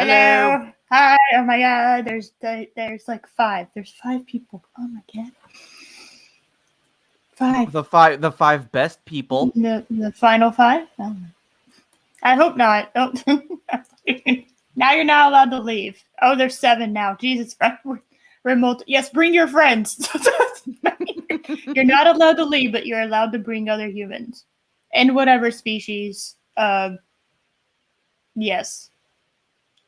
Hello. Hello. Hi. Oh my god. There's like five. There's 5 people. Oh my god. 5. The five best people. The final 5? Oh. I hope not. Don't. Now you're not allowed to leave. Oh, there's 7 now. Jesus Christ. We're yes, bring your friends. You're not allowed to leave, but you're allowed to bring other humans. And whatever species. Yes.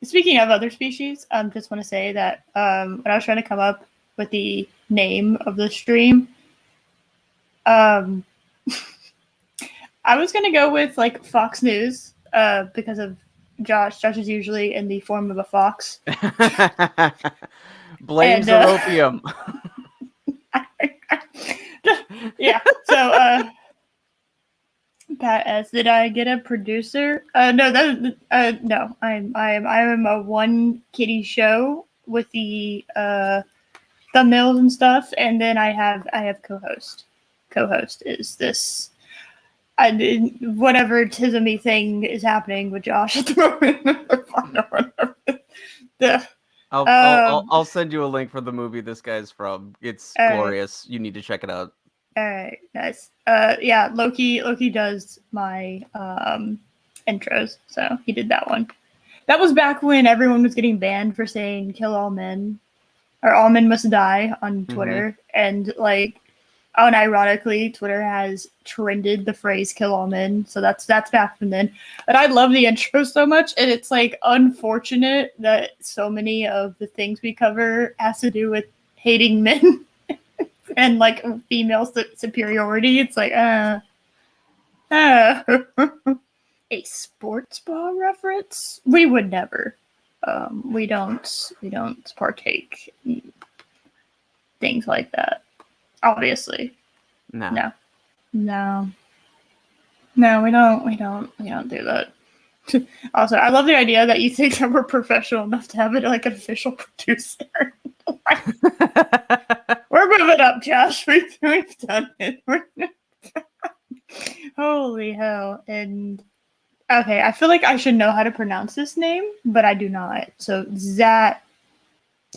Speaking of other species, just want to say that when I was trying to come up with the name of the stream, I was gonna go with like Fox News because of Josh. Josh is usually in the form of a fox. Blames the opium. Yeah. So, Pat S, did I get a producer? No, no. I'm a one kitty show with the thumbnails and stuff, and then I have co-host. Co-host is this. Whatever tismy thing is happening with Josh at the moment. I'll send you a link for the movie this guy's from. It's glorious. You need to check it out. All right, nice. Yeah, Loki does my intros, so he did that one. That was back when everyone was getting banned for saying "kill all men" or "all men must die" on Twitter, and like, unironically, Twitter has trended the phrase "kill all men," so that's back from then. But I love the intro so much, and it's like unfortunate that so many of the things we cover has to do with hating men. And like female superiority, it's like a sports bar reference. We would never. We don't partake in things like that. Obviously, no, we don't do that. Also, I love the idea that you think that we're professional enough to have it like an official producer. We're moving up, Josh. We've done it. Holy hell. And okay, I feel like I should know how to pronounce this name, but I do not. So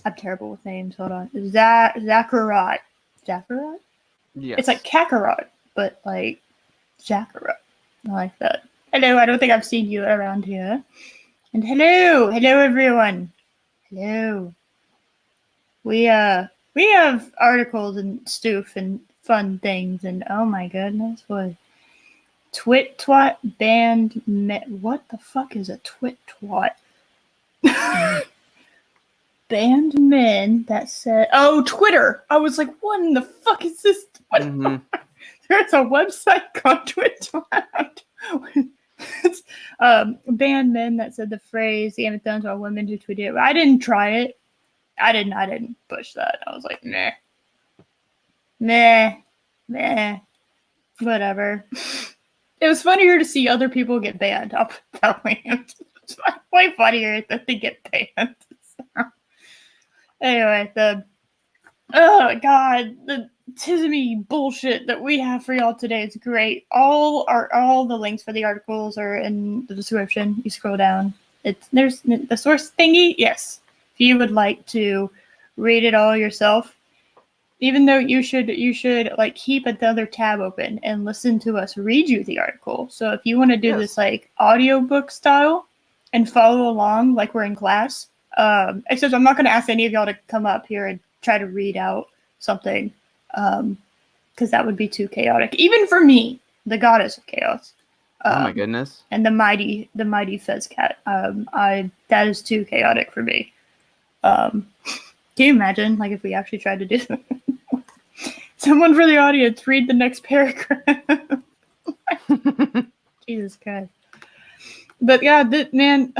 I'm terrible with names. Hold on. Zacharat. Zacharat? Yes. It's like Kakarot, but like Zacharat. I like that. Hello, I don't think I've seen you around here. And hello everyone. Hello. We have articles and stuff and fun things, and oh my goodness, what twit twat band what the fuck is a twit twat? Band men that said Twitter. I was like, what in the fuck is this? There's a website called Twit Twat. It's band men that said the phrase "the antidote to all women who tweeted it." I didn't try it. I didn't push that. I was like, nah, whatever. It was funnier to see other people get banned. I'll tell you. It's way funnier that they get banned. So. Anyway, the tismy bullshit that we have for y'all today is great. All the links for the articles are in the description. You scroll down. There's the source thingy. Yes. If you would like to read it all yourself, even though you should like keep another tab open and listen to us read you the article. So if you want to do this like audiobook style and follow along like we're in class, except I'm not going to ask any of y'all to come up here and try to read out something, because that would be too chaotic, even for me, the goddess of chaos. Oh my goodness! And the mighty Fez cat. That is too chaotic for me. Can you imagine, like, if we actually tried to do that? Someone for the audience, read the next paragraph. Jesus Christ. But yeah, man,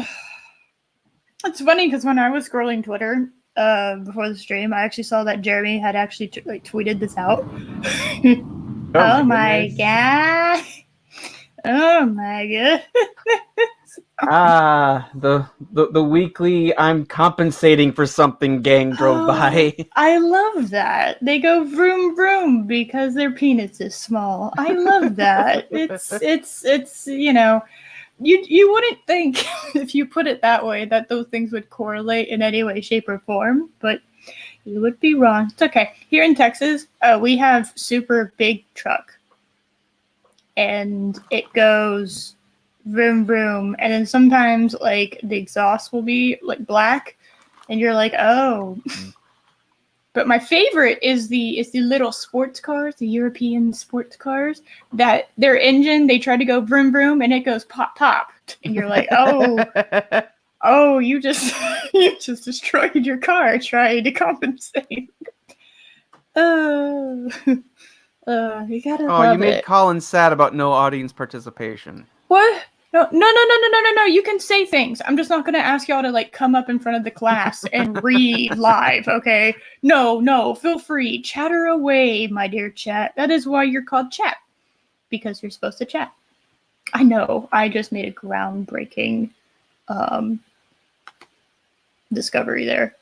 it's funny because when I was scrolling Twitter before the stream, I actually saw that Jeremy had actually tweeted this out. Oh my god. Oh my god. The weekly I'm compensating for something gang drove by. I love that. They go vroom vroom because their penis is small. I love that. It's You wouldn't think if you put it that way that those things would correlate in any way, shape, or form, but you would be wrong. It's okay. Here in Texas, we have super big truck, and it goes vroom vroom, and then sometimes like the exhaust will be like black, and you're like, oh. But my favorite is the little sports cars, the European sports cars, that their engine, they try to go vroom vroom and it goes pop pop. And you're like, oh, you just you just destroyed your car trying to compensate. Oh, you gotta love you made it. Colin sad about no audience participation. What? No. You can say things. I'm just not gonna ask y'all to like come up in front of the class and read live, okay? No, feel free. Chatter away, my dear chat. That is why you're called chat. Because you're supposed to chat. I know, I just made a groundbreaking discovery there.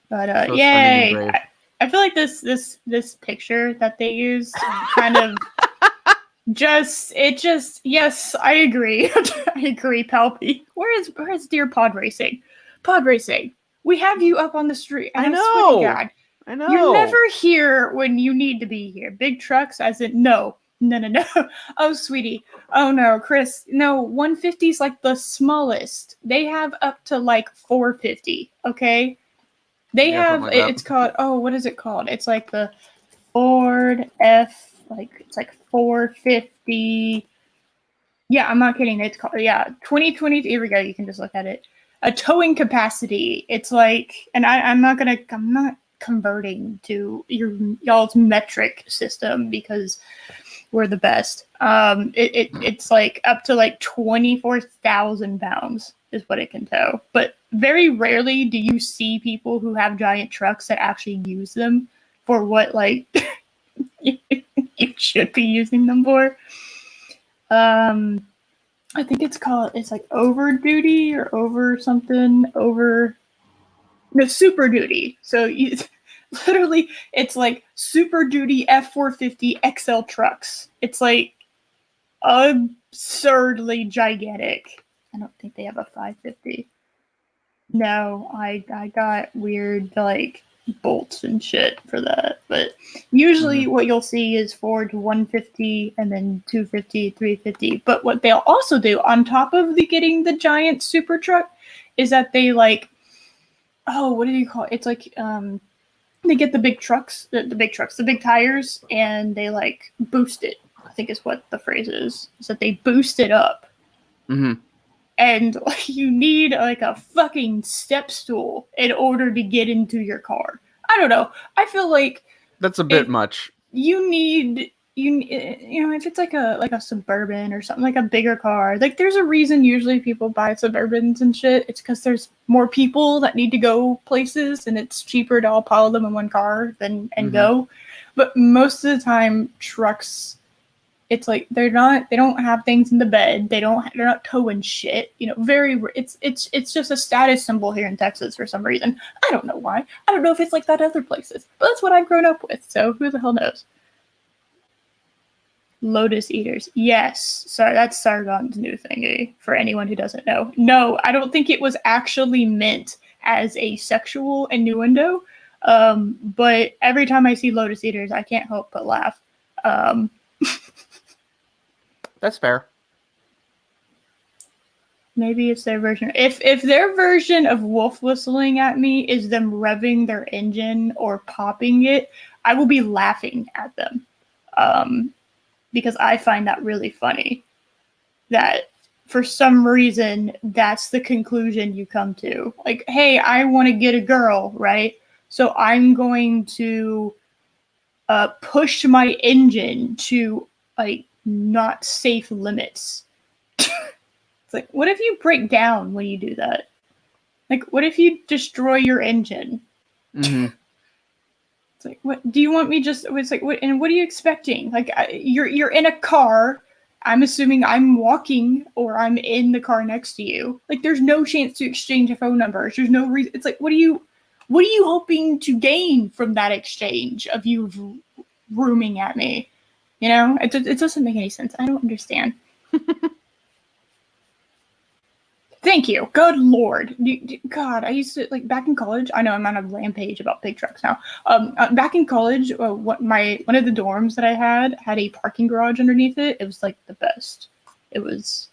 But So yay! I feel like this picture that they used kind of yes, I agree. I agree, Palpy. Where is dear pod racing? Pod racing. We have you up on the street. I know. Swear to God. I know. You're never here when you need to be here. Big trucks, as in no. Oh, sweetie. Oh no, Chris. No, 150 is like the smallest. They have up to like 450. Okay. They have. Like it's called. Oh, what is it called? It's like the Ford F. Like it's like 450. Yeah, I'm not kidding. It's called 2020. Here we go. You can just look at it. A towing capacity. It's like, and I'm not converting to y'all's metric system because we're the best. It's like up to like 24,000 pounds is what it can tow. But very rarely do you see people who have giant trucks that actually use them for what like you should be using them for. I think it's like over duty or over something super duty. So literally it's like super duty F450 XL trucks. It's like absurdly gigantic. I don't think they have a 550. No, I got weird like bolts and shit for that. But usually what you'll see is Ford 150 and then 250, 350. But what they'll also do on top of getting the giant super truck is that they like, oh, what do you call it? It's like they get the big trucks, the big tires, and they like boost it. I think is what the phrase is that they boost it up. Mm-hmm. And like, you need like a fucking step stool in order to get into your car. I don't know. I feel like that's a bit much. You know, if it's like a Suburban or something, like a bigger car, like there's a reason usually people buy Suburbans and shit. It's because there's more people that need to go places, and it's cheaper to all pile them in one car and go. But most of the time, trucks, it's like they don't have things in the bed. They're not towing shit. You know, it's just a status symbol here in Texas for some reason. I don't know why. I don't know if it's like that other places, but that's what I've grown up with. So who the hell knows? Lotus eaters. Yes. Sorry, that's Sargon's new thingy for anyone who doesn't know. No, I don't think it was actually meant as a sexual innuendo. But every time I see lotus eaters, I can't help but laugh. That's fair. Maybe it's their version. If their version of wolf whistling at me is them revving their engine or popping it, I will be laughing at them. Because I find that really funny. That for some reason, that's the conclusion you come to. Like, hey, I want to get a girl, right? So I'm going to push my engine to like not safe limits. It's like, what if you break down when you do that? Like, what if you destroy your engine? Mm-hmm. It's like, what do you want me just? It's like, what? And what are you expecting? Like, you're in a car. I'm assuming I'm walking or I'm in the car next to you. Like, there's no chance to exchange phone numbers. There's no reason. It's like, what are you hoping to gain from that exchange of you rooming at me? You know, it doesn't make any sense. I don't understand. Thank you. Good Lord. God, I used to, like, back in college, I know I'm on a rampage about big trucks now. Back in college, one of the dorms that I had a parking garage underneath it. It was, like, the best. It was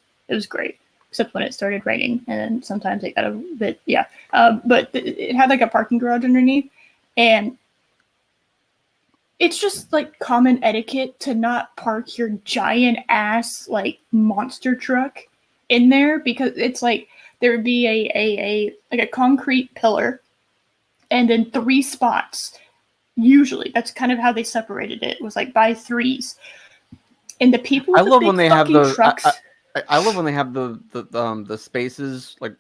great. Except when it started raining, and then sometimes it got a bit, yeah. But it had, like, a parking garage underneath, and it's just, like, common etiquette to not park your giant ass, like, monster truck in there, because it's like there would be a concrete pillar and then 3 spots. Usually that's kind of how they separated it, was like by 3s. And the people with the big fucking trucks, I love when they have the spaces like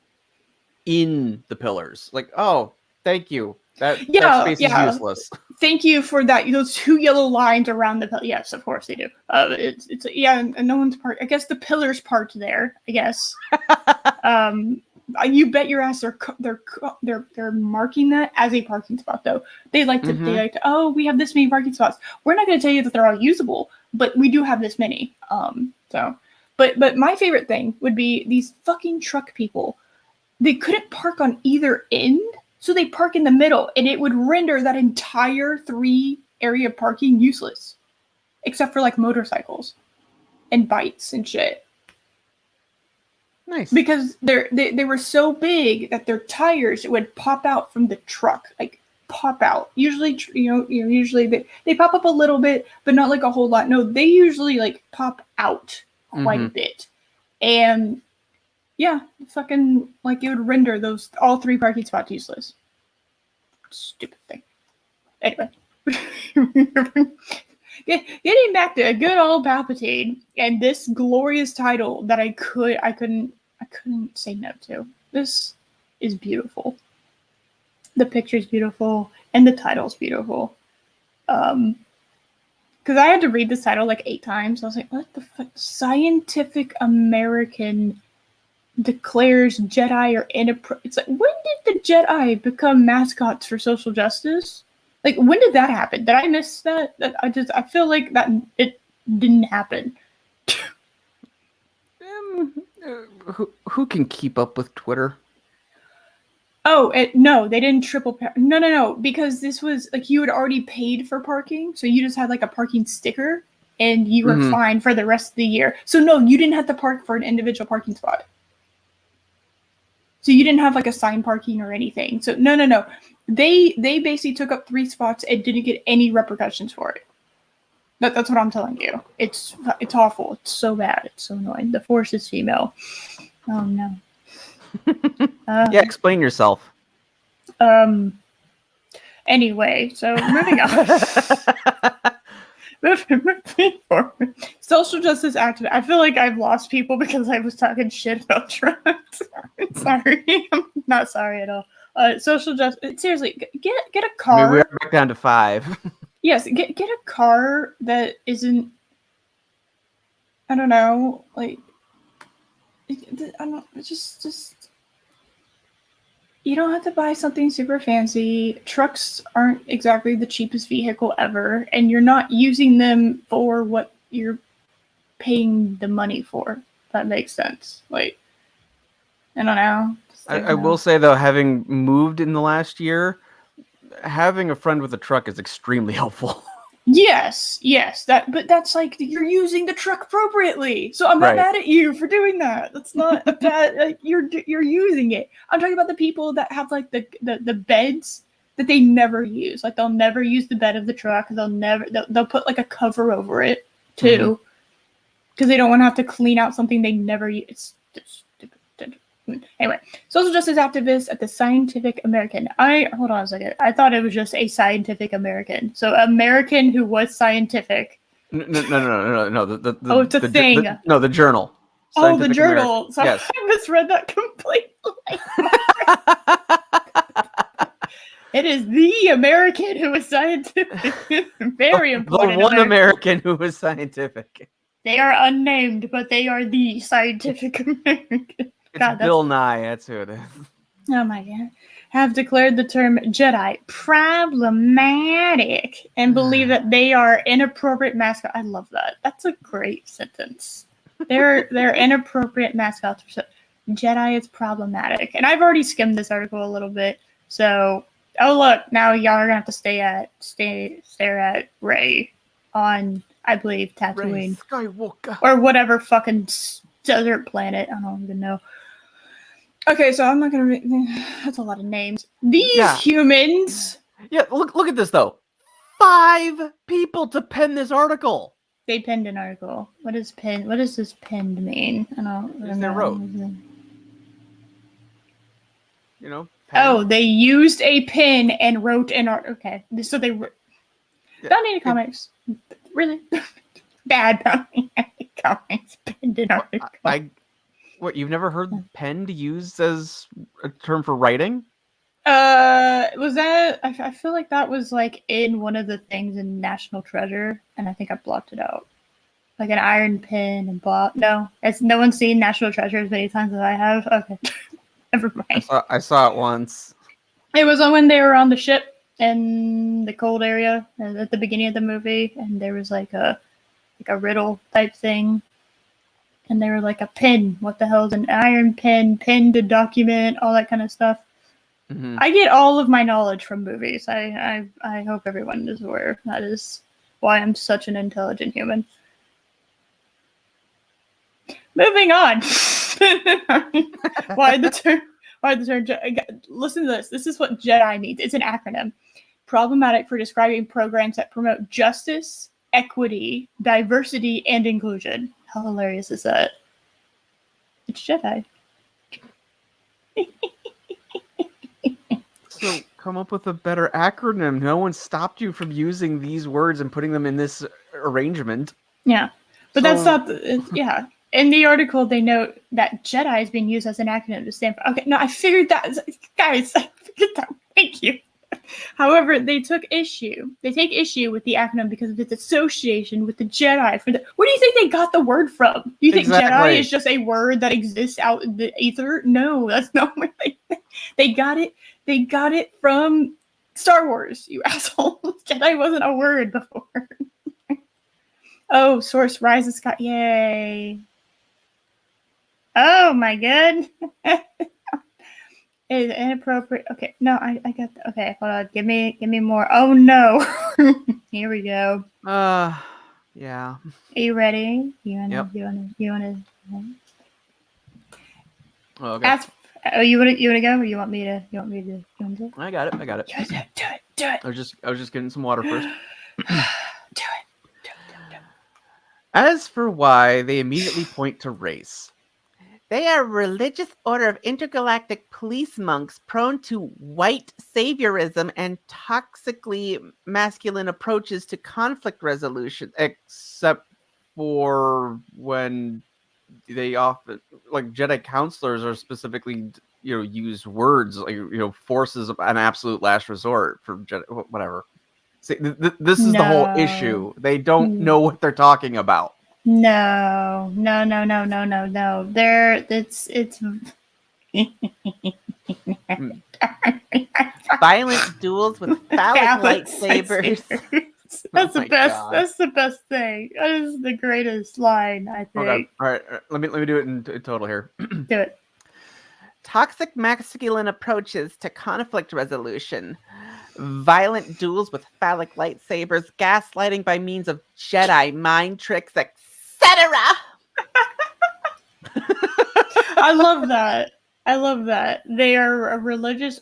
in the pillars. Like, oh, thank you. That space is useless. Thank you for that. Those 2 yellow lines around the pillar. Yes, of course they do. It's yeah, and no one's parked. I guess the pillar's parked there. I guess. You bet your ass they're marking that as a parking spot though. They like to oh, we have this many parking spots. We're not going to tell you that they're all usable, but we do have this many. But my favorite thing would be these fucking truck people. They couldn't park on either end. So they park in the middle, and it would render that entire 3 area parking useless, except for like motorcycles and bikes and shit. Nice. Because they were so big that their tires would pop out from the truck, like pop out. Usually, usually they pop up a little bit, but not like a whole lot. No, they usually like pop out quite a bit, and yeah, fucking like it would render those all 3 parking spots useless. Stupid thing. Anyway, getting back to a good old Palpatine and this glorious title that I couldn't say no to. This is beautiful. The picture's beautiful and the title's beautiful. Because I had to read this title like 8 times. I was like, what the fuck? Scientific American declares Jedi are inappropriate. It's like, when did the Jedi become mascots for social justice? Like, when did that happen? Did I miss that? I feel like that it didn't happen. Who can keep up with Twitter? Oh, no, they didn't triple. No, because this was like you had already paid for parking, so you just had like a parking sticker, and you were fine for the rest of the year. So no, you didn't have to park for an individual parking spot. So you didn't have like assigned parking or anything. So no. They basically took up 3 spots and didn't get any repercussions for it. That's what I'm telling you. It's awful. It's so bad. It's so annoying. The Force is female. Oh no. Yeah, explain yourself. Anyway, so moving on. Moving forward. Social justice activist. I feel like I've lost people because I was talking shit about trucks. Sorry. I'm not sorry at all. Social justice. Seriously, get a car. I mean, we're back down to 5. Yes, get a car that isn't. I don't know, like. I don't. Just. You don't have to buy something super fancy. Trucks aren't exactly the cheapest vehicle ever, and you're not using them for what you're paying the money for. If that makes sense. Like, I don't know. I will say, though, having moved in the last year, having a friend with a truck is extremely helpful. Yes, but that's like you're using the truck appropriately. So I'm not mad at you for doing that. That's not a bad. Like, you're using it. I'm talking about the people that have like the beds that they never use. Like they'll never use the bed of the truck. They'll put like a cover over it too, because they don't want to have to clean out something they never use. It's just stupid. Anyway, social justice activist at the Scientific American. Hold on a second. I thought it was just a Scientific American. So American who was scientific. No. It's a thing. The journal. Scientific the journal. Sorry, yes. I misread that completely. It is the American who is scientific. Very important. The one American who is scientific. They are unnamed, but they are the Scientific American. It's Bill Nye, that's who it is. Oh my God. Have declared the term Jedi problematic and believe that they are inappropriate mascots. I love that. That's a great sentence. They're inappropriate mascots. Jedi is problematic. And I've already skimmed this article a little bit. So, oh look, now y'all are gonna have to stare at Rey on, I believe, Tatooine. Rey Skywalker. Or whatever fucking desert planet. I don't even know. Okay, so I'm not gonna read. That's a lot of names. These humans. Yeah, look at this though. 5 people to pen this article. They penned an article. What does this penned mean? I don't know. They wrote. You know. Pen. Oh, they used a pen and wrote an art. Okay, so they. Bounty comics, really bad Bounty comics. Penned an article. What, you've never heard penned used as a term for writing? Was that? I feel like that was like in one of the things in National Treasure, and I think I blocked it out. Like an iron pin and blah. No, no one's seen National Treasure as many times as I have. Okay, never mind. I saw it once. It was when they were on the ship in the cold area at the beginning of the movie, and there was like a riddle type thing. And they were like a pin. What the hell is an iron pin? Pin to document, all that kind of stuff. Mm-hmm. I get all of my knowledge from movies. I hope everyone is aware. That is why I'm such an intelligent human. Moving on. Why the term? Listen to this. This is what Jedi means. It's an acronym. Problematic for describing programs that promote justice, equity, diversity, and inclusion. How hilarious is that? It's Jedi. So come up with a better acronym. No one stopped you from using these words and putting them in this arrangement. Yeah, but that's not. Yeah, in the article they note that Jedi is being used as an acronym to stand for. Okay, no, I figured that, guys. I figured that. Thank you. However, they take issue with the acronym because of its association with the Jedi. Where do you think they got the word from? Do you think Jedi is just a word that exists out in the ether? No, that's not where they got it. They got it from Star Wars, you assholes. Jedi wasn't a word before. Oh, source Rise of Scott. Yay. Oh my god. Is inappropriate. Okay, no, I got that. Okay, hold on. Give me more. Oh no. Here we go. Yeah. Are you ready? You wanna Oh, okay. you wanna go, or you want me to I got it. Do it. I was just getting some water first. Do it. As for why, they immediately point to race. They are a religious order of intergalactic police monks prone to white saviorism and toxically masculine approaches to conflict resolution, except for when they often, like, Jedi counselors are specifically, use words like, forces of an absolute last resort for Jedi, whatever. See, this is the whole issue. They don't know what they're talking about. No. It's violent duels with phallic lightsabers. That's the best. God. That's the best thing. That is the greatest line, I think. Okay. All right. Let me do it in total here. Do it. Toxic masculine approaches to conflict resolution. Violent duels with phallic lightsabers, gaslighting by means of Jedi mind tricks, etc. I love that. They are a religious,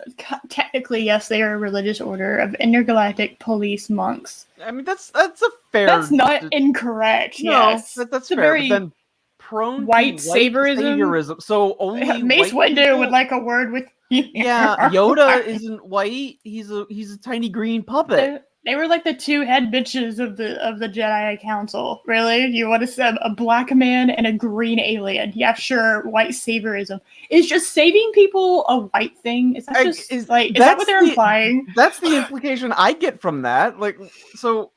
technically, yes, they are a religious order of intergalactic police monks. I mean, that's a fair. That's not incorrect. No, yes, that's fair. Very but then prone white to white saviorism. So only Mace Windu would like a word with. Yeah, Yoda isn't white. He's a tiny green puppet. They were like the two head bitches of the Jedi Council. Really? You want to say a black man and a green alien? Yeah, sure. White saviorism is just saving people a white thing. Is that just is that what they're implying? That's the implication I get from that. Like, so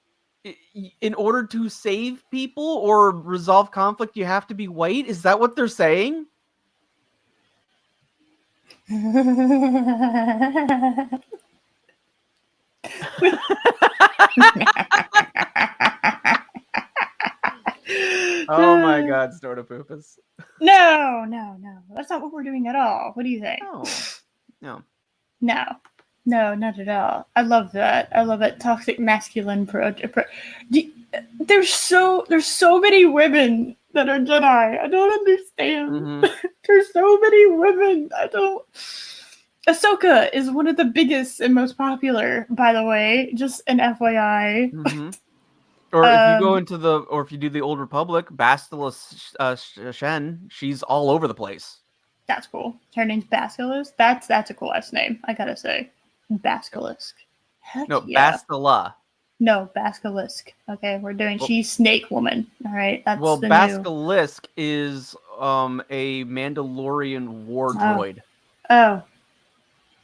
in order to save people or resolve conflict, you have to be white. Is that what they're saying? Oh my God, Stortopoopus. No, no, no. That's not what we're doing at all. What do you think? No. No, no, not at all. I love that. I love that toxic masculine there's so many women that are Jedi. I don't understand. Mm-hmm. There's so many women. I don't. Ahsoka is one of the biggest and most popular, by the way. Just an FYI. Mm-hmm. Or if you go into or if you do the Old Republic, Bastila Shen, she's all over the place. That's cool. Her name's Basilisk. That's a cool ass name, I gotta say. Basilisk. Heck No, yeah. Bastila. No, Basilisk. Okay, we're doing. She's Snake Woman. All right, that's well, the Basilisk is a Mandalorian war droid Oh,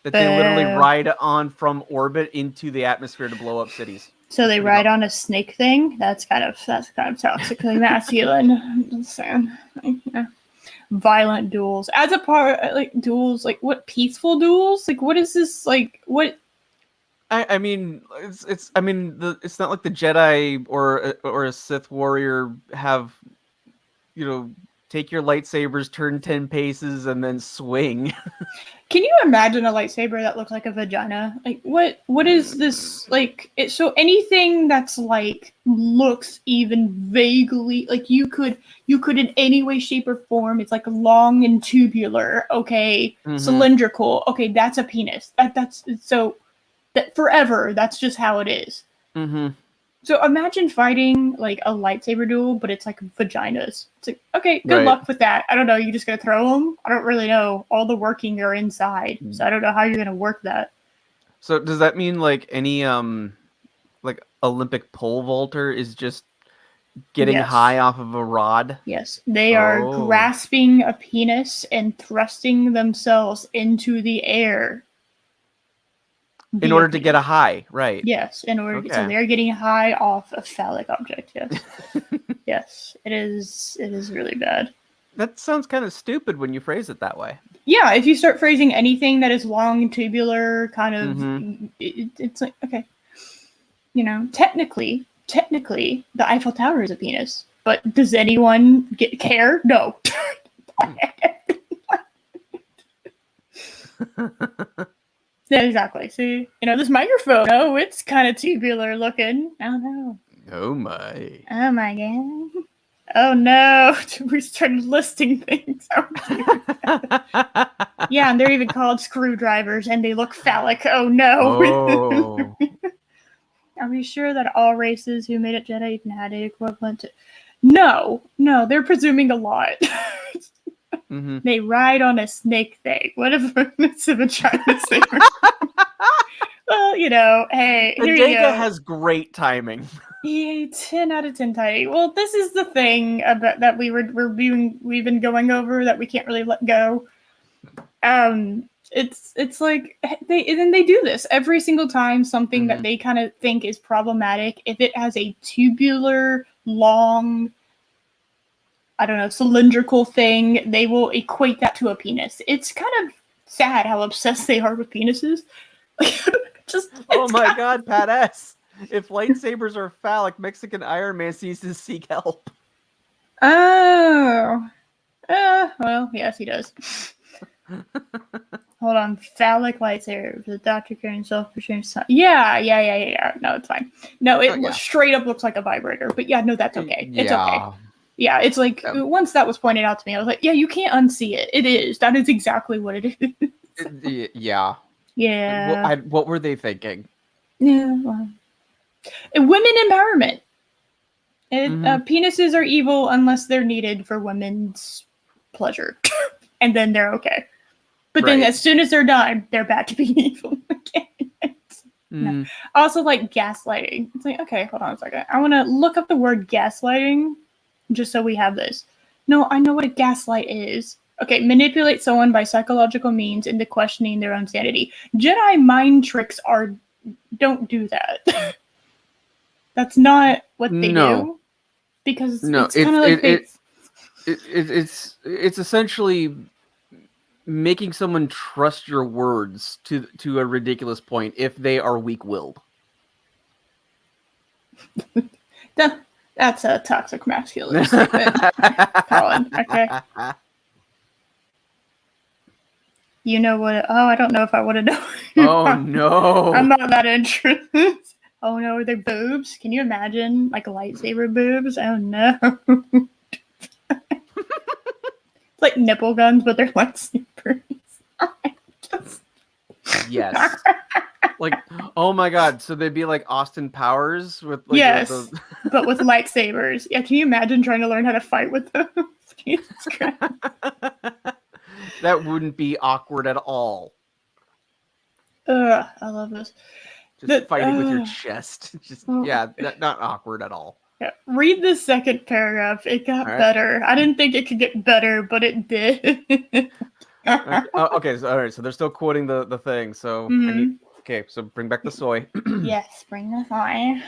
that they literally ride on from orbit into the atmosphere to blow up cities. so they ride on a snake thing. That's kind of toxically masculine. I'm just saying. Yeah. Violent duels as a part, like duels, like what peaceful duels? Like what is this? Like what? I mean, it's I mean, it's not like the Jedi or a Sith warrior have, take your lightsabers, turn 10 paces, and then swing. Can you imagine a lightsaber that looks like a vagina? Like what is this like so anything that's like looks even vaguely like you could in any way, shape, or form, it's like long and tubular, okay, cylindrical, okay, that's a penis. That's so that forever, that's just how it is. Mm-hmm. So imagine fighting like a lightsaber duel, but it's like vaginas. It's like, okay, good luck with that. I don't know. You just gonna throw them? I don't really know. All the working are inside, so I don't know how you're gonna work that. So does that mean like any like Olympic pole vaulter is just getting high off of a rod? Yes, they are grasping a penis and thrusting themselves into the air. In order to get a high, right? Yes, in order so they're getting high off a phallic object. Yes, yes, it is really bad. That sounds kind of stupid when you phrase it that way. Yeah, if you start phrasing anything that is long and tubular, kind of, it's like okay, technically, the Eiffel Tower is a penis, but does anyone care? No. Yeah, exactly. See, this microphone, oh, it's kind of tubular looking. Oh, no. Oh, my. Oh, my God. Oh, no. We started listing things. Yeah, and they're even called screwdrivers, and they look phallic. Oh, no. Oh. Are we sure that all races who made it Jedi even had an equivalent to... No, they're presuming a lot. They ride on a snake thing. What if it's a vagina saber? Well, hey, here you go. has great timing. Yeah, 10 out of 10 tidy. Well, this is the thing about that we've been going over that we can't really let go. It's like they do this every single time something that they kind of think is problematic. If it has a tubular, long, I don't know, cylindrical thing, they will equate that to a penis. It's kind of sad how obsessed they are with penises. Oh my God, Pat S. If lightsabers are phallic, Mexican Iron Man ceases to seek help. Oh. Well, yes, he does. Hold on. Phallic lightsaber. The doctor carrying self-restraint. Yeah. No, it's fine. No, it straight up looks like a vibrator. But yeah, no, that's okay. It's okay. Yeah, it's like, once that was pointed out to me, I was like, yeah, you can't unsee it. It is. That is exactly what it is. Yeah. Yeah. What were they thinking? Yeah. Well. Women empowerment. Penises are evil unless they're needed for women's pleasure. And then they're okay. But then as soon as they're done, they're back to being evil again. No. Also, like gaslighting. It's like, okay, hold on a second. I want to look up the word gaslighting just so we have this. No, I know what a gaslight is. Okay, manipulate someone by psychological means into questioning their own sanity. Jedi mind tricks don't do that. That's not what they do. Because it's kind of like it's essentially making someone trust your words to a ridiculous point if they are weak-willed. That's a toxic masculinity statement, Colin. Okay. You know what? Oh, I don't know if I want to know. Oh no! I'm not that interested. Oh no, are they boobs? Can you imagine like lightsaber boobs? Oh no. It's like nipple guns, but they're lightsabers. Yes. Like, oh my god! So they'd be like Austin Powers with like Yes, the... but with lightsabers. Yeah, can you imagine trying to learn how to fight with those? Jesus Christ. That wouldn't be awkward at all. Ugh, I love this. Just fighting with your chest. Just Oh. yeah, not awkward at all. Yeah. Read the second paragraph. It got All right. better. I didn't think it could get better, but it did. Okay, so all right, so they're still quoting the thing. So I need okay, so bring back the soy. Yes, bring this on.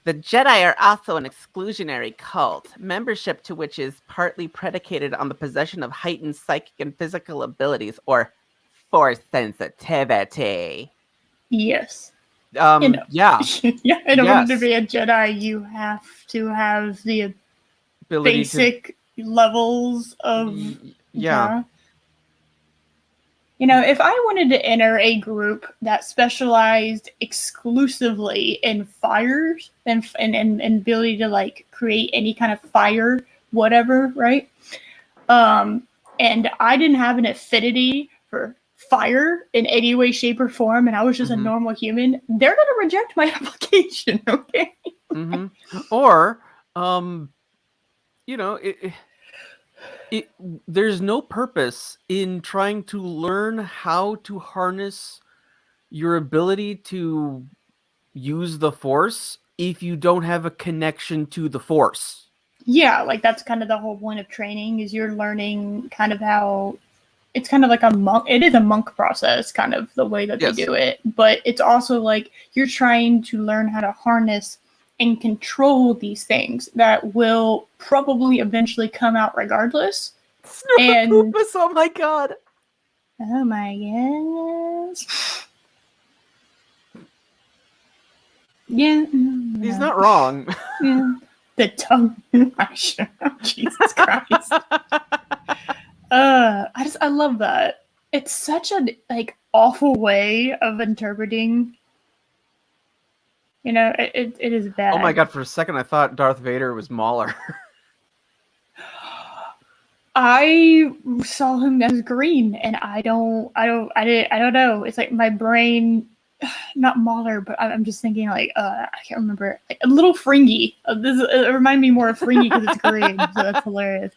The Jedi are also an exclusionary cult, membership to which is partly predicated on the possession of heightened psychic and physical abilities or force sensitivity. Yes. Yeah. Yeah, in order to Yes. be a Jedi, you have to have the Ability basic levels of yeah. You know, if I wanted to enter a group that specialized exclusively in fires and ability to like create any kind of fire, whatever, right? And I didn't have an affinity for fire in any way, shape, or form, and I was just a normal human, they're gonna reject my application, okay? Or, you know, there's no purpose in trying to learn how to harness your ability to use the Force if you don't have a connection to the Force. Yeah, like that's kind of the whole point of training is you're learning kind of how it's kind of like a monk. It is a monk process, kind of the way that they do it. But it's also like you're trying to learn how to harness and control these things that will probably eventually come out regardless. And oh my god. Oh my goodness. Yeah. He's not wrong. Yeah. The tongue. Jesus Christ. I love that. It's such a like awful way of interpreting. You know, it is bad. Oh my god! For a second, I thought Darth Vader was Mauler. I saw him as green, and I don't know. It's like my brain, not Mauler, but I'm just thinking like I can't remember. Like, a little Fringy. It reminded me more of Fringy because it's green, so that's hilarious.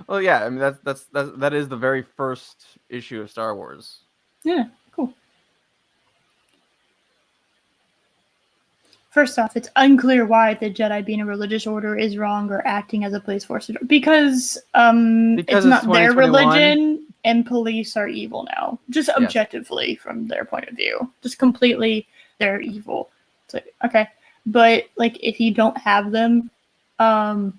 Well, yeah, I mean that is the very first issue of Star Wars. Yeah, cool. First off, it's unclear why the Jedi being a religious order is wrong or acting as a police force because it's not their religion and police are evil now. Just objectively from their point of view. Just completely they're evil. It's like, okay. But like if you don't have them, the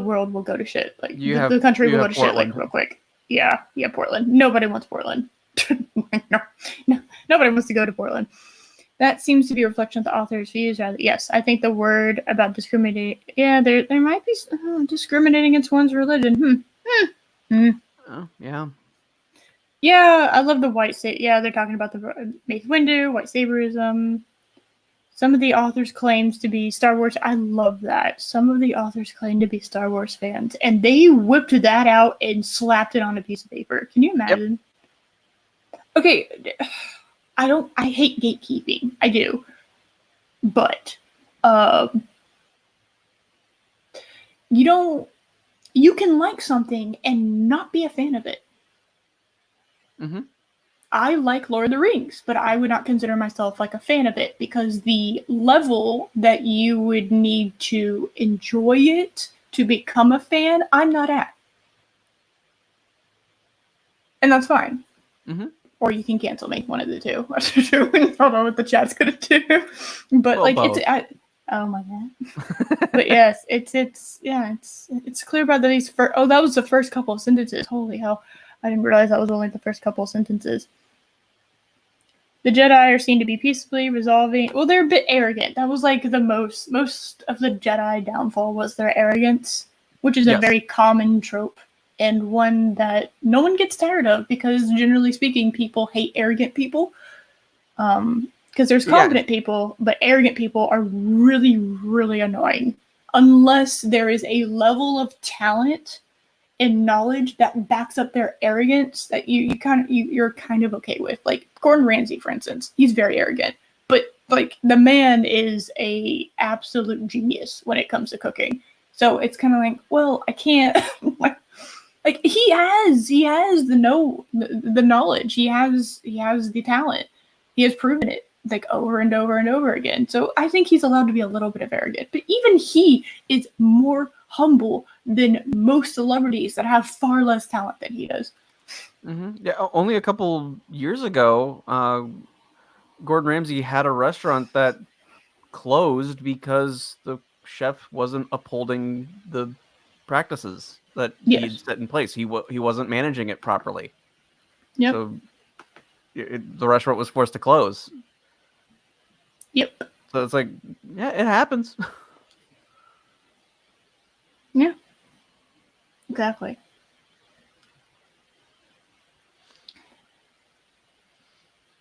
world will go to shit. Like the country will go to shit like real quick. Yeah, Portland. Nobody wants Portland. No, nobody wants to go to Portland. That seems to be a reflection of the author's views. Yes, I think the word about discriminating. Yeah, there might be discriminating against one's religion. Oh, yeah. Yeah, I love the white saber. Yeah, they're talking about the Mace Windu, white saberism. Some of the authors claims to be Star Wars. I love that. Some of the authors claim to be Star Wars fans, and they whipped that out and slapped it on a piece of paper. Can you imagine? Yep. Okay. I hate gatekeeping. I do. But you can like something and not be a fan of it. I like Lord of the Rings, but I would not consider myself like a fan of it because the level that you would need to enjoy it to become a fan, I'm not at. And that's fine. Or you can cancel me, one of the two. I don't know what the chat's gonna do, but like both. Oh my god! But yes, it's clear about these. That was the first couple of sentences. Holy hell! I didn't realize that was only the first couple of sentences. The Jedi are seen to be peacefully resolving. Well, they're a bit arrogant. That was like the most of the Jedi downfall was their arrogance, which is a Yes. very common trope and one that no one gets tired of because generally speaking, people hate arrogant people. Because there's Yeah. competent people, but arrogant people are really, really annoying. Unless there is a level of talent and knowledge that backs up their arrogance that you're kind of okay with. Like Gordon Ramsay, for instance, he's very arrogant, but like the man is a absolute genius when it comes to cooking. So it's kind of like, well, I can't. Like he has the knowledge, he has the talent, he has proven it like over and over and over again. So I think he's allowed to be a little bit of arrogant, but even he is more humble than most celebrities that have far less talent than he does. Yeah, only a couple years ago, Gordon Ramsay had a restaurant that closed because the chef wasn't upholding the practices that he had Yes. set in place. He wasn't managing it properly. Yep. So the restaurant was forced to close. Yep. So it's like, yeah, it happens. Yeah. Exactly.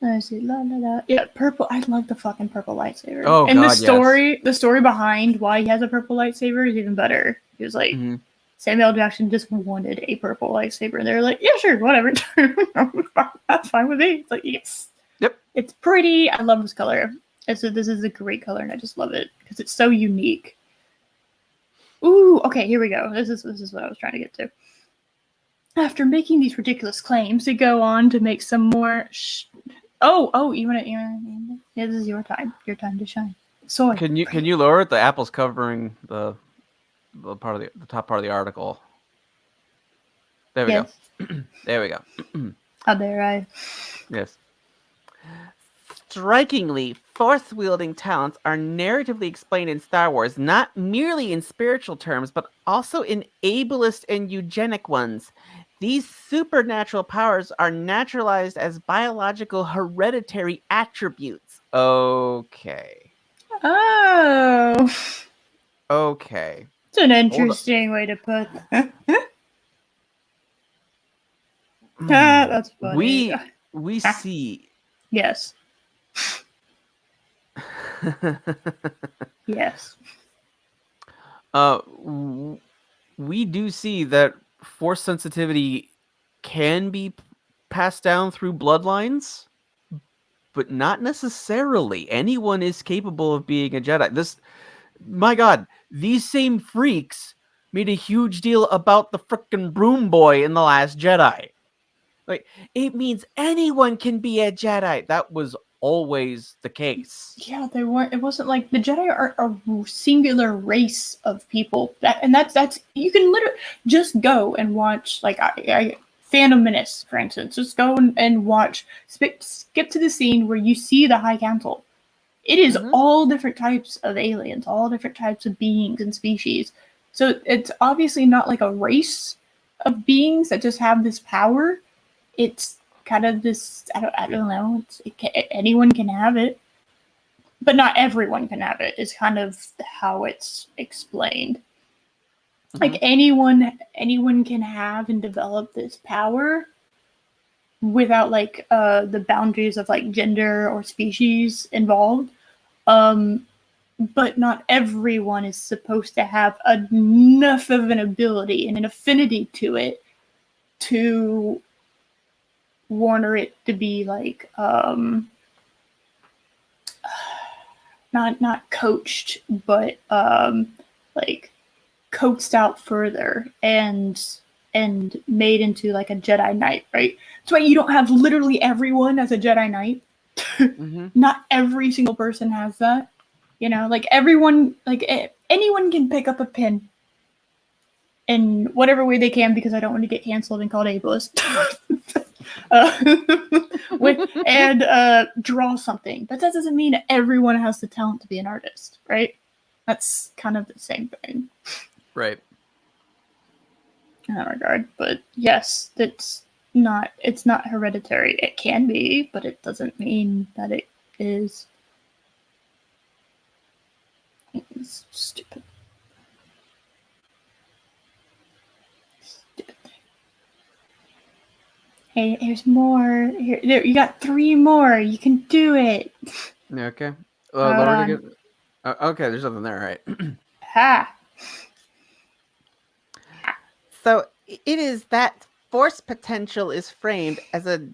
Let's see. La, la, la. Yeah, purple. I love the fucking purple lightsaber. Oh, and God, yes. the story behind why he has a purple lightsaber is even better. He was like, Samuel Jackson just wanted a purple lightsaber, and they're like, yeah, sure, whatever. That's fine with me. It's like, yes. Yep. It's pretty. I love this color. This is a great color, and I just love it because it's so unique. Ooh, okay, here we go. This is what I was trying to get to. After making these ridiculous claims, they go on to make some more. Oh, you want to? Yeah, this is your time. Your time to shine. So Can you lower it? The apple's covering the part of the top part of the article. There we yes. go. There we go. How dare I? Yes. Strikingly, force-wielding talents are narratively explained in Star Wars, not merely in spiritual terms, but also in ableist and eugenic ones. These supernatural powers are naturalized as biological hereditary attributes. Okay. Oh, Okay. it's an Hold up. interesting way to put that. That's funny. We see. Yes. Yes. We do see that force sensitivity can be passed down through bloodlines, but not necessarily. Anyone is capable of being a Jedi. My God, these same freaks made a huge deal about the frickin' broom boy in The Last Jedi. Like, it means anyone can be a Jedi. That was always the case. Yeah, they weren't. It wasn't like the Jedi are a singular race of people. That's you can literally just go and watch like Phantom Menace, for instance. Just go and watch. Skip to the scene where you see the High Council. It is all different types of aliens, all different types of beings and species. So it's obviously not like a race of beings that just have this power. It's kind of this. I don't know. Anyone can have it, but not everyone can have it. Is kind of how it's explained. Like anyone can have and develop this power without like the boundaries of like gender or species involved. But not everyone is supposed to have enough of an ability and an affinity to it to warrant it to be like not coached, but like coaxed out further and made into like a Jedi Knight, right? That's why you don't have literally everyone as a Jedi Knight. Not every single person has that. You know, like everyone, like anyone can pick up a pen in whatever way they can because I don't want to get canceled and called ableist. And draw something. But that doesn't mean everyone has the talent to be an artist, right? That's kind of the same thing. Right. In that regard. But yes, that's not. It's not hereditary. It can be, but it doesn't mean that it is. It's stupid. Stupid thing. Hey, there's more. Here, there, you got 3 more. You can do it. Okay. Hold Lower it on. again. Okay, there's nothing there, right? Ha. So it is that force potential is framed as a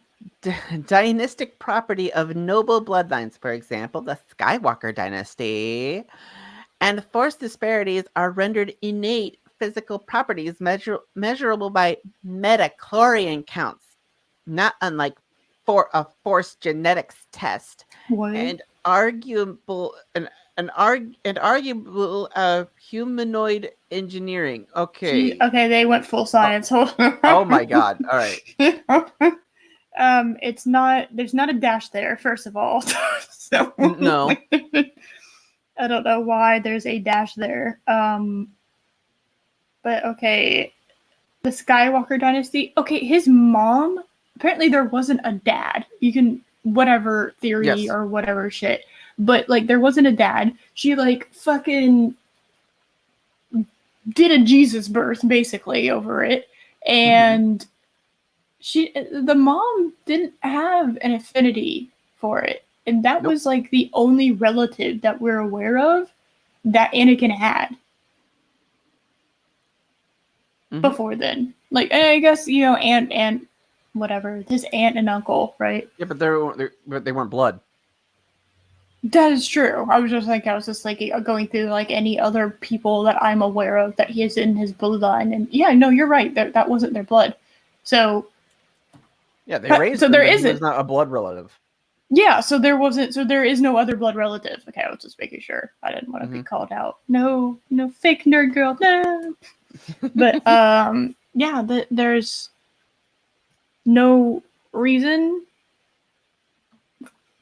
dynastic property of noble bloodlines, for example, the Skywalker dynasty. And force disparities are rendered innate physical properties measurable by metachlorian counts, not unlike for a force genetics test, What? and arguable humanoid engineering. Okay. Okay, they went full science. Hold on. Oh my god. All right. It's not. There's not a dash there. First of all, so No. I don't know why there's a dash there. But okay, the Skywalker dynasty. Okay, his mom. Apparently, there wasn't a dad. You can whatever theory Yes. or whatever shit, but like there wasn't a dad. She like fucking did a Jesus birth basically over it, and the mom didn't have an affinity for it, and that Nope. was like the only relative that we're aware of that Anakin had before then. Like I guess aunt whatever, his aunt and uncle, right? Yeah, but they weren't blood. That is true. I was just like going through like any other people that I'm aware of that he is in his bloodline, and yeah, no, you're right. That wasn't their blood. So Yeah, they raised so him, there but he isn't. was not a blood relative. Yeah, so there wasn't. So there is no other blood relative. Okay, I was just making sure. I didn't want to be called out. No, fake nerd girl. No. But yeah, there's no reason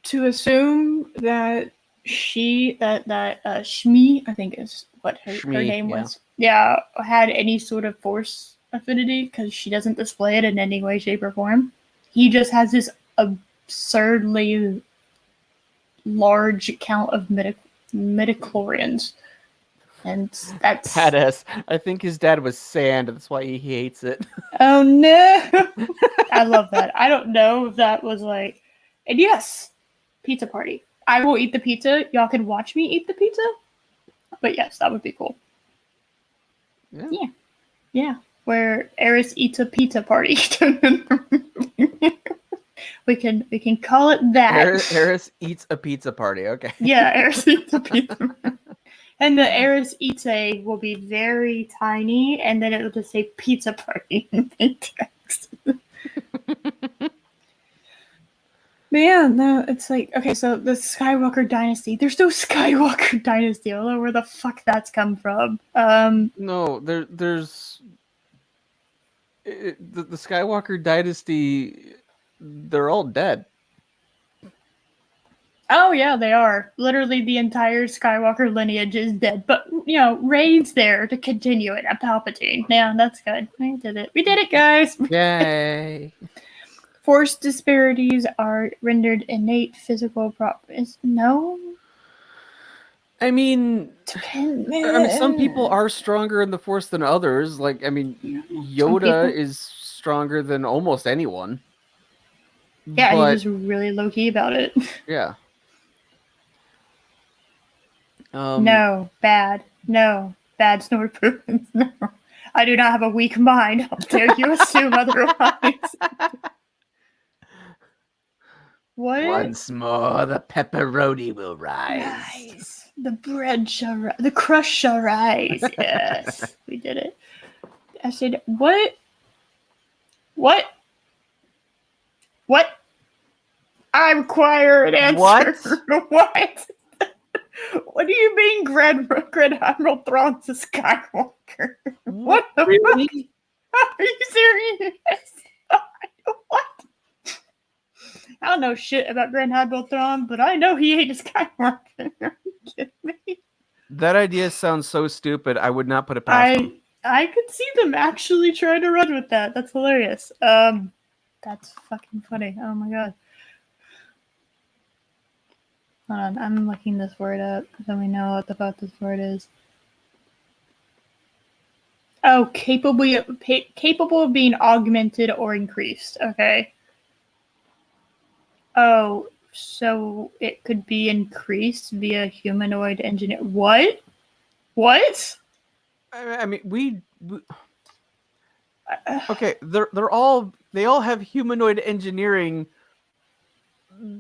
to assume that Shmi, I think is what her Shmi, name yeah. was. Yeah, had any sort of force affinity because she doesn't display it in any way, shape, or form. He just has this absurdly large count of midichlorians. And that's Badass. I think his dad was sand. That's why he hates it. Oh no. I love that. I don't know if that was like, and yes, pizza party. I will eat the pizza. Y'all can watch me eat the pizza. But yes, that would be cool. Yeah. Where Eris eats a pizza party. we can call it that. Eris eats a pizza party. Okay. Yeah, Eris eats a pizza. And the Eris eats a will be very tiny, and then it will just say pizza party in text. Man, no, it's like, okay, so the Skywalker dynasty. There's no Skywalker dynasty. I don't know where the fuck that's come from. No, there's the Skywalker dynasty. They're all dead. Oh yeah, they are. Literally, the entire Skywalker lineage is dead. But Rey's there to continue it. A Palpatine. Yeah, that's good. We did it. We did it, guys. Yay! Force disparities are rendered innate physical properties. No. I mean, some people are stronger in the Force than others. Like, Yoda is stronger than almost anyone. Yeah, but he's just really low key about it. Yeah. No, bad. No, bad snort prudence. No. I do not have a weak mind. How dare you assume otherwise? What? Once more, the pepperoni will rise. Nice. The bread shall rise. The crust shall rise. Yes, we did it. I said, what? What? What? I require an answer. What? What? What do you mean, Grand Admiral Thrawn's a Skywalker? What the Really? fuck? Are you serious? What? I don't know shit about Grand Admiral Thrawn, but I know he ain't a Skywalker. Are you kidding me? That idea sounds so stupid. I would not put it past them. I could see them actually trying to run with that. That's hilarious. That's fucking funny. Oh my god. Hold on, I'm looking this word up so we know what the fuck this word is. Oh, capable of being augmented or increased. Okay. Oh, so it could be increased via humanoid engineer. What? What? I mean, we okay. They all have humanoid engineering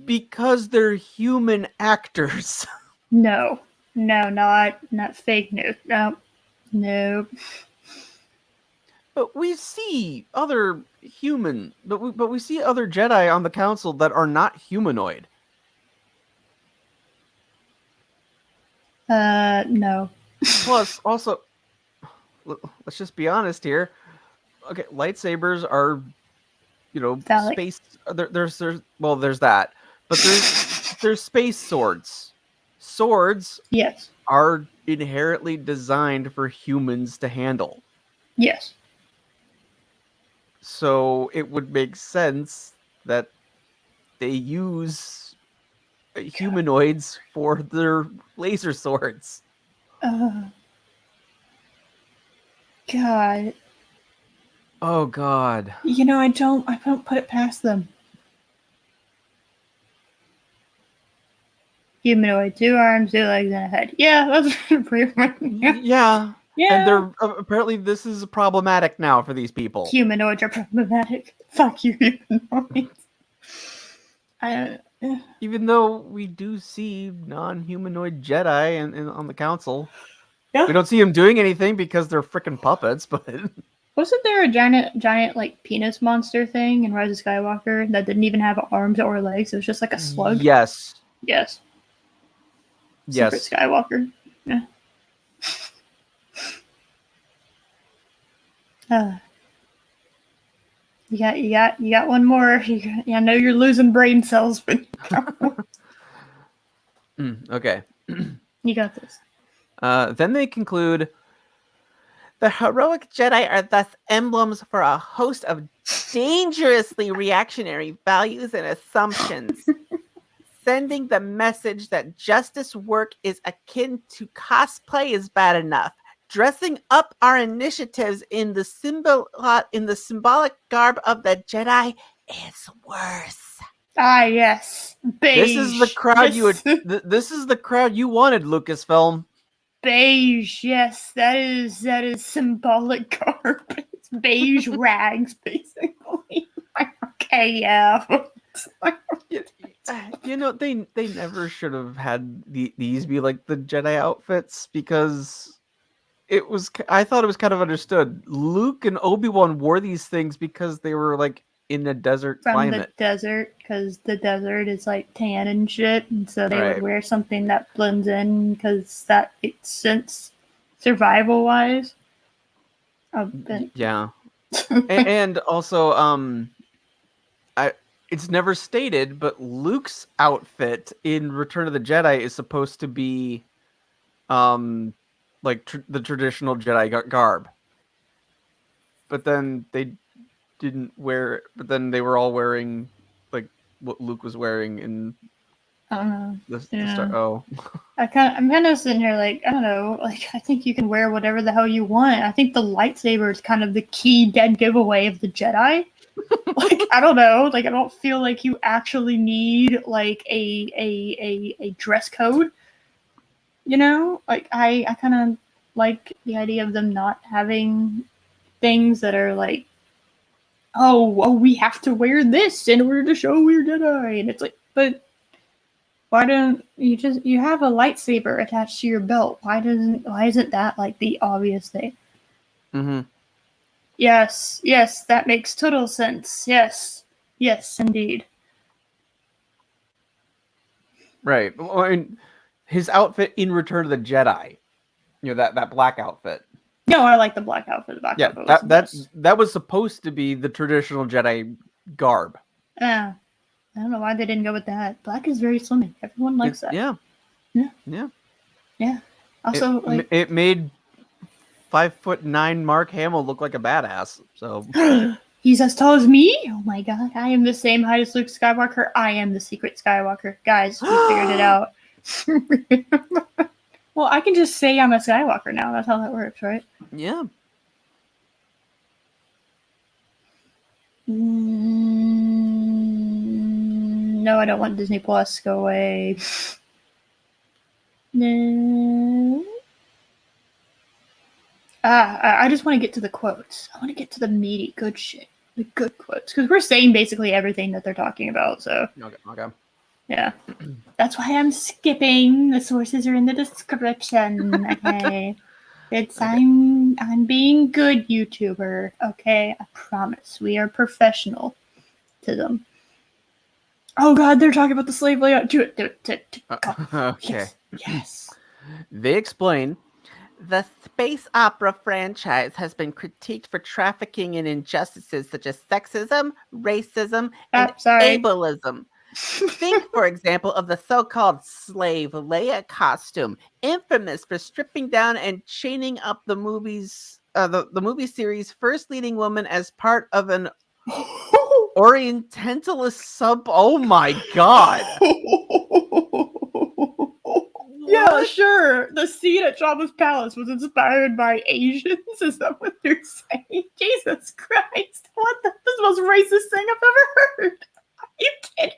because they're human actors. No, not fake news. No. But we see other human, but we see other Jedi on the council that are not humanoid. No. Plus, also, let's just be honest here. Okay, lightsabers are, Phallic. space. There's that, but there's space swords. Swords Yes. are inherently designed for humans to handle. Yes. So it would make sense that they use humanoids for their laser swords. God. Oh God. I don't put it past them. Humanoid, 2 arms, 2 legs, and a head. Yeah, that's pretty much. Yeah. Yeah. And they're apparently this is problematic now for these people. Humanoids are problematic. Fuck you, humanoids. Even though we do see non-humanoid Jedi on the council, Yeah. we don't see them doing anything because they're freaking puppets. But Wasn't there a giant like penis monster thing in Rise of Skywalker that didn't even have arms or legs? It was just like a slug. yes, Yes. yes. Secret Skywalker. Yeah. You got one more. I know you're losing brain cells, but Okay. you got this. Then they conclude the heroic Jedi are thus emblems for a host of dangerously reactionary values and assumptions, sending the message that justice work is akin to cosplay is bad enough. Dressing up our initiatives in the symbolic garb of the Jedi is worse. Ah, yes. Beige. This is the crowd yes. This is the crowd you wanted, Lucasfilm. Beige, yes. That is symbolic garb. It's beige rags, basically. Okay, yeah. They never should have had these be like the Jedi outfits because I thought it was kind of understood. Luke and Obi-Wan wore these things because they were like in a desert From climate. the desert, because the desert is like tan and shit, and so they Right. would wear something that blends in because that makes sense survival wise. Yeah. And also, it's never stated, but Luke's outfit in Return of the Jedi is supposed to be, like the traditional Jedi garb. But then they didn't wear. But then they were all wearing like what Luke was wearing in I don't know. the start. Oh, I'm kind of sitting here like, I don't know, like I think you can wear whatever the hell you want. I think the lightsaber is kind of the key dead giveaway of the Jedi. Like I don't know, like I don't feel like you actually need like a dress code. Like I kind of like the idea of them not having things that are like, oh, we have to wear this in order to show we're Jedi, and it's like, but why don't you have a lightsaber attached to your belt? Why isn't that like the obvious thing? mm-hmm. Yes, that makes total sense. Yes, indeed. Right. Well, I mean, his outfit in Return of the Jedi, that black outfit. No, I like the black outfit. The black Yeah, outfit was the best. that was supposed to be the traditional Jedi garb. I don't know why they didn't go with that. Black is very slimming. Everyone likes that. Yeah. Yeah. Also, it made 5'9" Mark Hamill look like a badass. So He's as tall as me? Oh my god, I am the same height as Luke Skywalker. I am the secret Skywalker. Guys, we figured it out. Well, I can just say I'm a Skywalker now. That's how that works, right? Yeah. No, I don't want Disney Plus. Go away. No. I just want to get to the quotes. I want to get to the meaty, good shit. The good quotes. Because we're saying basically everything that they're talking about, so. Okay. Yeah. That's why I'm skipping. The sources are in the description. Okay. It's Okay. I'm being good, YouTuber. Okay, I promise. We are professional to them. Oh god, they're talking about the slave layout. Do it. Go. Okay. Yes. They explain the space opera franchise has been critiqued for trafficking in injustices such as sexism, racism, and Sorry. ableism. Think, for example, of the so-called slave Leia costume, infamous for stripping down and chaining up the the movie series' first leading woman as part of an Orientalist sub. Oh my god! Yeah, What? sure. The scene at Jabba's palace was inspired by Asians. Is that what they're saying? Jesus Christ! What? This is the most racist thing I've ever heard. Are you kidding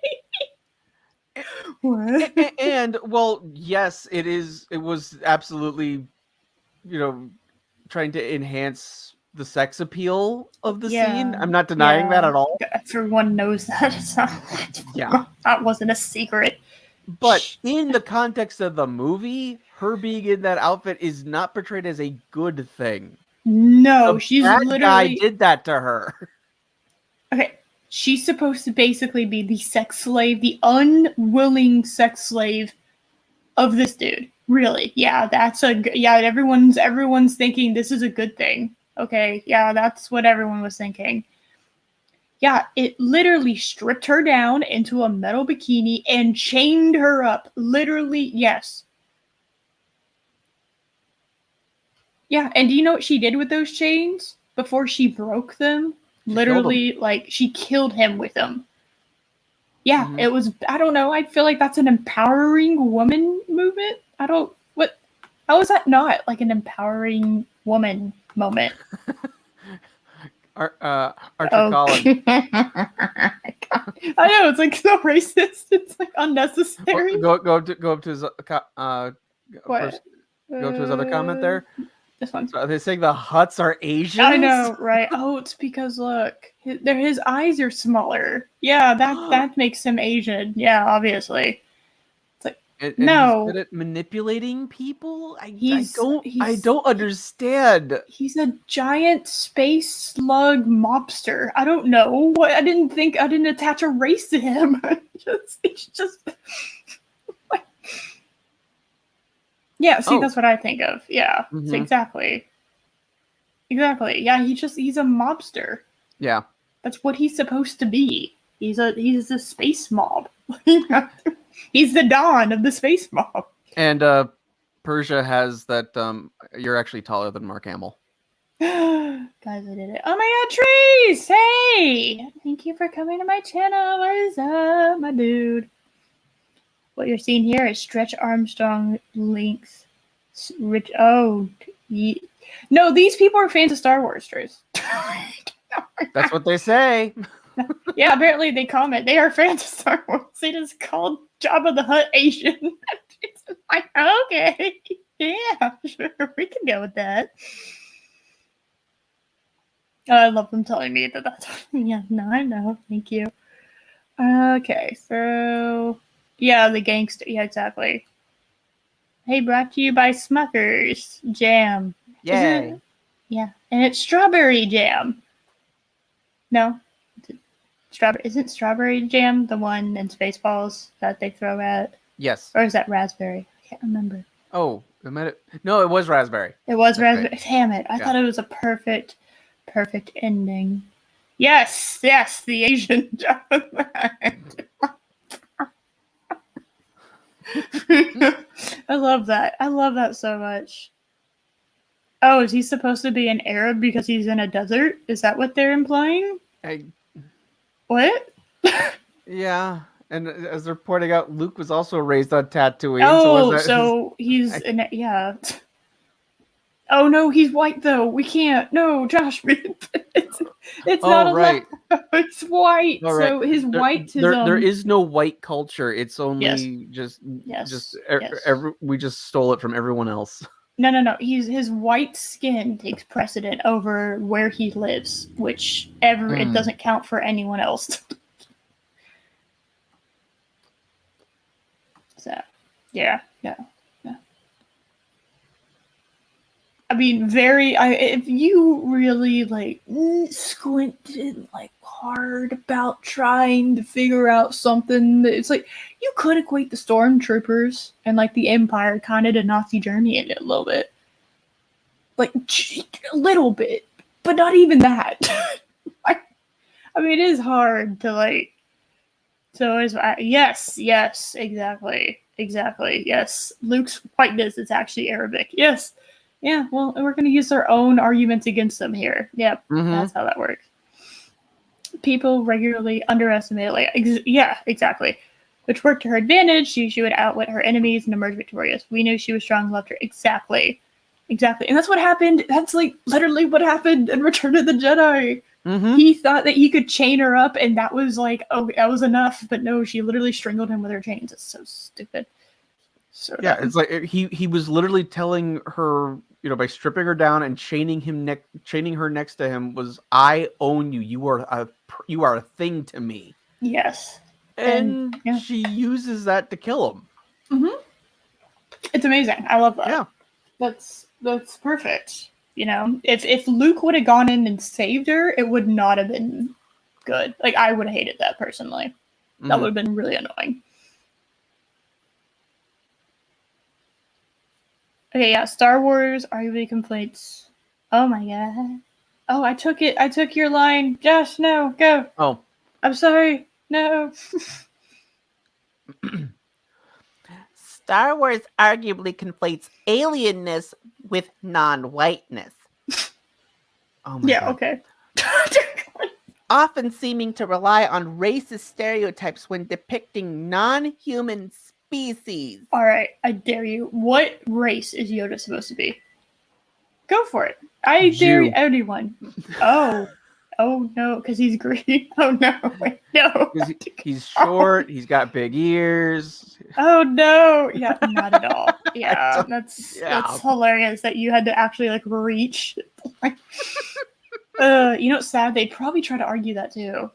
me? What? And well, yes, it is. It was absolutely, trying to enhance the sex appeal of the scene. I'm not denying that at all. Everyone knows that. It's not, Yeah. that wasn't a secret. But in the context of the movie, her being in that outfit is not portrayed as a good thing. No, The she's bad guy literally did that to her. okay. She's supposed to basically be the sex slave, the unwilling sex slave of this dude. Really, yeah, everyone's thinking this is a good thing. Okay, yeah, that's what everyone was thinking. Yeah, it literally stripped her down into a metal bikini and chained her up. Literally, yes. Yeah, and do you know what she did with those chains before she broke them? She killed him. Literally, like, she killed him with them. Yeah, Mhm. it was, I don't know, I feel like that's an empowering woman movement. How is that not like an empowering woman moment? Archer Collins. I know, it's like so racist. It's like unnecessary. Go up to his What? first. Go to his other comment there. This one. So are they saying the Hutts are Asians? I know, right? Oh, it's because look, his eyes are smaller. Yeah, that makes him Asian. Yeah, obviously. It's like And no, he's good at manipulating people. I he's don't understand. he's a giant space slug mobster. I don't know what. I didn't attach a race to him. It's just. Yeah, see, that's what I think of. Yeah, Mhm. exactly. Yeah, he's a mobster. Yeah. That's what he's supposed to be. He's a space mob. He's the Don of the space mob. And Persia has that you're actually taller than Mark Hamill. Guys, I did it. Oh my god, Trees! Hey! Thank you for coming to my channel. What is up, my dude? What you're seeing here is Stretch Armstrong links. No, these people are fans of Star Wars, Trace. That's what they say. Yeah, apparently they comment. They are fans of Star Wars. They just called Jabba the Hutt Asian. It's like, okay. Yeah, sure. We can go with that. I love them telling me that that's... Yeah, no, I know. Thank you. Okay, so... Yeah, the gangster. Yeah, exactly. Hey, brought to you by Smucker's Jam. Yay. Yeah, and it's strawberry jam. No? Isn't strawberry jam the one in Spaceballs that they throw at? Yes. Or is that raspberry? I can't remember. Oh, no, it was raspberry. It was That's raspberry. right. Damn it. I thought it was a perfect ending. Yes, the Asian Java. I love that. I love that so much. Oh, is he supposed to be an Arab because he's in a desert? Is that what they're implying? I, What? yeah, and as they're pointing out, Luke was also raised on Tatooine. So was Oh, that his? so he's yeah. Oh no, he's white though. We can't. No, Josh, it's not Oh allowed. right, It's white. all right. So his There whiteism. is no white culture. It's Yes, only just yes, yes. we just stole it from everyone else. No. His white skin takes precedent over where he lives, which ever it Mm. doesn't count for anyone else. So, yeah, yeah. I mean, if you really like squinted like hard about trying to figure out something, it's like you could equate the stormtroopers and like the Empire kind of to Nazi Germany in it a little bit, like a little bit, but not even that. I mean, it is hard to like. So it's yes, exactly, yes. Luke's whiteness is actually Arabic. Yes, yeah. Well, we're going to use our own arguments against them here. Yep, Mm-hmm. that's how that works. People regularly underestimate, like, yeah, exactly. Which worked to her advantage. She would outwit her enemies and emerge victorious. We knew she was strong, loved her. Exactly, and that's what happened. That's like literally what happened in Return of the Jedi. Mm-hmm. He thought that he could chain her up and that was like, oh, that was enough. But no, she literally strangled him with her chains. It's so stupid. So Yeah, dumb. it's like he was literally telling her, by stripping her down and chaining her next to him was, I own you. You are a thing to me. Yes. And And yeah. she uses that to kill him. Mm-hmm. It's amazing. I love that. Yeah. That's perfect. If Luke would have gone in and saved her, it would not have been good. Like I would have hated that personally. That would have been really annoying. Okay, yeah, Star Wars arguably complaints. Oh my god. Oh, I took it. I took your line. Josh, no, go. Oh. I'm sorry. No. Star Wars arguably conflates alienness with non-whiteness. Oh my Yeah, god. okay. Often seeming to rely on racist stereotypes when depicting non-human species. All right, I dare you. What race is Yoda supposed to be? Go for it. I dare Jew. anyone. Oh. Oh no, because he's green. Oh no. Wait, no. He's short, he's got big ears. Oh no. Yeah, not at all. Yeah, that's Yeah. hilarious that you had to actually like reach. It's sad. They'd probably try to argue that too.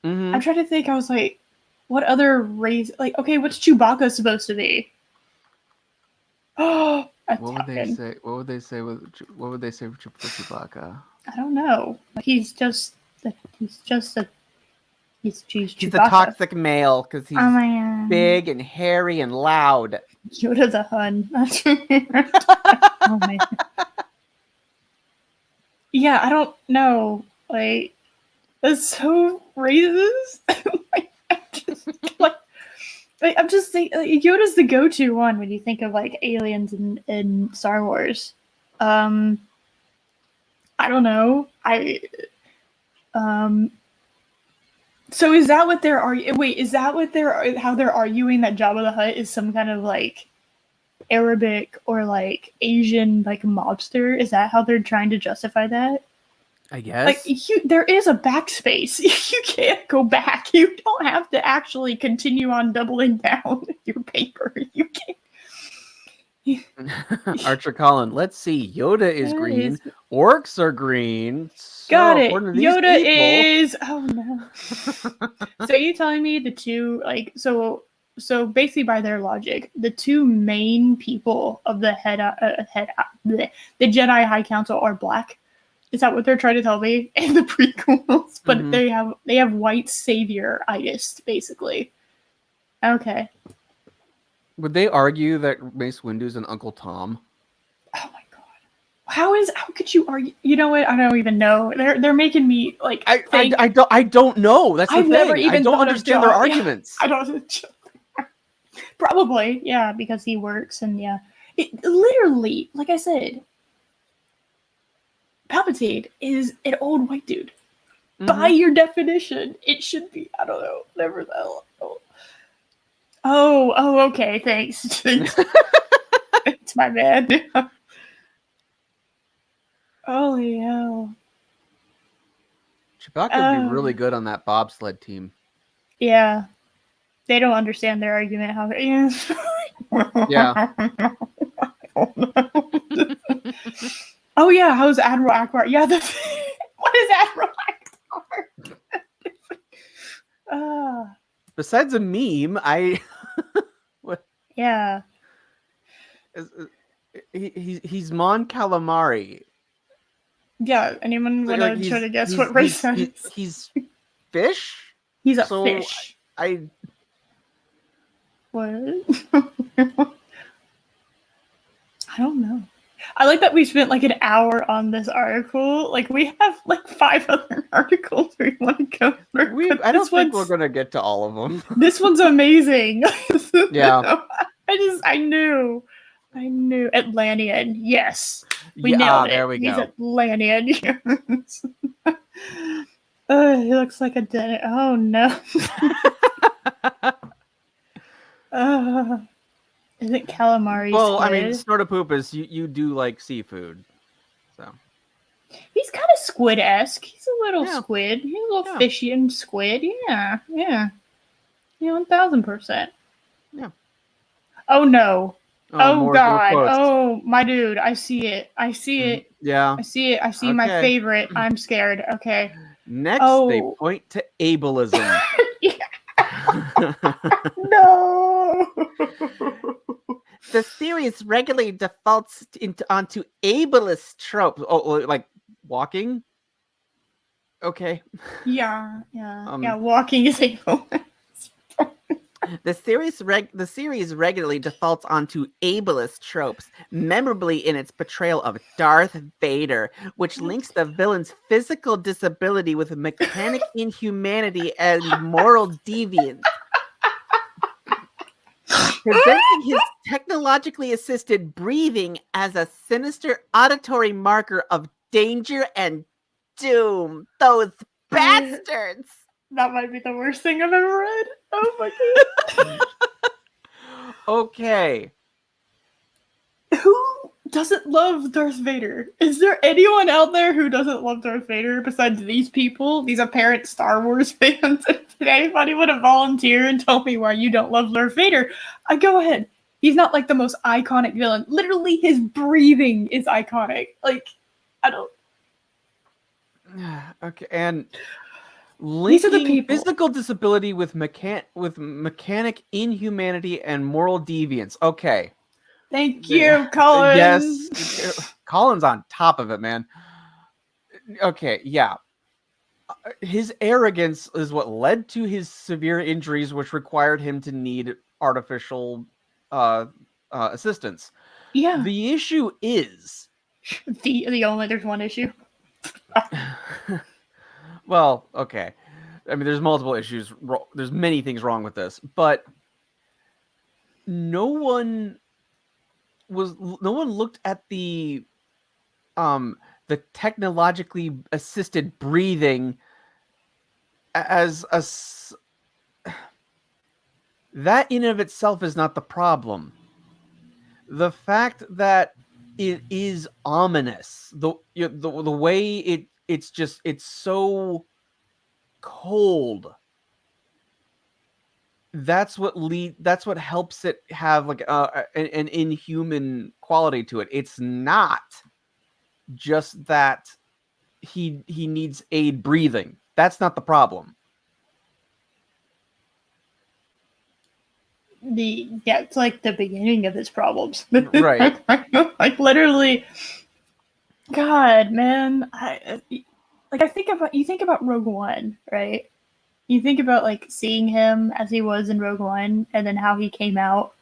Mm-hmm. I'm trying to think. I was like, what other race? Like, okay, what's Chewbacca supposed to be? Oh, What would they say? What would they say for Chewbacca? I don't know. He's just Chewbacca. He's the toxic male because he's big and hairy and loud. Yoda the Hun. Oh man. Yeah, I don't know. Like, that's so racist. I'm just saying, Yoda's the go-to one when you think of like aliens in Star Wars. I don't know. So is that what they're arguing? Wait, is that what how they're arguing that Jabba the Hutt is some kind of like Arabic or like Asian like mobster? Is that how they're trying to justify that? I guess. Like there is a backspace. You can't go back. You don't have to actually continue on doubling down your paper. You can't. Archer Collin, let's see. Yoda is green. Orcs are green. So, Got it. Yoda people, is. Oh no. So are you telling me the two so basically by their logic, the two main people of the the Jedi High Council are black? Is that what they're trying to tell me in the prequels? But Mm-hmm. they have white savior-itis, basically. Okay. Would they argue that Mace Windu's an Uncle Tom? Oh my god. How could you argue? You know what? I don't even know. They're making me like think. I don't know. That's the I've thing. never even I don't thought understand of their arguments. Yeah, I don't. Probably, yeah, because he works and yeah. It literally, like I said, Palpatine is an old white dude. by your definition, it should be, I don't know, whatever the hell. Oh, okay, thanks. It's my bad. Holy hell. Chewbacca would be really good on that bobsled team. Yeah. They don't understand their argument. How? Yeah. Oh yeah, how's Admiral Akbar? Yeah, what is Admiral Akbar? Besides a meme, Yeah. He's Mon Calamari. Yeah, anyone want to try to guess what race that is? He's fish? He's a fish. What? I don't know. I like that we spent like an hour on this article. Like we have like 5 other articles we want to go through. I don't think we're gonna get to all of them. This one's amazing. Yeah. I knew. Atlantean. Yes. We nailed it. There we go. He's Atlantean. He looks like a dead. Oh no. Isn't calamari well, squid? I mean, Snortopoopas, you do like seafood, so he's kind of squid-esque. He's a little squid. He's a little fishy and squid. Yeah. 1000%. Yeah. Oh no. Oh god. More Oh my dude. I see it. Yeah. I see my favorite. I'm scared. Okay. Next, they point to ableism. No. The series regularly defaults onto ableist tropes. Oh, like walking? Okay. Yeah. Walking is ableist. The series regularly defaults onto ableist tropes, memorably in its portrayal of Darth Vader, which links the villain's physical disability with mechanic inhumanity and moral deviance. Presenting his technologically assisted breathing as a sinister auditory marker of danger and doom. Those bastards! That might be the worst thing I've ever read. Oh my god. Okay. Who doesn't love Darth Vader? Is there anyone out there who doesn't love Darth Vader besides these people, these apparent Star Wars fans? If anybody want to volunteer and tell me why you don't love Darth Vader, go ahead. He's not like the most iconic villain. Literally, his breathing is iconic. Like, I don't. Okay, and these are the linking people. Physical disability with mechanic inhumanity and moral deviance. Okay. Thank you, Colin. Yes. Colin's on top of it, man. Okay, yeah. His arrogance is what led to his severe injuries, which required him to need artificial assistance. Yeah. The issue is... there's one issue. Well, okay. I mean, there's multiple issues. There's many things wrong with this, but no one looked at the technologically assisted breathing as that in and of itself is not the problem. The fact that it is ominous, the way it's so cold. That's what helps it have like an inhuman quality to it. It's not just that he needs aid breathing. That's not the problem. It's like the beginning of his problems. Right. Like literally, God, man. You think about Rogue One, right? You think about like seeing him as he was in Rogue One and then how he came out,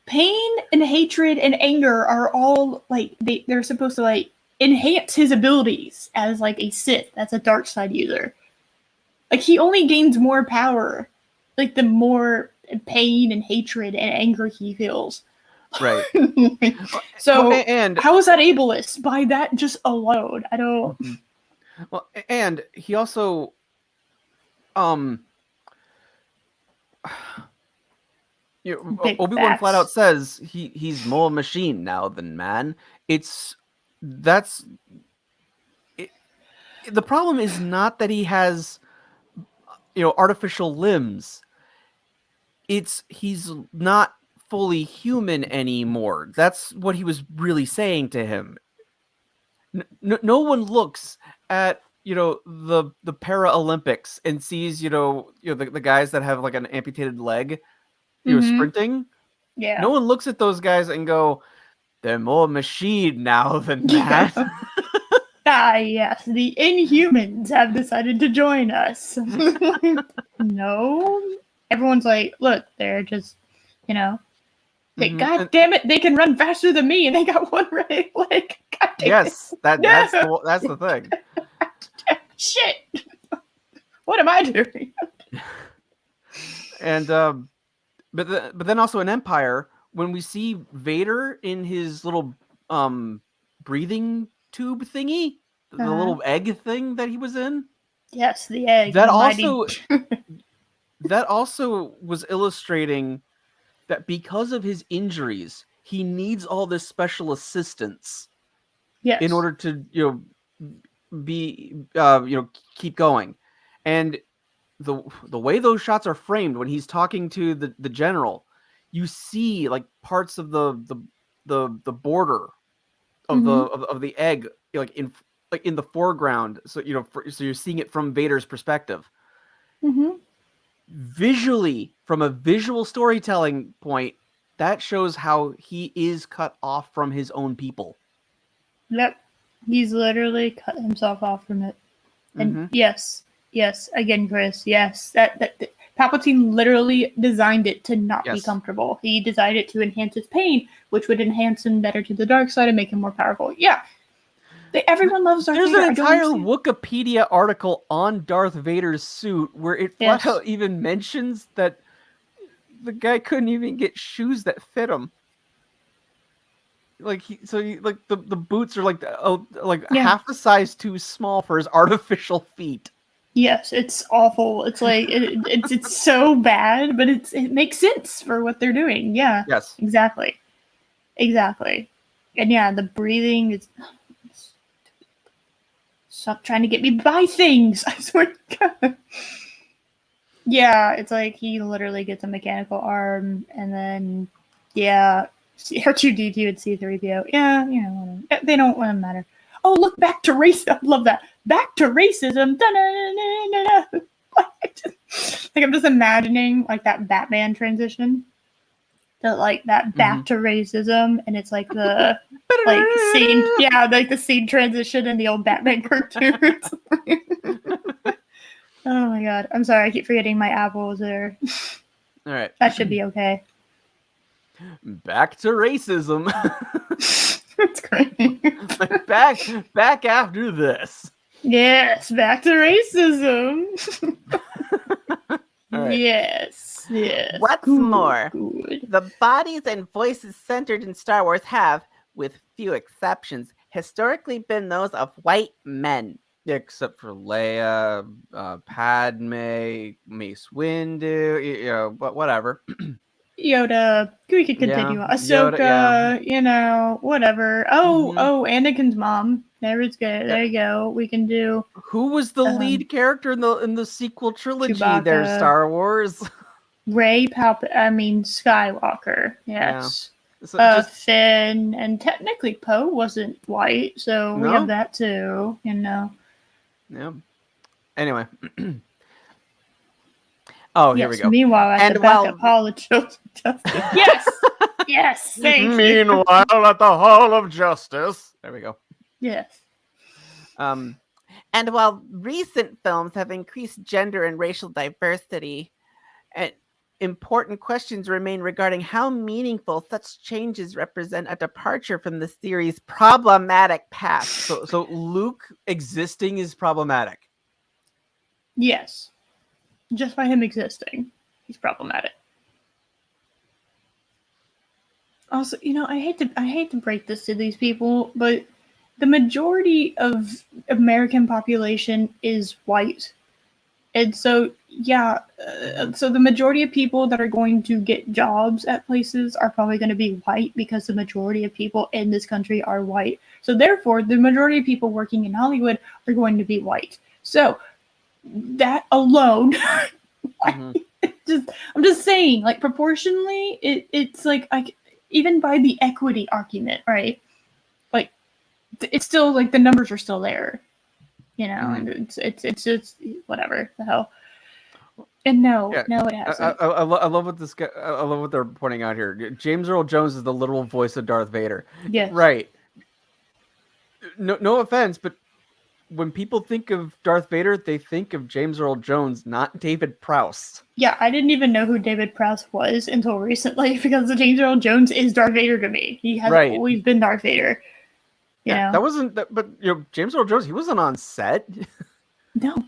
pain and hatred and anger are all like they're supposed to like enhance his abilities as like a Sith, as a dark side user. Like he only gains more power, like the more pain and hatred and anger he feels. Right. So and how is that ableist? By that just alone, I don't. well, and he also um Big Obi-Wan flat out facts. says he's more machine now than man. It's that's it, the problem is not that he has artificial limbs. It's he's not fully human anymore. That's what he was really saying to him. No one looks at the Paralympics and sees the guys that have like an amputated leg sprinting. Yeah. No one looks at those guys and go, they're more machine now than man. Ah, yes, the Inhumans have decided to join us. No. Everyone's like, look, they're just, God damn it, they can run faster than me and they got one leg. God damn Yes, it. that's the thing. Shit. What am I doing? And but then also in Empire, when we see Vader in his little breathing tube thingy, the little egg thing that he was in. Yes, the egg. That the mighty... also was illustrating that because of his injuries, he needs all this special assistance Yes. in order to be keep going. And the way those shots are framed when he's talking to the general, you see like parts of the border of the egg in the foreground, so so you're seeing it from Vader's perspective. Visually, from a visual storytelling point, that shows how he is cut off from his own people. Yep. He's literally cut himself off from it. And yes, again, Chris, yes, that Palpatine literally designed it to not be comfortable. He designed it to enhance his pain, which would enhance him better to the dark side and make him more powerful. Yeah. Everyone loves Darth Vader. There's an entire Wikipedia article on Darth Vader's suit where it flat out even mentions that the guy couldn't even get shoes that fit him. Like the boots are like half a size too small for his artificial feet. Yes, it's awful. It's like it's so bad, but it makes sense for what they're doing. Yeah. Yes. Exactly. And yeah, the breathing is. Stop trying to get me to buy things. I swear to God. Yeah, it's like he literally gets a mechanical arm, and then R2D2 and C3PO. Yeah, they don't want to matter. Oh, look, back to race. I love that. Back to racism. Like I'm just imagining like that Batman transition. That back to racism, and it's like the scene, like the scene transition in the old Batman cartoons. Oh my God, I'm sorry, I keep forgetting my apples there. All right, that should be okay. Back to racism. That's great. back after this. Yes, back to racism. Right. Yes. What's more, the bodies and voices centered in Star Wars have, with few exceptions, historically been those of white men. Except for Leia, Padme, Mace Windu, but whatever. Yoda, we could continue. Ahsoka, Yoda, whatever. Oh, Anakin's mom. There you go. We can do. Who was the lead character in the sequel trilogy? Chewbacca. There's Star Wars. Rey Skywalker. Yes. So Finn, and technically Poe wasn't white, so we have that too. Yeah. Anyway. Oh, here we go. Meanwhile, at the back of Hall of Justice. Yes. Thank you. Meanwhile, at the Hall of Justice. There we go. Yes. And while recent films have increased gender and racial diversity, and important questions remain regarding how meaningful such changes represent a departure from the series' problematic past. So Luke existing is problematic. Yes. Just by him existing, he's problematic. Also, I hate to break this to these people, but the majority of American population is white. And so, yeah, Mhm. so the majority of people that are going to get jobs at places are probably going to be white because the majority of people in this country are white. So, therefore, the majority of people working in Hollywood are going to be white. So, that alone, Mhm. I'm just saying, like, proportionally, it's like, even by the equity argument, right? Like, it's still like the numbers are still there, and Mhm. it's just whatever the hell. And no, Yeah. no, it I, hasn't. I love what this guy. I love what they're pointing out here. James Earl Jones is the literal voice of Darth Vader. Yes. Right. No offense, but when people think of Darth Vader, they think of James Earl Jones, not David Prowse. Yeah, I didn't even know who David Prowse was until recently because the James Earl Jones is Darth Vader to me. He has Right. always been Darth Vader. You Yeah, know? that wasn't. But James Earl Jones, he wasn't on set. No.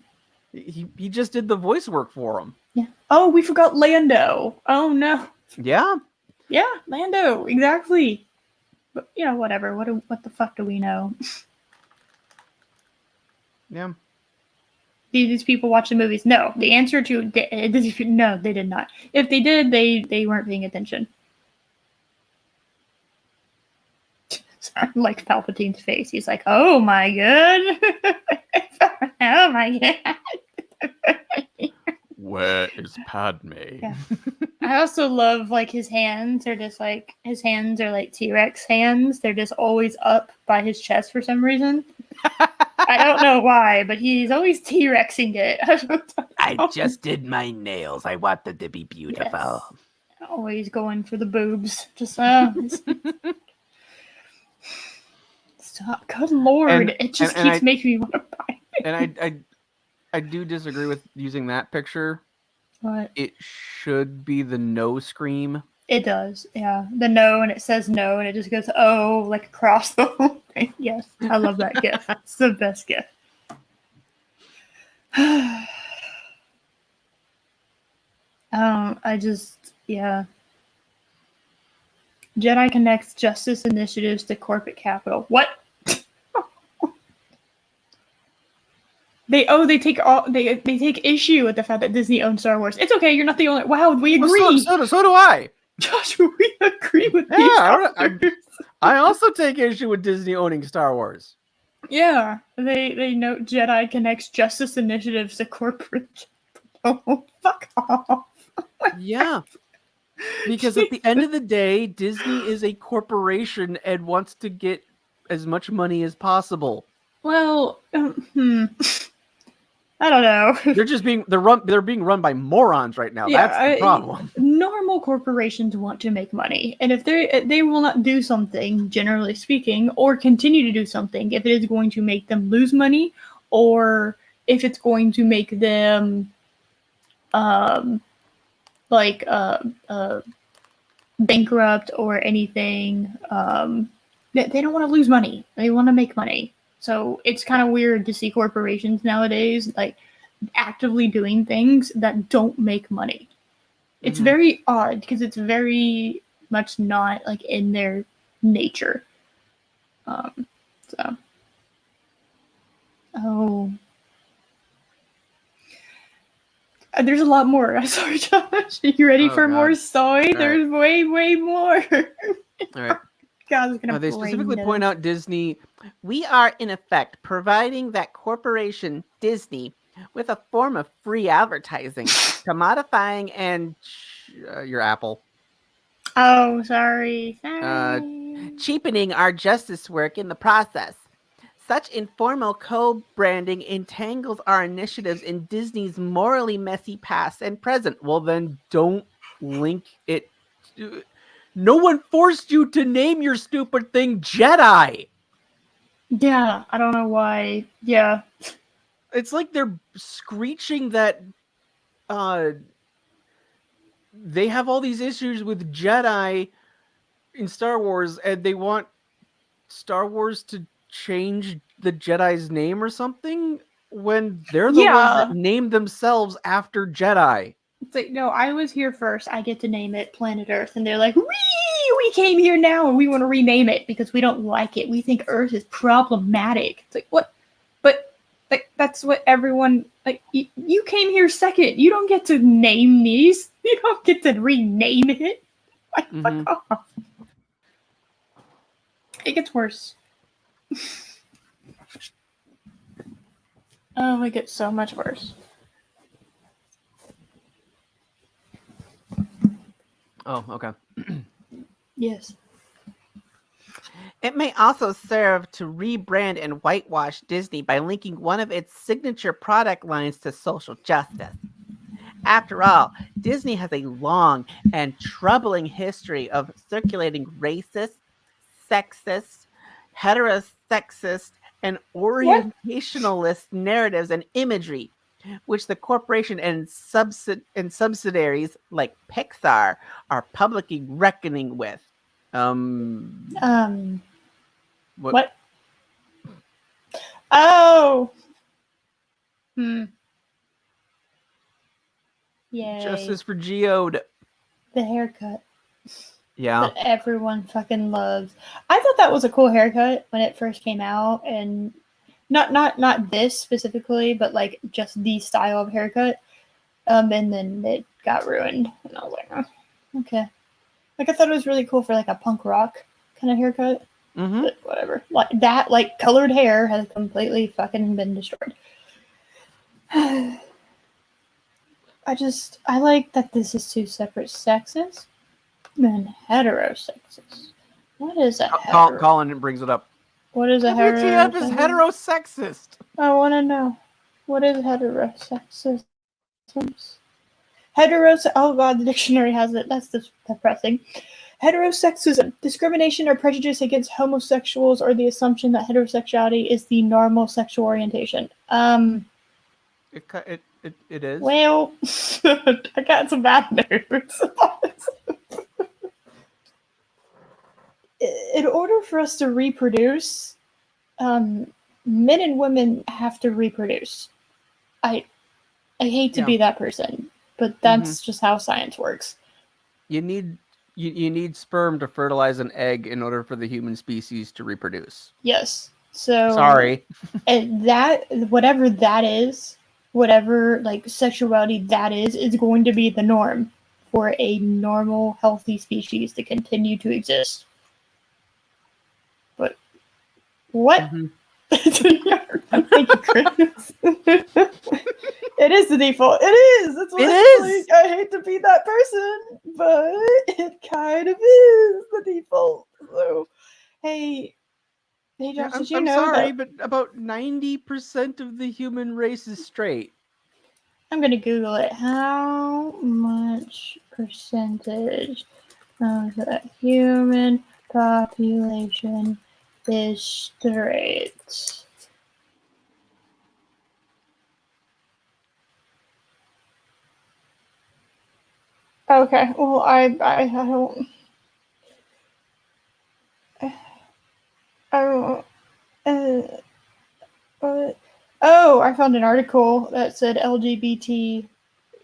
He just did the voice work for him. Yeah. Oh, we forgot Lando. Oh no. Yeah. Yeah, Lando. Exactly. But whatever. What the fuck do we know? Yeah. Did these people watch the movies? No. The answer to no, they did not. If they did, they weren't paying attention. Like Palpatine's face. He's like, "Oh my god, oh my god." Where is Padme? Yeah. I also love like his hands are just like his hands are like T-Rex hands. They're just always up by his chest for some reason. I don't know why, but he's always T-Rexing it. I just did my nails. I want them to be beautiful. Yes. Always going for the boobs. Just stop. Good lord, it just and keeps making me want to buy it. and I do disagree with using that picture. What? It should be the no scream. It does, yeah. The no, and it says no, and it just goes oh like across the whole thing. Yes, I love that gif. It's the best gif. I just yeah. Jedi connects justice initiatives to corporate capital. What? They take issue with the fact that Disney owns Star Wars. It's okay. You're not the only. Wow, we Well, agree. so do I. Josh, we agree with Yeah, each I, other. I also take issue with Disney owning Star Wars. Yeah, they note Jedi connects justice initiatives to corporate. Oh, fuck off. Yeah. Because at the end of the day, Disney is a corporation and wants to get as much money as possible. Well, I don't know. They're being run by morons right now. Yeah, That's the problem. normal corporations want to make money, and if they will not do something, generally speaking, or continue to do something if it is going to make them lose money, or if it's going to make them, um, like bankrupt or anything. They don't want to lose money. They want to make money. So it's kind of weird to see corporations nowadays like actively doing things that don't make money. It's Mhm. very odd because it's very much not like in their nature. So, oh, there's a lot more. Sorry, Josh. Are you ready Oh, for more God. story? All There's way more. All right. God, it's gonna They brain specifically dead. point out Disney. We are, in effect, providing that corporation, Disney, with a form of free advertising, commodifying and Your Apple. Oh, sorry. cheapening our justice work in the process. Such informal co-branding entangles our initiatives in Disney's morally messy past and present. Well, then don't link it. No one forced you to name your stupid thing Jedi. Yeah, I don't know why. Yeah. It's like they're screeching that they have all these issues with Jedi in Star Wars, and they want Star Wars to change the Jedi's name or something when they're the ones that Yeah. named themselves after Jedi. It's like, no, I was here first. I get to name it Planet Earth. And they're like, we came here now and we want to rename it because we don't like it. We think Earth is problematic. It's like, what? But like, that's what everyone, like, you came here second. You don't get to name these. You don't get to rename it. Like, Mm-hmm. fuck off. It gets worse. Oh, it gets so much worse. Oh, okay. Yes. It may also serve to rebrand and whitewash Disney by linking one of its signature product lines to social justice. After all, Disney has a long and troubling history of circulating racist, sexist, heterosexist, and What? orientationalist narratives and imagery, which the corporation and, subsidiaries like Pixar are publicly reckoning with. What? What? Oh! Yay. Justice for Geode. The haircut Yeah. that everyone fucking loves. I thought that was a cool haircut when it first came out, and not this specifically, but like just the style of haircut. And then it got ruined, and I was like, oh, okay. Like I thought it was really cool for like a punk rock kind of haircut, Mm-hmm. but whatever. Like that, like colored hair has completely fucking been destroyed. I like that this is two separate sexes and heterosexes. What is a hetero? Colin brings it up. What is a WTF is heterosexism? heterosexist? I want to know. What is heterosexism? Oh god, the dictionary has it. That's depressing. Heterosexism, discrimination or prejudice against homosexuals or the assumption that heterosexuality is the normal sexual orientation. It is. Well, I got some bad news. In order for us to reproduce, men and women have to reproduce. I hate to be that person, but that's just how science works. You need sperm to fertilize an egg in order for the human species to reproduce. Yes. So Sorry. And that whatever that is, whatever like sexuality that is going to be the norm for a normal, healthy species to continue to exist. But what? Mm-hmm. Thank you, Chris. It is the default. It is. That's what It it's is. like. I hate to be that person, but it kind of is the default. So, hey, Josh, did you I'm know sorry, that? but about 90% of the human race is straight. I'm gonna Google it. How much percentage of the human population is straight? Okay, well, I don't. I don't. Oh, I found an article that said LGBT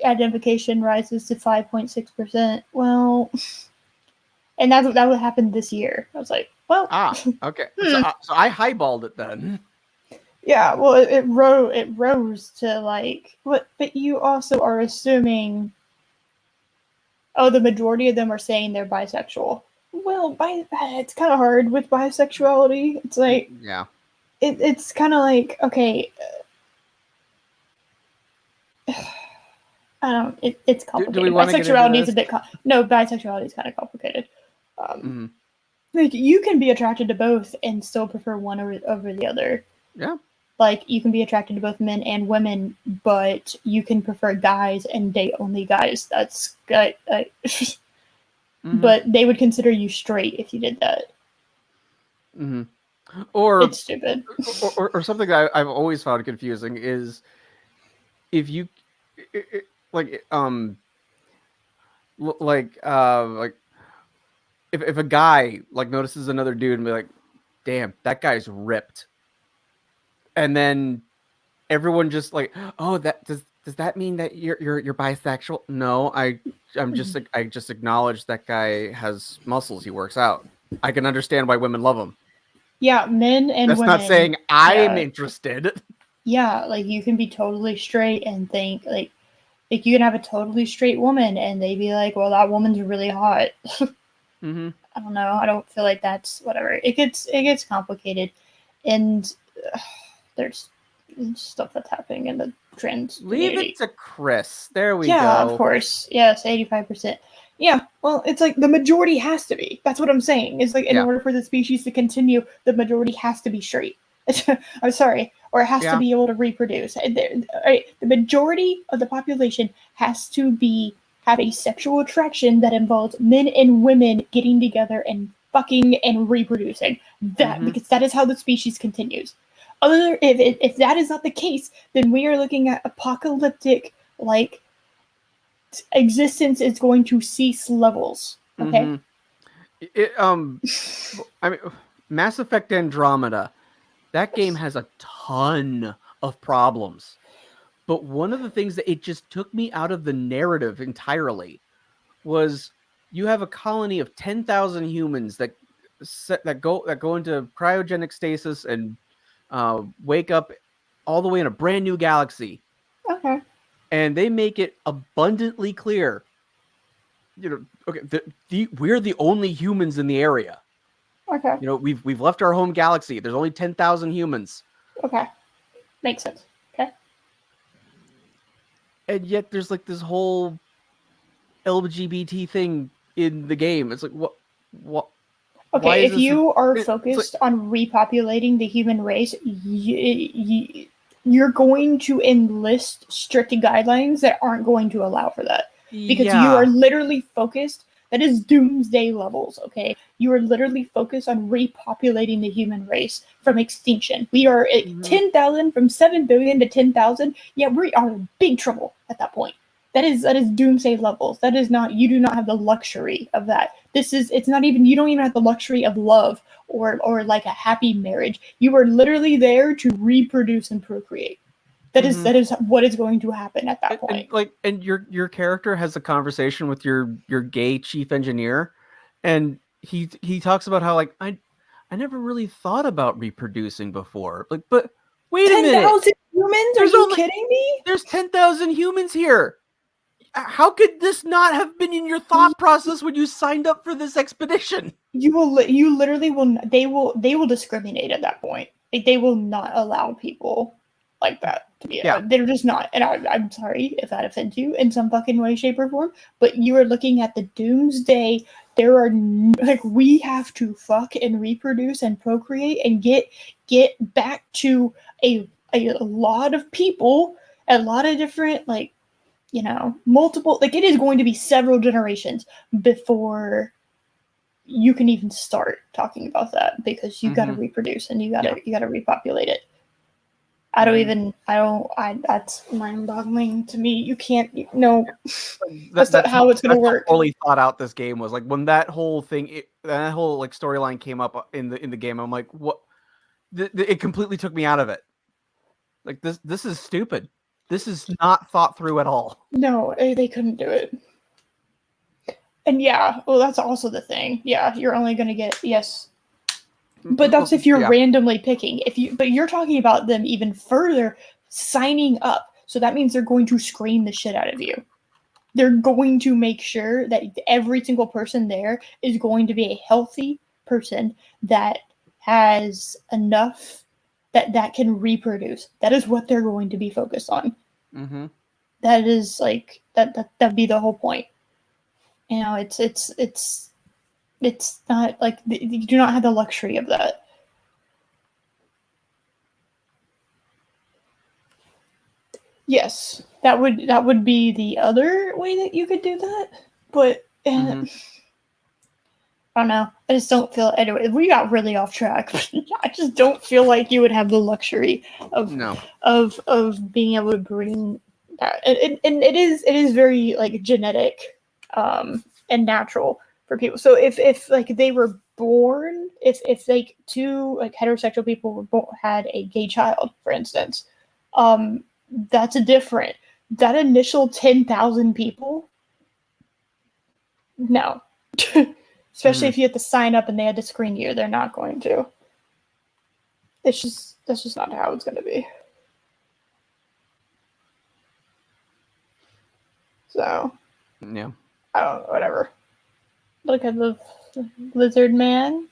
identification rises to 5.6%. Well, and that would happen this year. I was like, well, Okay. So I highballed it then. yeah. Well, it rose to like what? But you also are assuming. Oh, the majority of them are saying they're bisexual. Well, it's kind of hard with bisexuality. It's like Yeah. it's kind of like okay. I don't. It's complicated. Do we want to get into Bisexuality is this? a bit. No, bisexuality is kind of complicated. Mm-hmm. Like you can be attracted to both and still prefer one over the other. Yeah. Like you can be attracted to both men and women, but you can prefer guys and date only guys. That's but they would consider you straight if you did that. Mm-hmm. Or It's stupid. or something that I've always found confusing is if you like like if a guy like notices another dude and be like, damn, that guy's ripped, and then everyone just like, oh, that does that mean that you're bisexual? No, I just acknowledge that guy has muscles. He works out. I can understand why women love him. Yeah, men and That's not women. saying I'm Yeah, interested. yeah. Like you can be totally straight and think like you can have a totally straight woman and they be like, well, that woman's really hot. Mm-hmm. I don't know. I don't feel like that's whatever. It gets complicated, and there's stuff that's happening in the trans Leave it community. to Chris. There we Yeah, of go. course. Yes, 85%. Yeah, well, it's like the majority has to be. That's what I'm saying. It's like in Yeah. order for the species to continue, the majority has to be straight. I'm sorry, or it has to Yeah. be able to reproduce. The majority of the population has to be have a sexual attraction that involves men and women getting together and fucking and reproducing. That Mm-hmm. because that is how the species continues. If that is not the case, then we are looking at apocalyptic like existence is going to cease levels. Okay. Mm-hmm. It, I mean, Mass Effect Andromeda. That game has a ton of problems. But one of the things that it just took me out of the narrative entirely was you have a colony of 10,000 humans that go into cryogenic stasis and wake up all the way in a brand new galaxy, Okay. and they make it abundantly clear, okay, we're the only humans in the area. Okay. We've left our home galaxy. There's only 10,000 humans, Okay. Makes sense. Okay. and yet there's like this whole LGBT thing in the game. It's like what why Okay. is If this? you are It's like focused on repopulating the human race, you're going to enlist strict guidelines that aren't going to allow for that because you are yeah. literally focused. That is doomsday levels. Okay. You are literally focused on repopulating the human race from extinction. We are at Mm-hmm. 10,000 from 7 billion to 10,000. Yeah, we are in big trouble at that point. That is doomsday levels. That is not, you do not have the luxury of that. It's not even, you don't even have the luxury of love or like a happy marriage. You are literally there to reproduce and procreate. That is Mm-hmm. that is what is going to happen at that point. And your character has a conversation with your gay chief engineer, and he talks about how like I never really thought about reproducing before. Like, but wait a minute, 10,000 humans? Are there's you only kidding me? there's 10,000 humans here. How could this not have been in your thought process when you signed up for this expedition? You literally will, they will discriminate at that point. Like they will not allow people like that to be, Yeah. they're just not. And I'm sorry if that offends you in some fucking way, shape, or form, but you are looking at the doomsday. There are like, we have to fuck and reproduce and procreate and get back to a lot of people, a lot of different, like, multiple, like, it is going to be several generations before you can even start talking about that because you got to Mm-hmm. reproduce and Yeah. you got to repopulate it. That's mind-boggling to me. You can't, no, that's not how it's going to That's how work. poorly thought out this game was. Like when that whole thing, that whole like storyline came up in the game, I'm like, what? It completely took me out of it. Like this is stupid. This is not thought through at all. No, they couldn't do it. And yeah, well, that's also the thing. Yeah, you're only going to get, yes, but that's if you're Yeah. randomly picking. But you're talking about them even further signing up. So that means they're going to screen the shit out of you. They're going to make sure that every single person there is going to be a healthy person that has enough that can reproduce. That is what they're going to be focused on. Mm-hmm. That is like that'd be the whole point. It's not like you do not have the luxury of that. Yes, that would be the other way that you could do that, but Mm-hmm. I don't know. I just don't feel. Anyway, we got really off track. I just don't feel like you would have the luxury of No. of being able to bring that. And it is very like genetic, and natural for people. So if like they were if like two like heterosexual people had a gay child, for instance, That's a different. That initial 10,000 people, no. Especially if you had to sign up and they had to screen you, they're not going to. That's just not how it's going to be. So, Yeah. I don't know, whatever. Look at the lizard man.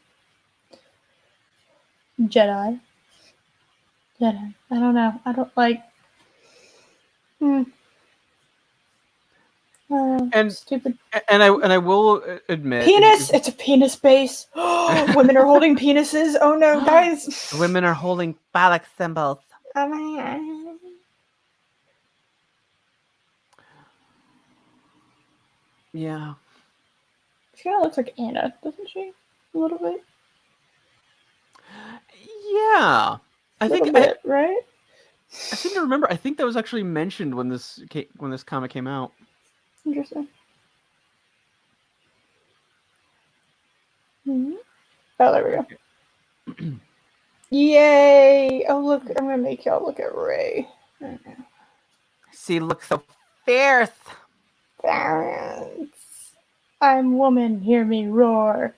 Jedi. I don't know. I don't like. And Stupid and I will admit, penis. It's a penis base. Women are holding penises. Oh no, guys. Women are holding phallic symbols. Oh my god. yeah. She kind of looks like Anna, doesn't she? A little bit. Yeah. A little bit, right? I seem to remember. I think that was actually mentioned when this comic came out. Interesting. Mm-hmm. Oh, there we go. Yay! Oh, look, I'm gonna make y'all look at Ray. She looks so fierce. Parents. I'm woman, hear me roar.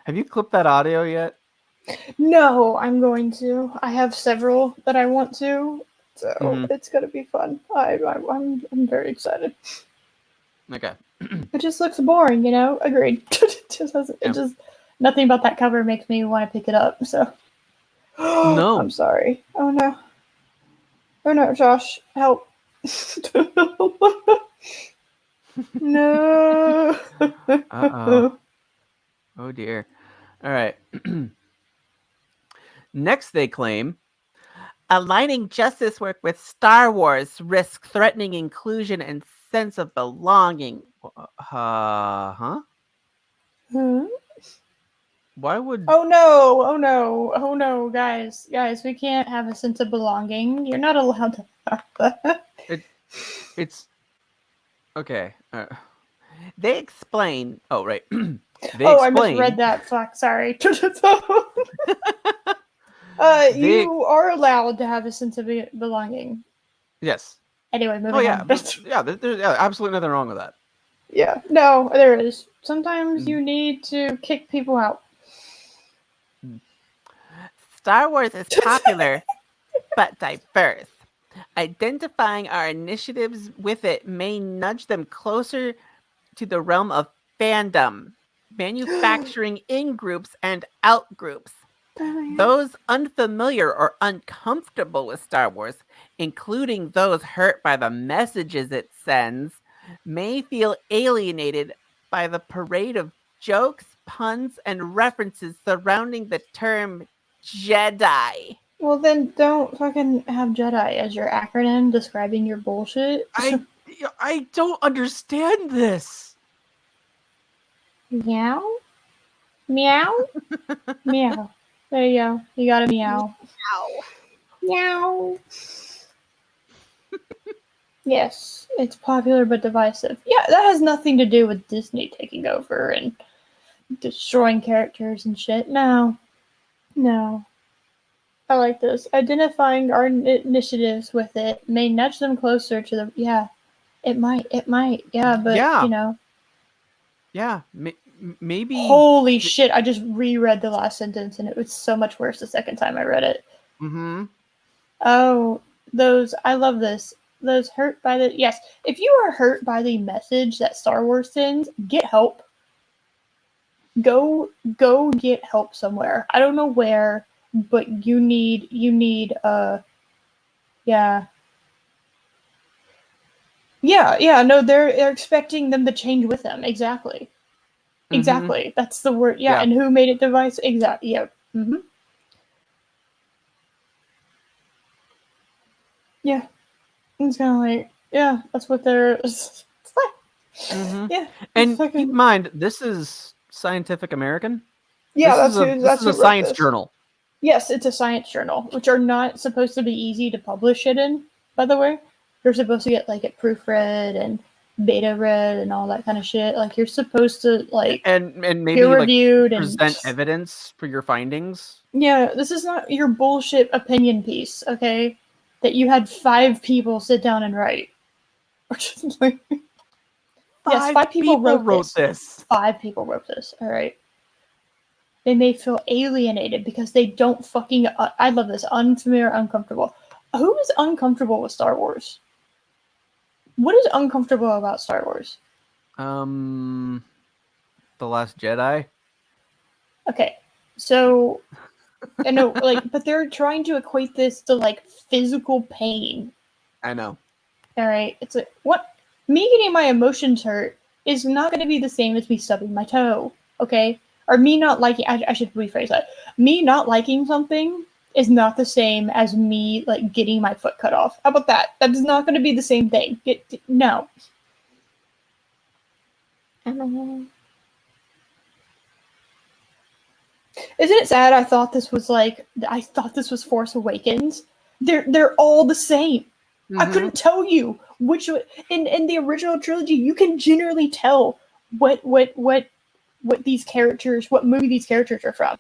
Have you clipped that audio yet? No, I'm going to. I have several that I want to, so it's gonna be fun. I'm very excited. Okay. It just looks boring, you know. Agreed. It just nothing about that cover makes me want to pick it up. So, No. I'm sorry. Oh no. Oh no, Josh, help. No. Uh-oh. Oh dear. All right. Next, they claim aligning justice work with Star Wars risks threatening inclusion and sense of belonging. huh? Why would? Oh no! Oh no! Oh no, guys! We can't have a sense of belonging. You're not allowed to have that. It's okay. They explain. Oh right. I misread that. Fuck. Sorry. You are allowed to have a sense of belonging. Yes. Anyway, moving on. on. There's absolutely nothing wrong with that. Yeah. No, there is. Sometimes you need to kick people out. Star Wars is popular, but diverse. Identifying our initiatives with it may nudge them closer to the realm of fandom, manufacturing in-groups and out-groups. Those unfamiliar or uncomfortable with Star Wars, including those hurt by the messages it sends, may feel alienated by the parade of jokes, puns, and references surrounding the term Jedi. Well, then don't fucking have Jedi as your acronym describing your bullshit. I don't understand this. Meow? Meow? Meow. There you go. You got a meow. Meow. Yes, it's popular but divisive. Yeah, that has nothing to do with Disney taking over and destroying characters and shit. No. I like this. Identifying our initiatives with it may nudge them closer to the. Yeah, it might. Yeah, but you know. Yeah, maybe. Holy shit! I just reread the last sentence and it was so much worse the second time I read it. Mm-hmm. Oh, I love this. Those hurt by the. Yes, if you are hurt by the message that Star Wars sends, get help. Go get help somewhere. I don't know where, but you need yeah. No, they're expecting them to change with them. Exactly. That's the word. Yeah, and who made it divisive? Exactly. Yeah. Mm-hmm. Yeah. It's kind of like, yeah, that's what they're. Yeah. And keep in mind, this is Scientific American. Yeah, this is a science journal. Yes, it's a science journal, which are not supposed to be easy to publish it in. By the way, you're supposed to get like it proofread and beta read and all that kind of shit. Like, you're supposed to, like, and peer maybe like reviewed and present evidence for your findings. yeah, this is not your bullshit opinion piece, okay? That you had 5 people sit down and write. Like, yes, 5 people wrote this. 5 people wrote this. All right. They may feel alienated because they don't fucking. I love this. Unfamiliar, uncomfortable. Who is uncomfortable with Star Wars? What is uncomfortable about Star Wars? The Last Jedi. Okay, so I know, like, but they're trying to equate this to like physical pain. I know. All right, it's like what me getting my emotions hurt is not going to be the same as me stubbing my toe. Okay, or me not liking. I should rephrase that. Me not liking something is not the same as me like getting my foot cut off. How about that? That is not going to be the same thing. No. Isn't it sad? I thought this was Force Awakens. They're all the same. I couldn't tell you which in the original trilogy. You can generally tell what these characters, what movie these characters are from.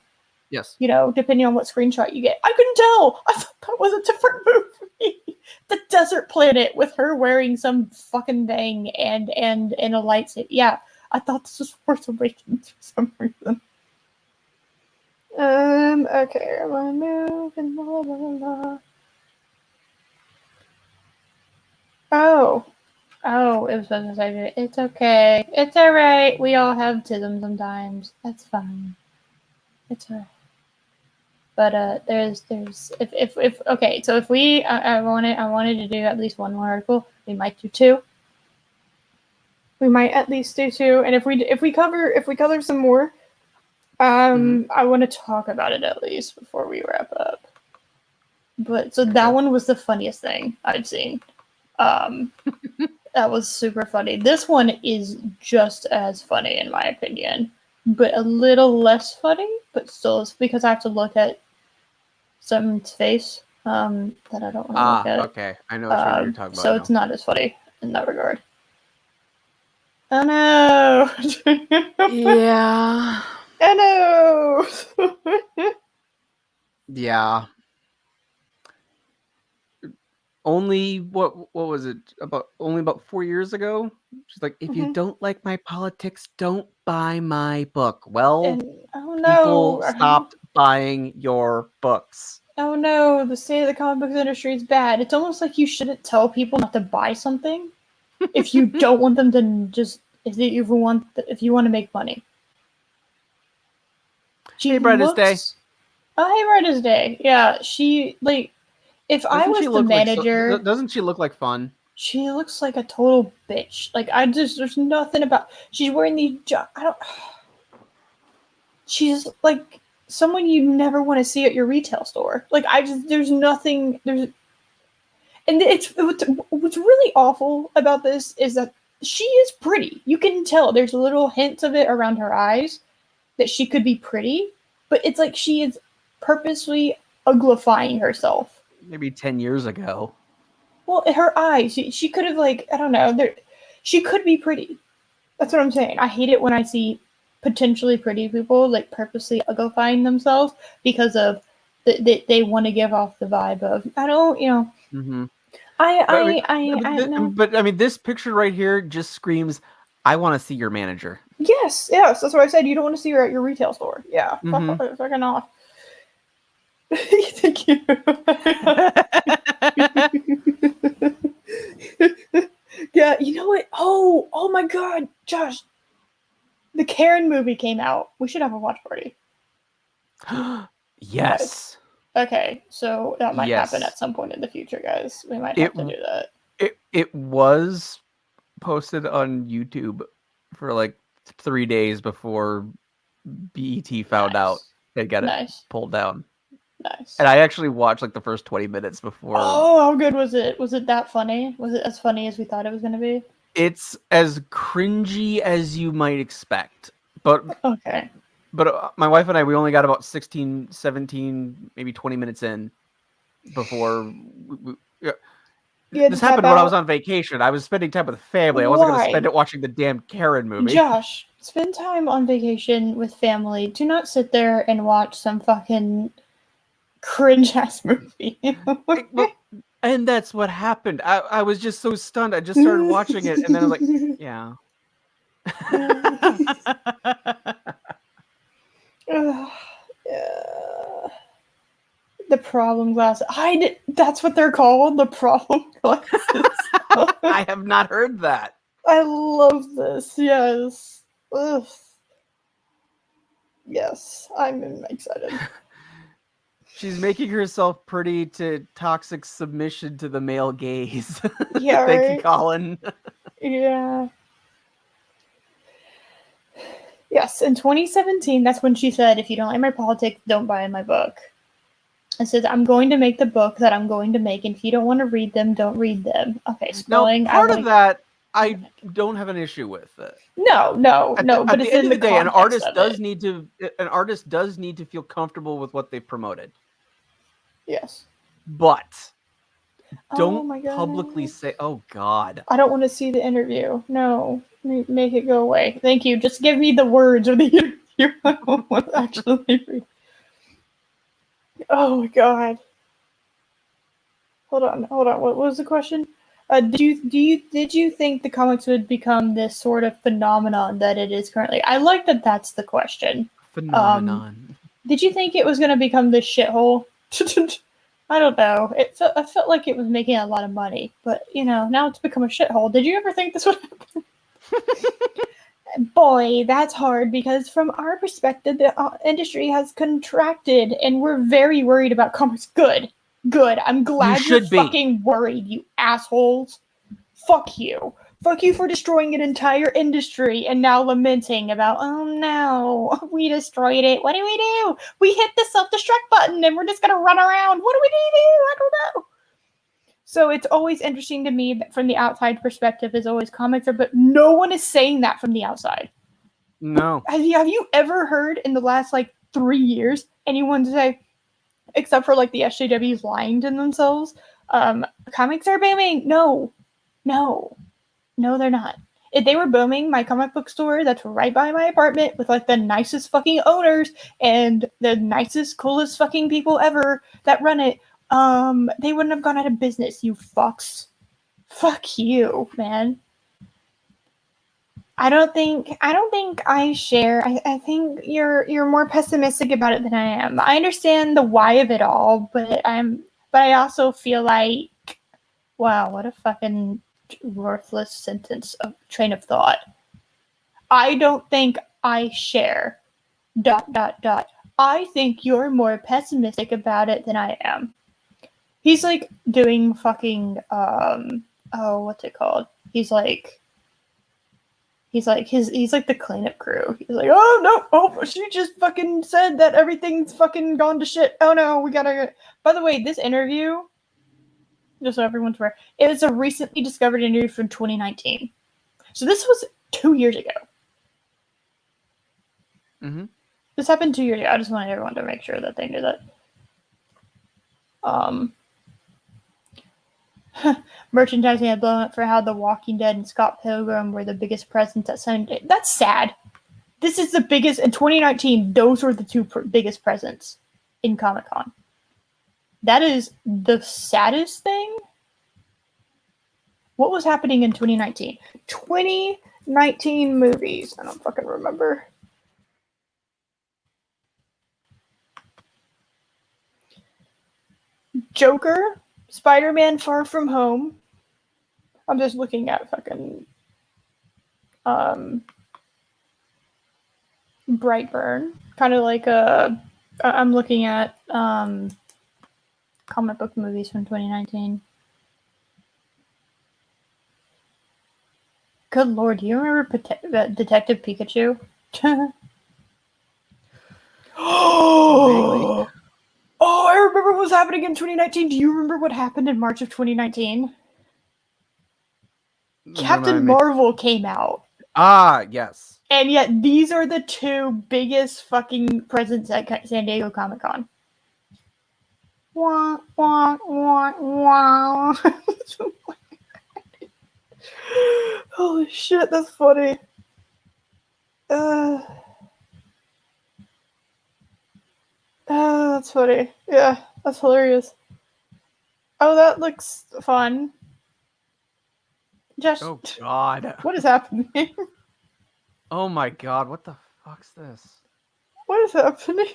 Yes. You know, depending on what screenshot you get. I couldn't tell. I thought that was a different movie. The desert planet with her wearing some fucking thing and a lightsaber. Yeah, I thought this was Force Awakens for some reason. Okay, I'm gonna move and blah, blah, blah. Oh, it was supposed to say it's okay. It's alright. We all have tism sometimes. That's fine. It's alright. But there's if okay. So if we I wanted to do at least one more article. We might do 2. We might at least do 2. And if we cover some more, I want to talk about it at least before we wrap up. But so that one was the funniest thing I've seen. That was super funny. This one is just as funny in my opinion, but a little less funny. But still, it's because I have to look at someone's face that I don't want to look at. Okay. I know which one you're talking about. So it's not as funny in that regard. Oh no! Yeah. Oh no! Yeah. Only what was it about 4 years ago? She's like, if you don't like my politics, don't buy my book. Well, And oh people no! stopped buying your books. Oh no, the state of the comic book industry is bad. It's almost like you shouldn't tell people not to buy something if you don't want them to just if you want to make money. Hey, Brightest Day. Oh, hey, Brightest Day. Yeah, she like if I was the manager, doesn't she look like fun? She looks like a total bitch. Like there's nothing about. She's wearing these. I don't. She's like someone you never want to see at your retail store. Like there's nothing. And what's really awful about this is that she is pretty. You can tell there's little hints of it around her eyes that she could be pretty, but it's like she is purposely uglifying herself. Maybe 10 years ago. Well, her eyes, she could have like I don't know. She could be pretty. That's what I'm saying. I hate it when I see potentially pretty people like purposely uglifying themselves because of they want to give off the vibe of I don't, you know. Mm-hmm. But I mean, this picture right here just screams, "I want to see your manager." Yes, that's what I said. You don't want to see her at your retail store. Yeah, fucking off. Thank you. Yeah, you know what? Oh my God, Josh. The Karen movie came out. We should have a watch party. Yes. Okay, so that might happen at some point in the future, guys. We might have to do that. It was posted on YouTube for like 3 days before BET found out they got it pulled down. Nice. And I actually watched like the first 20 minutes before. Oh, how good was it? Was it that funny? Was it as funny as we thought it was going to be? It's as cringy as you might expect. But okay. But my wife and I, we only got about 16, 17, maybe 20 minutes in before You had This to tap happened when I was out? on vacation. I was spending time with family. I wasn't going to Why? spend it watching the damn Karen movie. Josh, spend time on vacation with family. Do not sit there and watch some fucking cringe ass movie. Well, and that's what happened. I was just so stunned. I just started watching it, and then I was like, yeah. Yeah. The problem glasses. That's what they're called. The problem glasses. I have not heard that. I love this. Yes. Ugh. Yes, I'm excited. She's making herself pretty to toxic submission to the male gaze. Yeah, Thank you, right? Colin. Yeah. Yes, in 2017, that's when she said, if you don't like my politics, don't buy my book. I said, I'm going to make the book that I'm going to make, and if you don't want to read them, don't read them. Okay, Now, spelling. part of that I don't have an issue with it. No, At but the it's end in of the the day, context of it. an artist does need to feel comfortable with what they've promoted. Yes. But Oh don't my god. publicly say, "Oh God." I don't want to see the interview. No, make it go away. Thank you. Just give me the words of the interview. I don't want to actually read. Oh my god. Hold on. What was the question? Did you think the comics would become this sort of phenomenon that it is currently? I like that. That's the question. Phenomenon. Did you think it was going to become this shithole? I don't know. I felt like it was making a lot of money, but now it's become a shithole. Did you ever think this would happen? Boy, that's hard because from our perspective, the industry has contracted, and we're very worried about comics. Good. I'm glad you're fucking worried, you assholes. Fuck you. Fuck you for destroying an entire industry and now lamenting about, oh no, we destroyed it. What do? We hit the self-destruct button and we're just gonna run around. What do we do? I don't know. So it's always interesting to me that from the outside perspective is always comics are, but no one is saying that from the outside. No. Have you ever heard in the last 3 years anyone say, except for the SJWs lying to themselves, comics are booming? No, they're not. If they were booming, my comic book store that's right by my apartment with the nicest fucking owners and the nicest, coolest fucking people ever that run it, they wouldn't have gone out of business, you fucks. Fuck you, man. I don't think I share. I think you're more pessimistic about it than I am. I understand the why of it all, but I also feel like, wow, what a fucking worthless sentence of train of thought. I don't think I share. ... I think you're more pessimistic about it than I am. He's doing fucking what's it called? He's like the cleanup crew. He's like, oh no, oh she just fucking said that everything's fucking gone to shit. Oh no, we gotta. By the way, this interview, just so everyone's aware, it was a recently discovered interview from 2019. So this was 2 years ago. Mm-hmm. This happened 2 years ago. I just wanted everyone to make sure that they knew that. Merchandising had blown up for how The Walking Dead and Scott Pilgrim were the biggest presents at Sunday. That's sad. This is the biggest in 2019. Those were the two biggest presents in Comic-Con. That is the saddest thing. What was happening in 2019? 2019 movies. I don't fucking remember. Joker, Spider-Man Far From Home. I'm just looking at fucking Brightburn. Kind of like I'm looking at comic book movies from 2019. Good lord, do you remember Detective Pikachu? Vaguely. Oh, I remember what was happening in 2019. Do you remember what happened in March of 2019? Captain Marvel came out. Ah, yes. And yet these are the two biggest fucking presents at San Diego Comic-Con. Wah, wah, wah, wah. Holy shit, that's funny. That's funny. Yeah, that's hilarious. Oh, that looks fun. Josh, Oh God. what is happening? Oh my God. What the fuck's this? What is happening?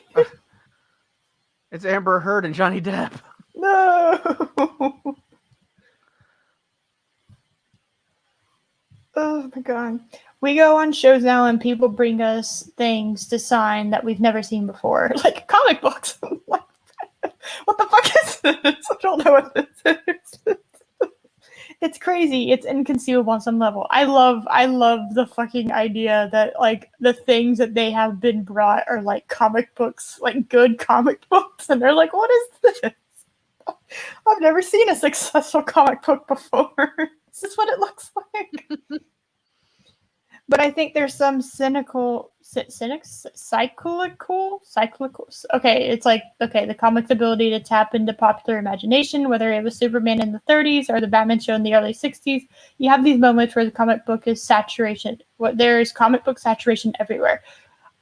It's Amber Heard and Johnny Depp. No. Oh my god. We go on shows now and people bring us things to sign that we've never seen before. Like comic books. What the fuck is this? I don't know what this is. It's crazy. It's inconceivable on some level. I love the fucking idea that like the things that they have been brought are like comic books, like good comic books, and they're like, what is this? I've never seen a successful comic book before. This is what it looks like. But I think there's some cyclical. Okay, it's like, okay, the comic's ability to tap into popular imagination, whether it was Superman in the 30s or the Batman show in the early 60s. You have these moments where the comic book is saturation. There is comic book saturation everywhere.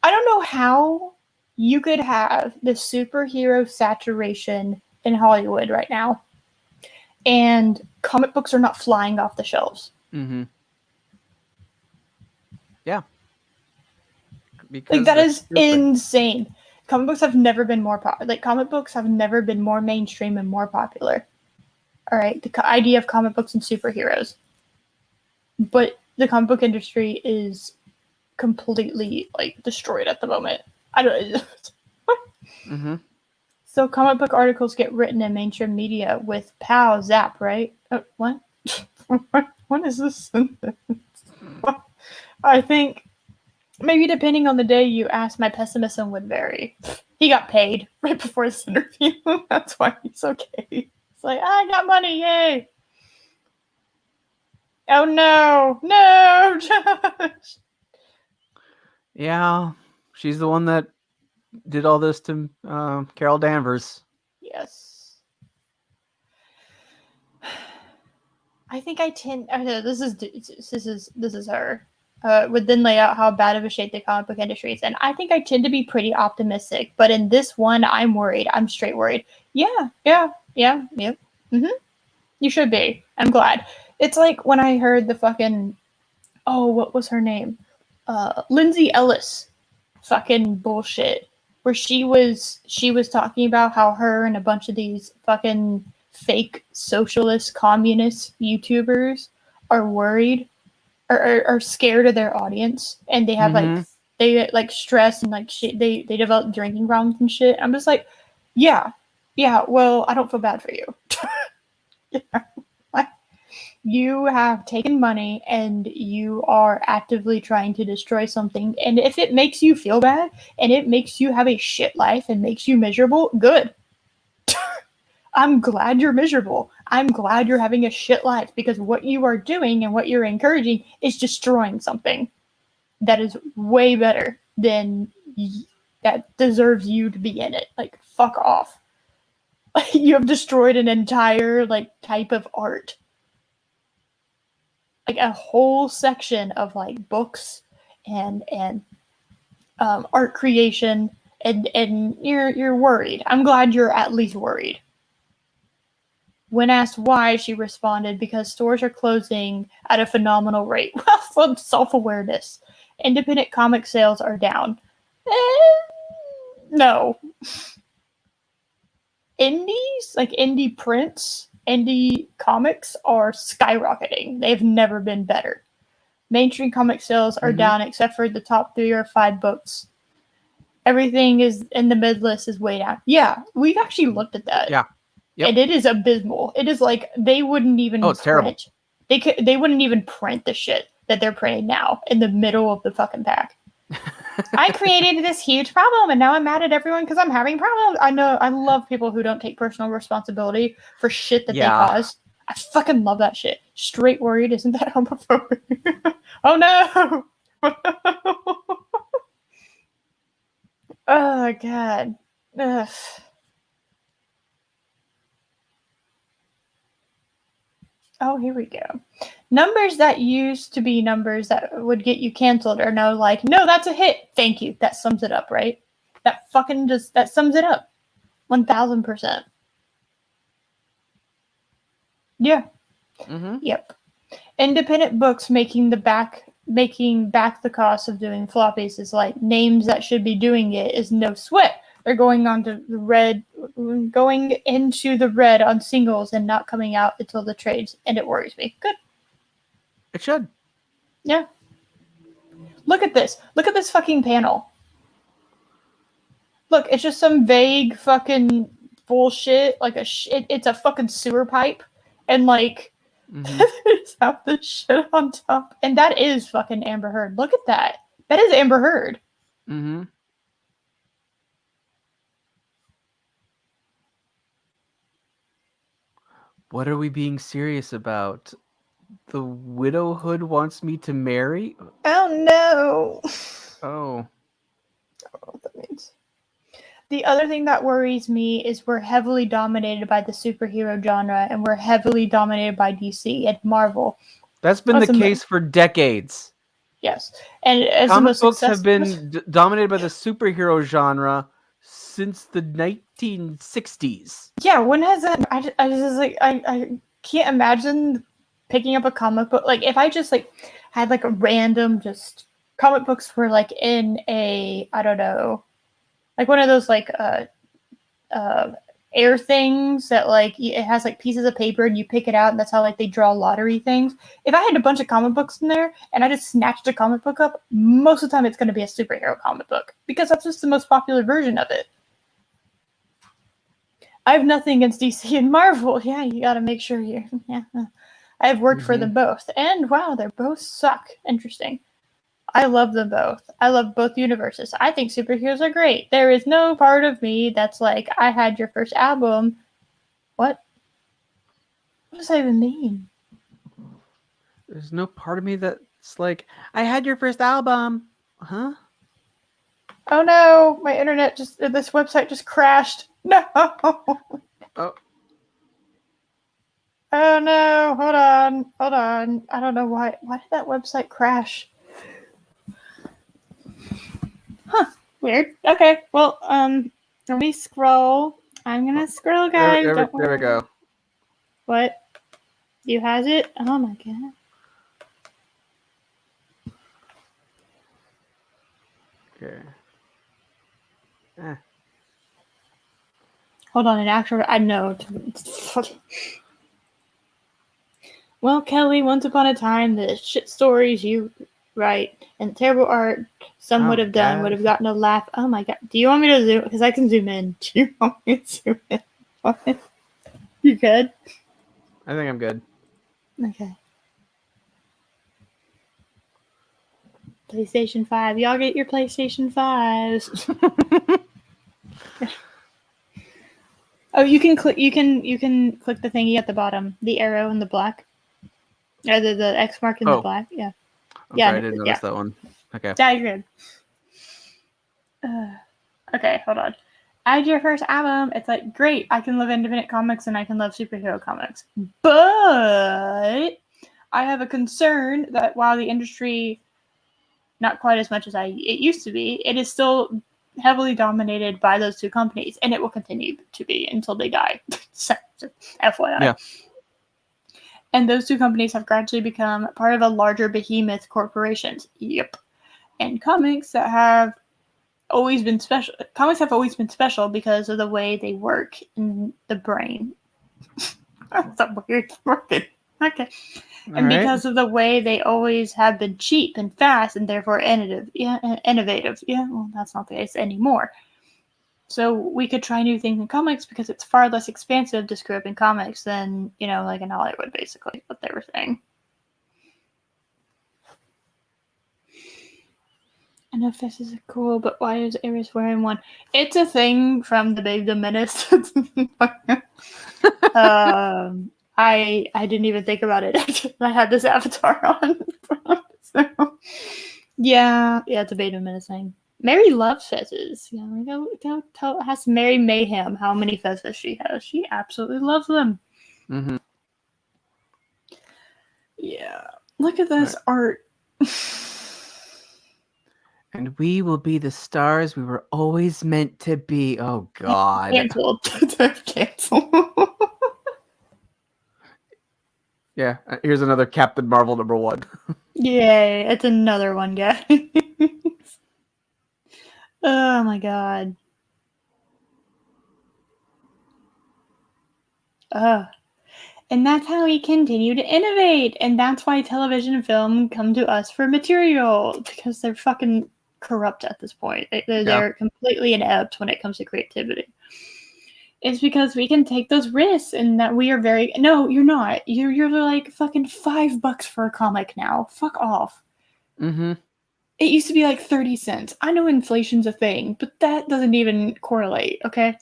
I don't know how you could have the superhero saturation in Hollywood right now, and comic books are not flying off the shelves. Mm-hmm. Yeah. Because Like that is stupid. insane. Comic books have never been more popular. Like comic books have never been more mainstream and more popular. All right, the idea of comic books and superheroes, but the comic book industry is completely like destroyed at the moment. I don't. Mm-hmm. So comic book articles get written in mainstream media with pow zap, right? What? What is this sentence? I think maybe depending on the day you ask, my pessimism would vary. He got paid right before this interview. That's why he's okay. It's like, I got money, yay! Oh no, Josh! Yeah, she's the one that did all this to Carol Danvers. Yes. I think I tend. This is her. Would then lay out how bad of a shape the comic book industry is in. I think I tend to be pretty optimistic, but in this one, I'm worried. I'm straight worried. Yeah. Mm-hmm. You should be. I'm glad. It's like when I heard the fucking, oh, what was her name? Lindsay Ellis fucking bullshit. Where she was talking about how her and a bunch of these fucking fake socialist communist YouTubers are worried or are scared of their audience, and they have Mhm. like they get like stress and like shit, they develop drinking problems and shit. I'm just like, yeah, well, I don't feel bad for you. Yeah. Like, you have taken money and you are actively trying to destroy something, and if it makes you feel bad and it makes you have a shit life and makes you miserable, good. I'm glad you're miserable. I'm glad you're having a shit life, because what you are doing and what you're encouraging is destroying something that is way better than that deserves you to be in it. Like, fuck off. You have destroyed an entire like type of art, like a whole section of like books and art creation, and you're worried. I'm glad you're at least worried. When asked why, she responded, because stores are closing at a phenomenal rate. Well, self-awareness. Independent comic sales are down. No. Indies, like indie prints, indie comics are skyrocketing. They've never been better. Mainstream comic sales are down except for the top 3 or 5 books. Everything is in the mid list is way down. Yeah, we've actually looked at that. Yeah. Yep. And it is abysmal. It is like they wouldn't even it's terrible. They wouldn't even print the shit that they're printing now in the middle of the fucking pack. I created this huge problem and now I'm mad at everyone because I'm having problems. I know, I love people who don't take personal responsibility for shit that they cause. I fucking love that shit. Straight worried, isn't that homophobic? Oh no! Oh god. Ugh. Oh, here we go. Numbers that used to be numbers that would get you canceled are now like, no, that's a hit. Thank you. That sums it up, right? That fucking that sums it up. 1000%. Yeah. Mm-hmm. Yep. Independent books making back the cost of doing floppies is like names that should be doing it is no sweat. They're going into the red on singles and not coming out until the trades, and it worries me. Good. It should. Yeah. Look at this. Look at this fucking panel. Look, it's just some vague fucking bullshit. Like it's a fucking sewer pipe, and like Mm-hmm. there's half the shit on top, and that is fucking Amber Heard. Look at that. That is Amber Heard. Mm-hmm. What are we being serious about? The widowhood wants me to marry? Oh no. Oh. I don't know what that means. The other thing that worries me is we're heavily dominated by the superhero genre, and we're heavily dominated by DC and Marvel. That's been the case for decades. Yes, and as Comic the most books have successful, been dominated by the superhero genre since the 1960s. yeah. When has that? I just like I can't imagine picking up a comic book. Like if I just like had like a random just comic books were like in a I don't know, like one of those like air things that like it has like pieces of paper and you pick it out and that's how like they draw lottery things. If I had a bunch of comic books in there and I just snatched a comic book up, most of the time it's going to be a superhero comic book because that's just the most popular version of it. I have nothing against DC and Marvel. Yeah, you got to make sure you. Yeah, I've worked for them both, and wow, they both suck. Interesting. I love them both. I love both universes. I think superheroes are great. There is no part of me that's like, I had your first album. What? What does that even mean? There's no part of me that's like, I had your first album. Huh? Oh no, my internet this website just crashed. No. Oh. Oh no, hold on. I don't know why. Why did that website crash? Huh, weird. Okay, well, let me scroll. I'm gonna scroll, guys. Don't worry. There we go. What? You has it? Oh my god. Okay. Hold on, an actual. I know. Well, Kelly, once upon a time, the shit stories you write and terrible art some would have done would have gotten a laugh. Oh my god. Do you want me to zoom? Because I can zoom in. Do you want me to zoom in? You good? I think I'm good. Okay. PlayStation 5. Y'all get your PlayStation 5s. Oh, you can click the thingy at the bottom. The arrow in the black. Or the X mark in the black. Yeah. Okay, I didn't notice that one. Okay. Yeah, you're good. Okay, hold on. Add your first album. It's like, great, I can love independent comics and I can love superhero comics. But I have a concern that while the industry, not quite as much as it used to be, it is still heavily dominated by those two companies, and it will continue to be until they die. So, FYI. Yeah. And those two companies have gradually become part of a larger behemoth corporations. Yep. And comics have always been special. Comics have always been special because of the way they work in the brain. That's a weird word. Okay. And because of the way they always have been cheap and fast and therefore innovative. Yeah, well, that's not the case anymore. So we could try new things in comics because it's far less expansive to screw up in comics than, like in Hollywood, basically, what they were saying. I know faces are cool, but why is Iris wearing one? It's a thing from the Babe the Menace. I didn't even think about it. I had this avatar on. So, yeah, it's a Babe the Menace thing. Mary loves fezzes. Yeah, go ask Mary Mayhem how many fezzes she has. She absolutely loves them. Mm-hmm. Look at this art. And we will be the stars we were always meant to be. Oh, God. Canceled. Canceled. Yeah, here's another Captain Marvel #1. Yay, it's another one, guys. Oh my god. And that's how we continue to innovate. And that's why television and film come to us for material. Because they're fucking corrupt at this point. They're completely inept when it comes to creativity. It's because we can take those risks and that we are very... No, you're not. You're like fucking $5 for a comic now. Fuck off. Mm-hmm. It used to be like 30 cents. I know inflation's a thing, but that doesn't even correlate, okay?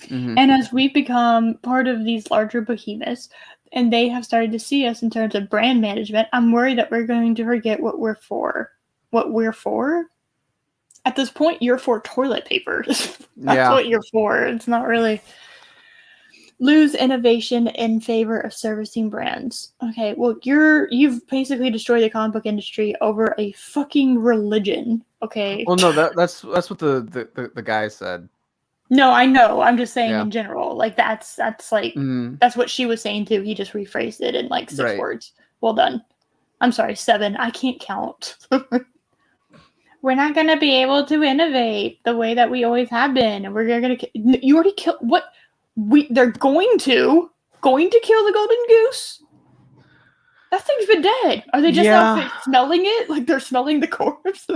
Mm-hmm. And as we've become part of these larger behemoths, and they have started to see us in terms of brand management, I'm worried that we're going to forget what we're for. What we're for? At this point, you're for toilet paper. That's what you're for. It's not really... Lose innovation in favor of servicing brands. Okay, well, you've basically destroyed the comic book industry over a fucking religion. Okay. Well, no, that's what the guy said. No, I know. I'm just saying Yeah. in general. Like that's like that's what she was saying too. He just rephrased it in like 6 words. Well done. I'm sorry, 7. I can't count. We're not gonna be able to innovate the way that we always have been, and we're gonna. You already killed what? They're going to kill the golden goose. That thing's been dead. Are they just now smelling it? Like they're smelling the corpse?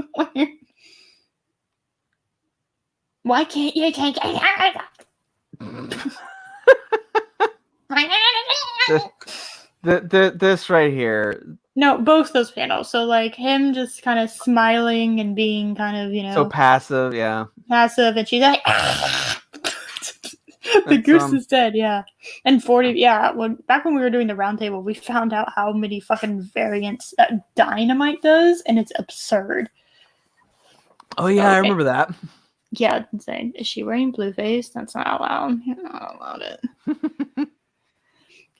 Why can't you take it? This right here. No, both those panels. So like him just kind of smiling and being kind of, you know, so passive, passive, and she's like, the goose is dead, yeah. And 40, back when we were doing the roundtable, we found out how many fucking variants that Dynamite does, and it's absurd. Oh yeah, I remember that. Yeah, it's insane. Is she wearing blue face? That's not allowed. You're not allowed it.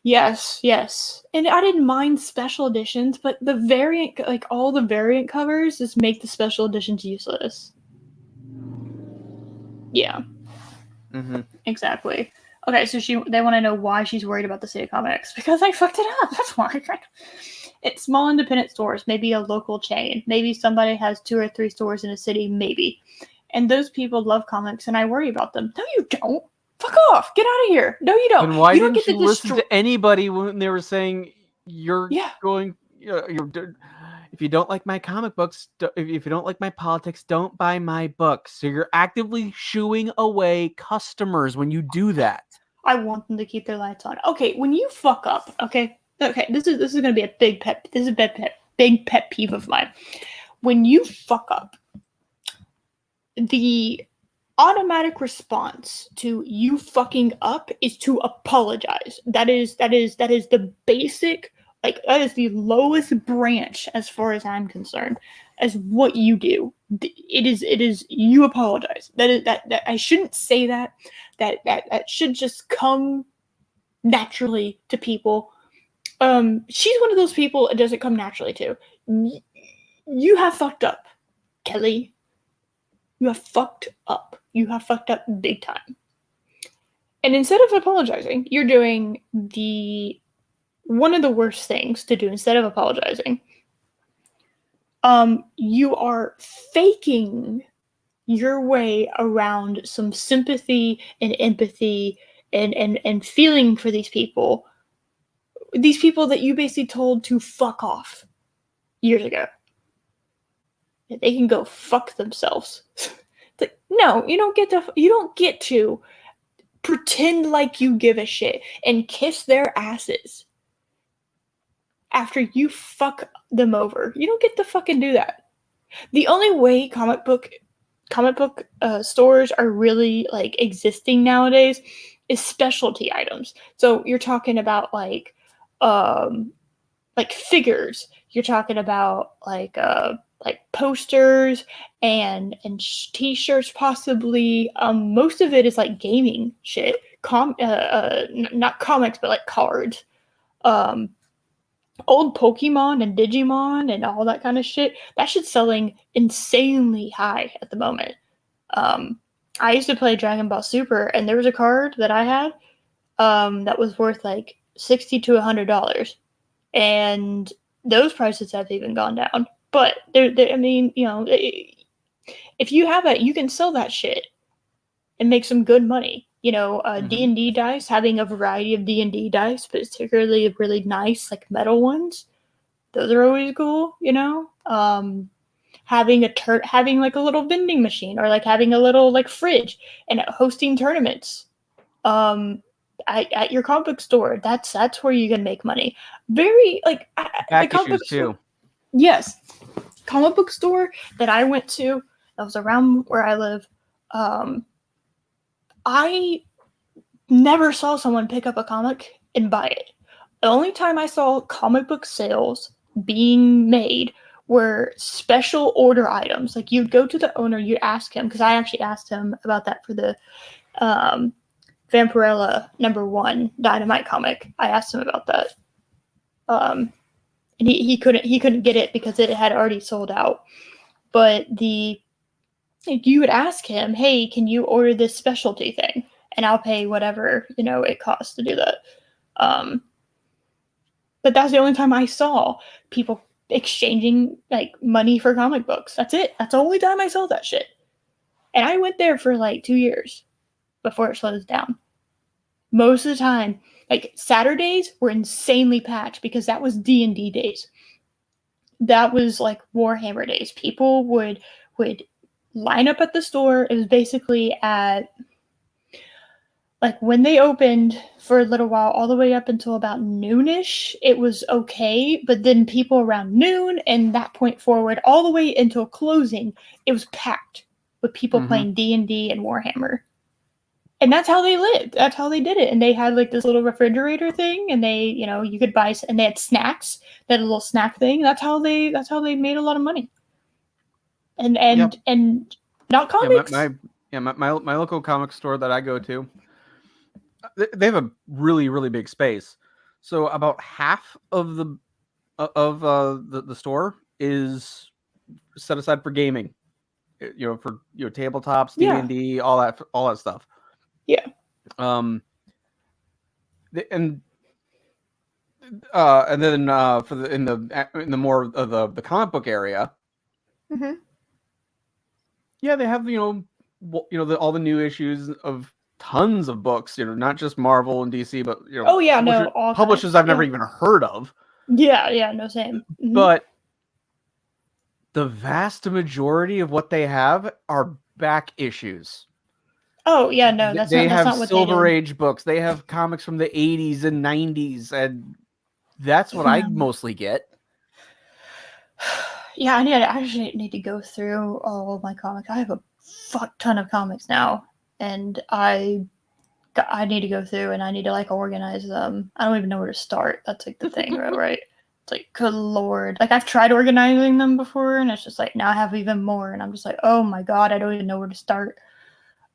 Yes. And I didn't mind special editions, but the variant, like all the variant covers, just make the special editions useless. Yeah. Mm-hmm. Exactly. Okay, so they want to know why she's worried about the City Comics. Because I fucked it up. That's why. It's small independent stores, maybe a local chain. Maybe somebody has 2 or 3 stores in a city, maybe. And those people love comics, and I worry about them. No, you don't. Fuck off. Get out of here. No, you don't. And why you don't didn't you listen to anybody when they were saying you're going... if you don't like my comic books, if you don't like my politics, don't buy my books. So you're actively shooing away customers when you do that. I want them to keep their lights on. Okay, when you fuck up, okay, this is going to be a big pet. This is a big pet peeve of mine. When you fuck up, the automatic response to you fucking up is to apologize. That is the basic, like that is the lowest branch as far as I'm concerned as what you do. It is you apologize. That I shouldn't say that should just come naturally to people. She's one of those people it doesn't come naturally to. You have fucked up, Kelly. You have fucked up. You have fucked up big time. And instead of apologizing, you're doing one of the worst things to do instead of apologizing. You are faking your way around some sympathy and empathy and feeling for these people. These people that you basically told to fuck off years ago. They can go fuck themselves. Like, no, you don't get to pretend like you give a shit and kiss their asses after you fuck them over. You don't get to fucking do that. The only way comic book stores are really like existing nowadays is specialty items. So you're talking about like figures. You're talking about like posters and t-shirts possibly. Most of it is like gaming shit. Not comics, but like cards. old Pokemon and Digimon and all that kind of shit. That shit's selling insanely high at the moment. Um, I used to play Dragon Ball Super, and there was a card that I had that was worth like $60 to $100, and those prices have even gone down. But I mean, if you have it, you can sell that shit and make some good money. D&D dice, having a variety of D&D dice, particularly really nice like metal ones, those are always cool. Having like a little vending machine, or like having a little like fridge and hosting tournaments at your comic book store. That's where you can make money. Very like the Back comic book issues store. too. Yes, comic book store that I went to that was around where I live. I never saw someone pick up a comic and buy it. The only time I saw comic book sales being made were special order items. Like you'd go to the owner, you'd ask him, because I actually asked him about that for the um, Vampirella #1 Dynamite comic. I asked him about that, and he couldn't get it because it had already sold out. But you would ask him, hey, can you order this specialty thing? And I'll pay whatever, it costs to do that. Um, but that's the only time I saw people exchanging like money for comic books. That's it. That's the only time I saw that shit. And I went there for like 2 years before it slows down. Most of the time, like Saturdays were insanely packed because that was D&D days. That was like Warhammer days. People would line up at the store. It was basically at like when they opened for a little while, all the way up until about noonish, it was okay. But then people around noon and that point forward, all the way until closing, it was packed with people playing D&D and Warhammer. And that's how they lived. That's how they did it. And they had like this little refrigerator thing, and you could buy, and they had snacks. They had a little snack thing. That's how they made a lot of money. And Yep. and not comics. My local comic store that I go to, they have a really, really big space. So about half of the store is set aside for gaming. For tabletops, Yeah. D&D, all that stuff. Yeah. And then for in the more of the comic book area, yeah, they have all the new issues of tons of books. Not just Marvel and DC, but Oh yeah, no, all publishers kinds. I've never Yeah. even heard of. Yeah, no, same. But the vast majority of what they have are back issues. Oh yeah, no, They that's have not what they Silver did. Age books. They have comics from the 80s and 90s, and that's what I mostly get. Yeah, I actually need to go through all of my comics. I have a fuck ton of comics now, and I need to go through and I need to like organize them. I don't even know where to start. That's like the thing, right? It's like, good lord. Like I've tried organizing them before, and it's just like now I have even more, and I'm just like, oh my god, I don't even know where to start.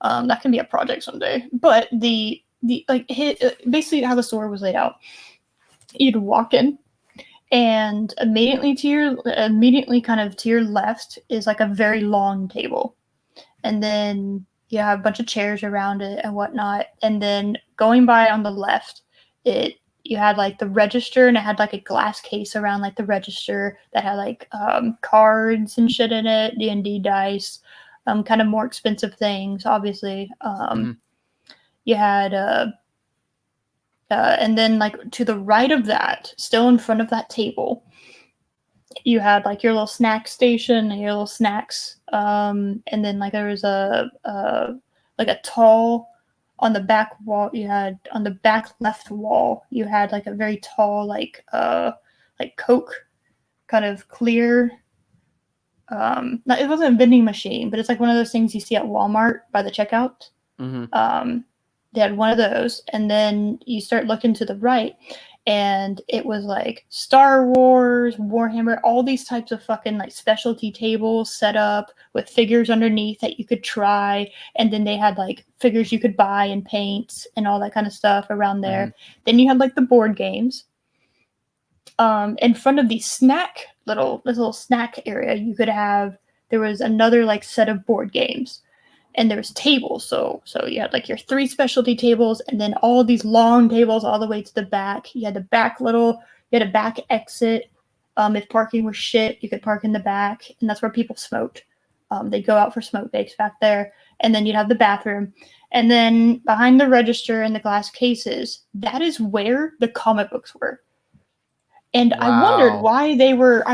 That can be a project someday. But the basically how the store was laid out. You'd walk in, and immediately kind of to your left is like a very long table, and then you have a bunch of chairs around it and whatnot, and then going by on the left, you had like the register, and it had like a glass case around like the register that had like cards and shit in it, D&D dice, kind of more expensive things, obviously. You had and then like to the right of that, still in front of that table, you had like your little snack station and your little snacks, and then like there was like a tall on the back wall. You had on the back left wall, you had like a very tall like Coke kind of clear. It wasn't a vending machine, but it's like one of those things you see at Walmart by the checkout. They had one of those, and then you start looking to the right, and it was like Star Wars, Warhammer, all these types of fucking like specialty tables set up with figures underneath that you could try, and then they had like figures you could buy and paint and all that kind of stuff around there. Then you had like the board games, In front of the this little snack area, there was another like set of board games, and there was tables. So you had like your three specialty tables, and then all these long tables all the way to the back. You had you had a back exit. If parking was shit, you could park in the back, and that's where people smoked. They'd go out for smoke breaks back there, and then you'd have the bathroom, and then behind the register and the glass cases, that is where the comic books were. And I wondered Wow. why they were.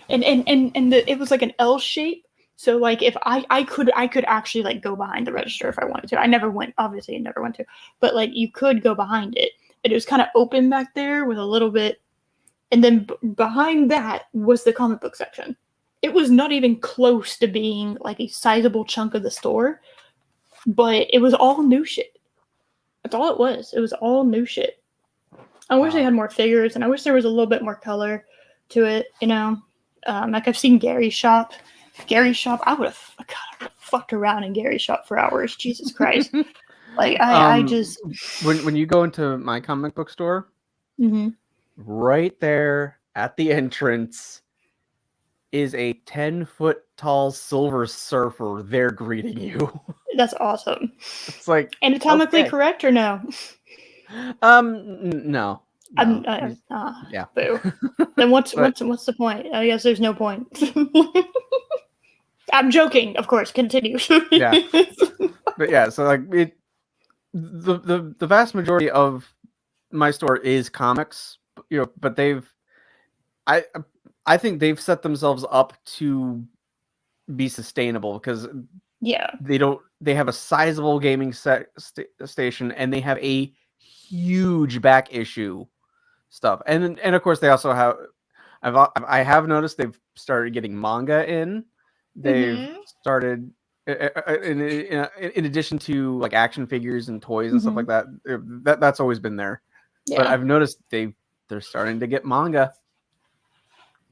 It was like an L shape. So like if I could actually like go behind the register if I wanted to. I never went, obviously, I never went to, but like you could go behind it. And it was kind of open back there with a little bit, and then behind that was the comic book section. It was not even close to being like a sizable chunk of the store, but it was all new shit. That's all it was. It was all new shit. I wish they Wow. had more figures, and I wish there was a little bit more color to it. Like I've seen Gary's shop. Gary's shop, I would have fucked around in Gary's shop for hours. Jesus Christ! Like I just. When you go into my comic book store, Mm-hmm. right there at the entrance is a 10-foot tall Silver Surfer there greeting you. That's awesome. It's like Anatomically okay. correct or no? No, I'm. yeah. Boo. Then what's But the point? I guess there's no point. I'm joking, of course. Continue. yeah, but yeah. So like the vast majority of my store is comics, but I I think they've set themselves up to be sustainable because Yeah. they have a sizable gaming station, and they have a huge back issue stuff, and of course they also have I have noticed they've started getting manga in. They've Mm-hmm. started in addition to like action figures and toys and stuff Mm-hmm. like that. That's always been there, but Yeah. I've noticed they're starting to get manga.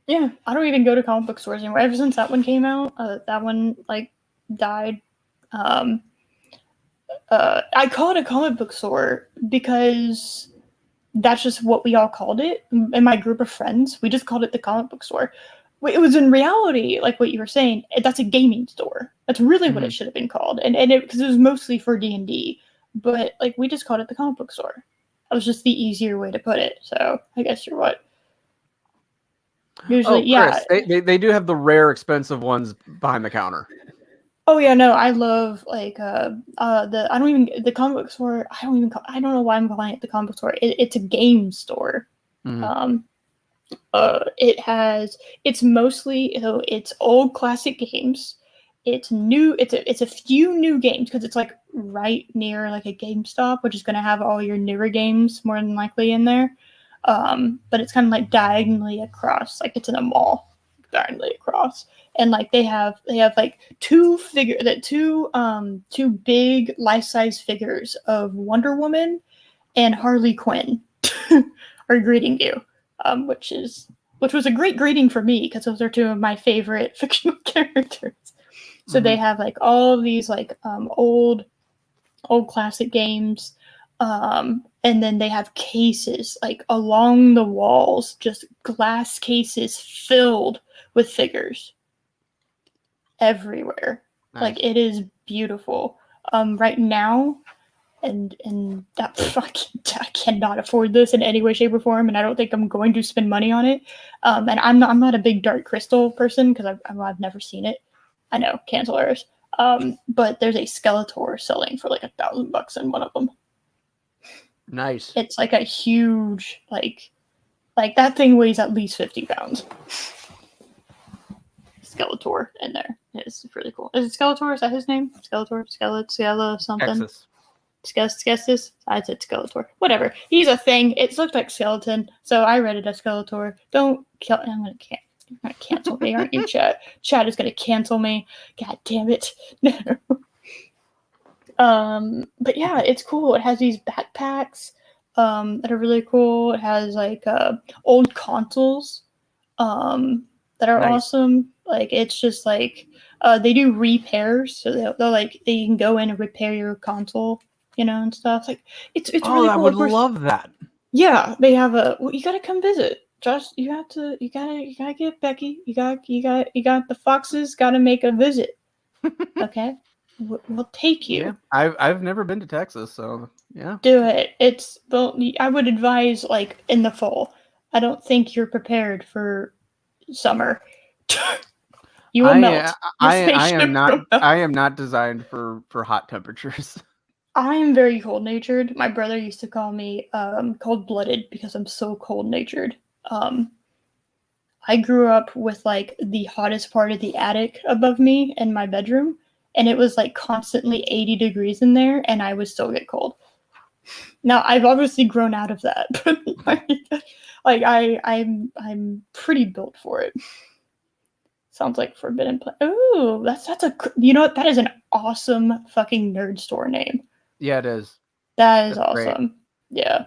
Yeah. I don't even go to comic book stores anymore. Ever since that one came out, that one like died. Um, I call it a comic book store because that's just what we all called it in my group of friends. We just called it the comic book store. It was in reality, like what you were saying, that's a gaming store. That's really what it should have been called, and because it was mostly for D&D, but like we just called it the comic book store. That was just the easier way to put it. So I guess you're what usually, Oh, yeah. Chris, they do have the rare expensive ones behind the counter. Oh yeah, no, I love like the comic book store. I don't know why I'm calling it the comic book store. It's a game store. Mhm. Um, it's mostly it's old classic games. It's new. It's a few new games because it's like right near like a GameStop, which is going to have all your newer games more than likely in there. But it's kind of like diagonally across, like it's in a mall, diagonally across, and like they have like two big life size figures of Wonder Woman and Harley Quinn are greeting you, which was a great greeting for me because those are two of my favorite fictional characters. So they have like all of these like old classic games, and then they have cases like along the walls, just glass cases filled with figures everywhere. Nice. Like it is beautiful. Right now, and that I cannot afford this in any way, shape, or form, and I don't think I'm going to spend money on it. And I'm not a big Dark Crystal person because I've never seen it. I know, cancel errors. But there's a Skeletor selling for like $1,000 in one of them. Nice. It's like a huge like that thing weighs at least 50 pounds. Skeletor in there. It's really cool. Is it Skeletor? Is that his name? Skeletor? Skeletor something? Texas. Skessis? I said Skeletor. Whatever. He's a thing. It looked like skeleton, so I read it as Skeletor. Don't kill. I'm gonna cancel me, aren't you, Chat? Chat is gonna cancel me. God damn it. But yeah, it's cool. It has these backpacks that are really cool. It has like old consoles that are Nice. awesome. Like it's just like they do repairs, so they'll like they can go in and repair your console, and stuff. Like it's Oh, really I cool. would Of course, love that. Yeah, they have a. Well, you gotta come visit. Josh, you gotta get Becky. You got the foxes. Gotta make a visit. Okay, we'll take you. Yeah, I've never been to Texas, so yeah. Do it. It's well. I would advise like in the fall. I don't think you're prepared for summer. You will I melt. Your I am spaceship not will melt. I am not designed for hot temperatures. I am very cold natured. My brother used to call me cold blooded because I'm so cold natured. Um, I grew up with like the hottest part of the attic above me in my bedroom, and it was like constantly 80 degrees in there, and I would still get cold. Now I've obviously grown out of that, but I'm pretty built for it. Sounds like Forbidden Planet. Ooh, that's a you know what? That is an awesome fucking nerd store name. Yeah, it is. That is That's great. awesome. Yeah.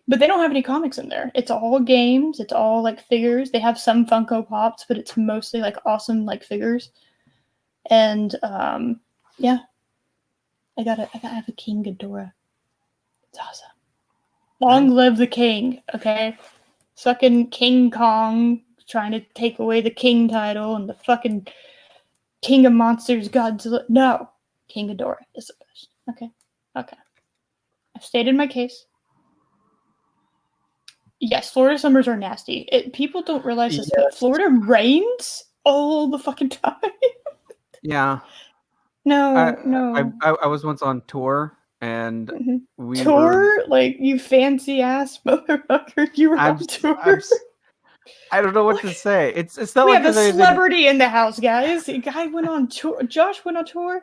But they don't have any comics in there. It's all games. It's all like figures. They have some Funko Pops, but it's mostly like awesome like figures. And yeah, I gotta have a King Ghidorah. It's awesome. Long Nice. live the king, okay? Fucking King Kong trying to take away the king title and the fucking King of Monsters Godzilla. No. King Ghidorah is the best. Okay. Okay. I've stated my case. Yes, Florida summers are nasty. People don't realize this, but Yes. Florida rains all the fucking time. Yeah. I, No, no. I was once on tour and Mhm. we were. Tour? Like, you fancy ass motherfucker, you were I'm on s- I'm tour? s- I don't know what Like, to say. It's not we like have a they didn't. celebrity in the house, guys. A guy went on tour. Josh went on tour.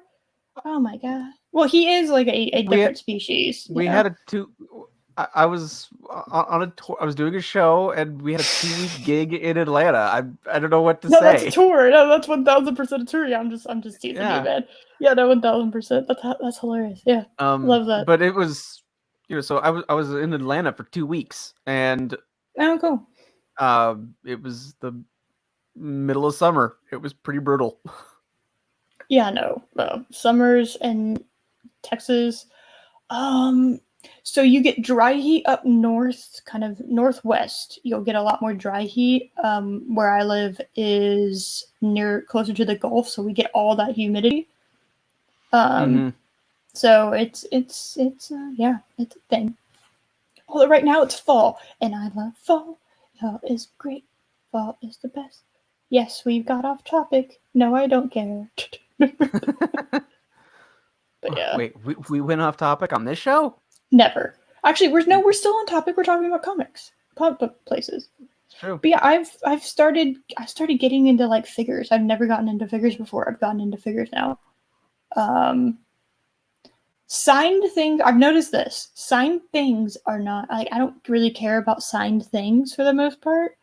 Oh my god. Well, he is like a We had different species, you we know? had a two. I was on a tour. I was doing a show, and we had a 2 week gig in Atlanta. I don't know what to No, that's a say. tour. No, that's 1000% a tour. Yeah, I'm just teasing you, Yeah. man. Yeah, no, 1000%. That's hilarious. Yeah, love that. But it was, so I was in Atlanta for 2 weeks, and Oh, cool. it was the middle of summer. It was pretty brutal. Yeah, no. Summers in Texas. Um, so you get dry heat up north, kind of northwest. You'll get a lot more dry heat. Where I live is near closer to the Gulf, so we get all that humidity. Um, Hmm. so it's yeah, it's a thing. Although right now it's fall, and I love fall. Fall is great. Fall is the best. Yes, we got off topic. No, I don't care. But yeah, Wait, we went off topic on this show? never. Actually, we're still on topic. We're talking about comics, comic book places. It's true. But yeah, I started getting into like figures. I've never gotten into figures before. I've gotten into figures now. Um, signed things. I've noticed this. Signed things are not like I don't really care about signed things for the most part,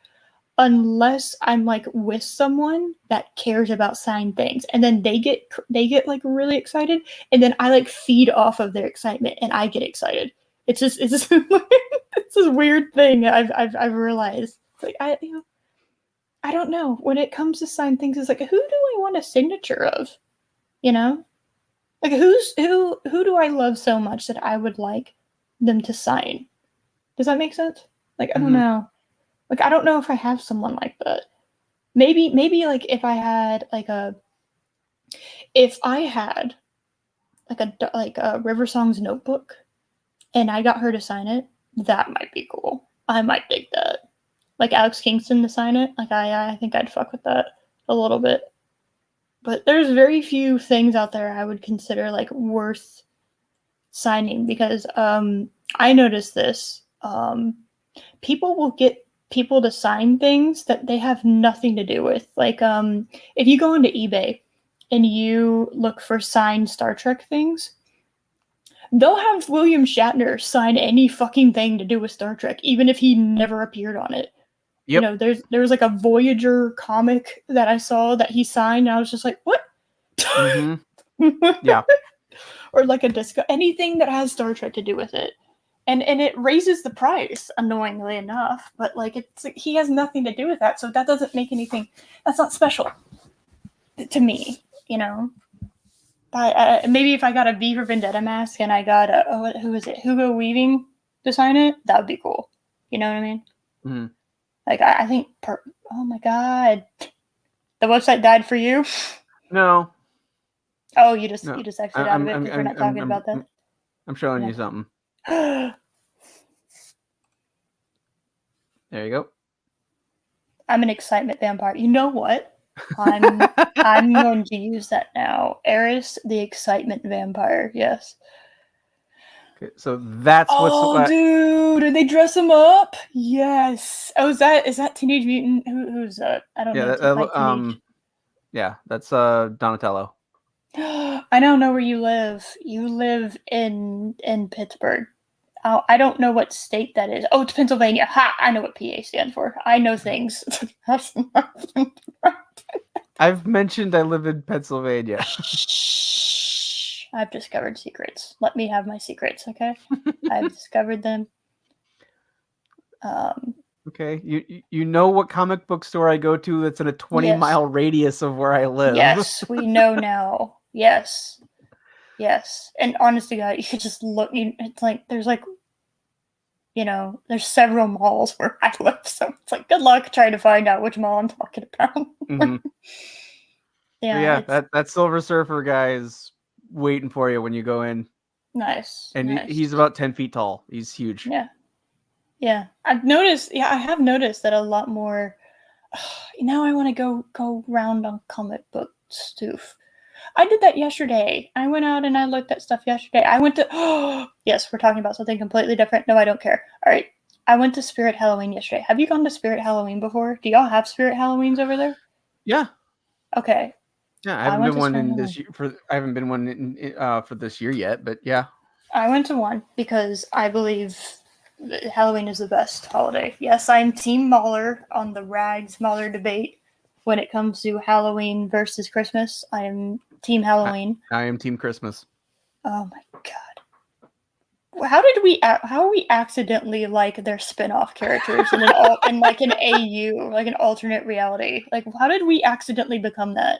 unless I'm like with someone that cares about signed things, and then they get like really excited, and then I like feed off of their excitement, and I get excited. It's just it's this weird thing I've realized. It's like I don't know when it comes to signed things. It's like who do I want a signature of? You know, like who do I love so much that I would like them to sign? Does that make sense? Like I don't Hmm. know. Like I don't know if I have someone like that. Maybe like if I had like a River Song's notebook and I got her to sign it, that might be cool. I might dig that. Like Alex Kingston to sign it, like I think I'd fuck with that a little bit. But there's very few things out there I would consider like worth signing because I noticed this. People will get people to sign things that they have nothing to do with. Like if you go into eBay and you look for signed Star Trek things, they'll have William Shatner sign any fucking thing to do with Star Trek, even if he never appeared on it. You Yep. know, there was like a Voyager comic that I saw that he signed, and I was just like, what? Hmm. Yeah. Or like a disco, anything that has Star Trek to do with it. And it raises the price, annoyingly enough. But like it's like, he has nothing to do with that, so that doesn't make anything. That's not special to me, you know. But maybe if I got a V for Vendetta mask and I got a who is it, Hugo Weaving to sign it, that would be cool. You know what I mean? Mhm. Like I think. Oh my god, the website died for you. No, Oh, you just no. exited out of it because we're not talking about that. I'm showing Yeah. you something. There you go. I'm an excitement vampire. You know what? I'm going to use that now. Eris, the excitement vampire. Yes. Okay, so that's Oh, dude, did they dress him up? Yes. Oh, is that Teenage Mutant? Who's that? I don't yeah, know. My teenage. yeah, that's Donatello. I don't know where you live. You live in Pittsburgh. Oh, I don't know what state that is. Oh, it's Pennsylvania. Ha! I know what PA stands for. I know things. I've mentioned I live in Pennsylvania. Shh. I've discovered secrets. Let me have my secrets, okay? I've discovered them. Okay, you know what comic book store I go to that's in a 20-mile Yes. radius of where I live. Yes, we know now. Yes. Yes. And honestly, God, you could just look. It's like there's like there's several malls where I live, so it's like good luck trying to find out which mall I'm talking about. Mm-hmm. Yeah, it's that Silver Surfer guy is waiting for you when you go in, nice. and Nice. he's about 10 feet tall. He's huge. Yeah. Yeah. I've noticed. Yeah, I have noticed that a lot more. Now I want to go round on comic book stuff. I did that yesterday. I went out and I looked at stuff yesterday. I went to. Oh, yes, we're talking about something completely different. No, I don't care. All right. I went to Spirit Halloween yesterday. Have you gone to Spirit Halloween before? Do y'all have Spirit Halloweens over there? Yeah, Okay. yeah. I I haven't went been to one Spirit in Halloween. this year for. I haven't been one for this year yet, but yeah. I went to one because I believe that Halloween is the best holiday. Yes, I'm Team Mahler on the Rags Mahler debate when it comes to Halloween versus Christmas. I am Team Halloween. I am Team Christmas. Oh my god. How are we accidentally like their spin-off characters in like an AU, like an alternate reality? Like how did we accidentally become that?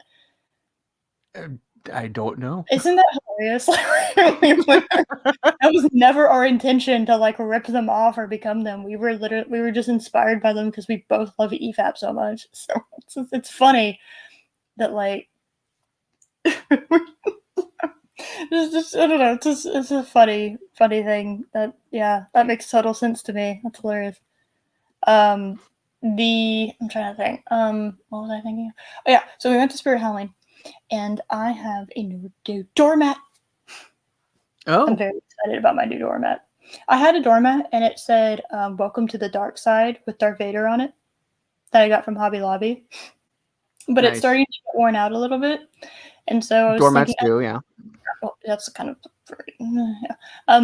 I don't know. Isn't that hilarious? That was never our intention to like rip them off or become them. We were just inspired by them because we both love EFAP so much. So it's funny that like it's just I don't know. It's a funny thing that that makes total sense to me. That's hilarious. Um, I'm trying to think. What was I thinking? Oh yeah, so we went to Spirit Halloween, and I have a new doormat. I'm Oh, very excited about my new doormat. I had a doormat and it said "Welcome to the Dark Side" with Darth Vader on it that I got from Hobby Lobby, but it's nice. starting to get worn out a little bit, and so I was Doormats thinking, too. Yeah. well, that's kind of yeah. I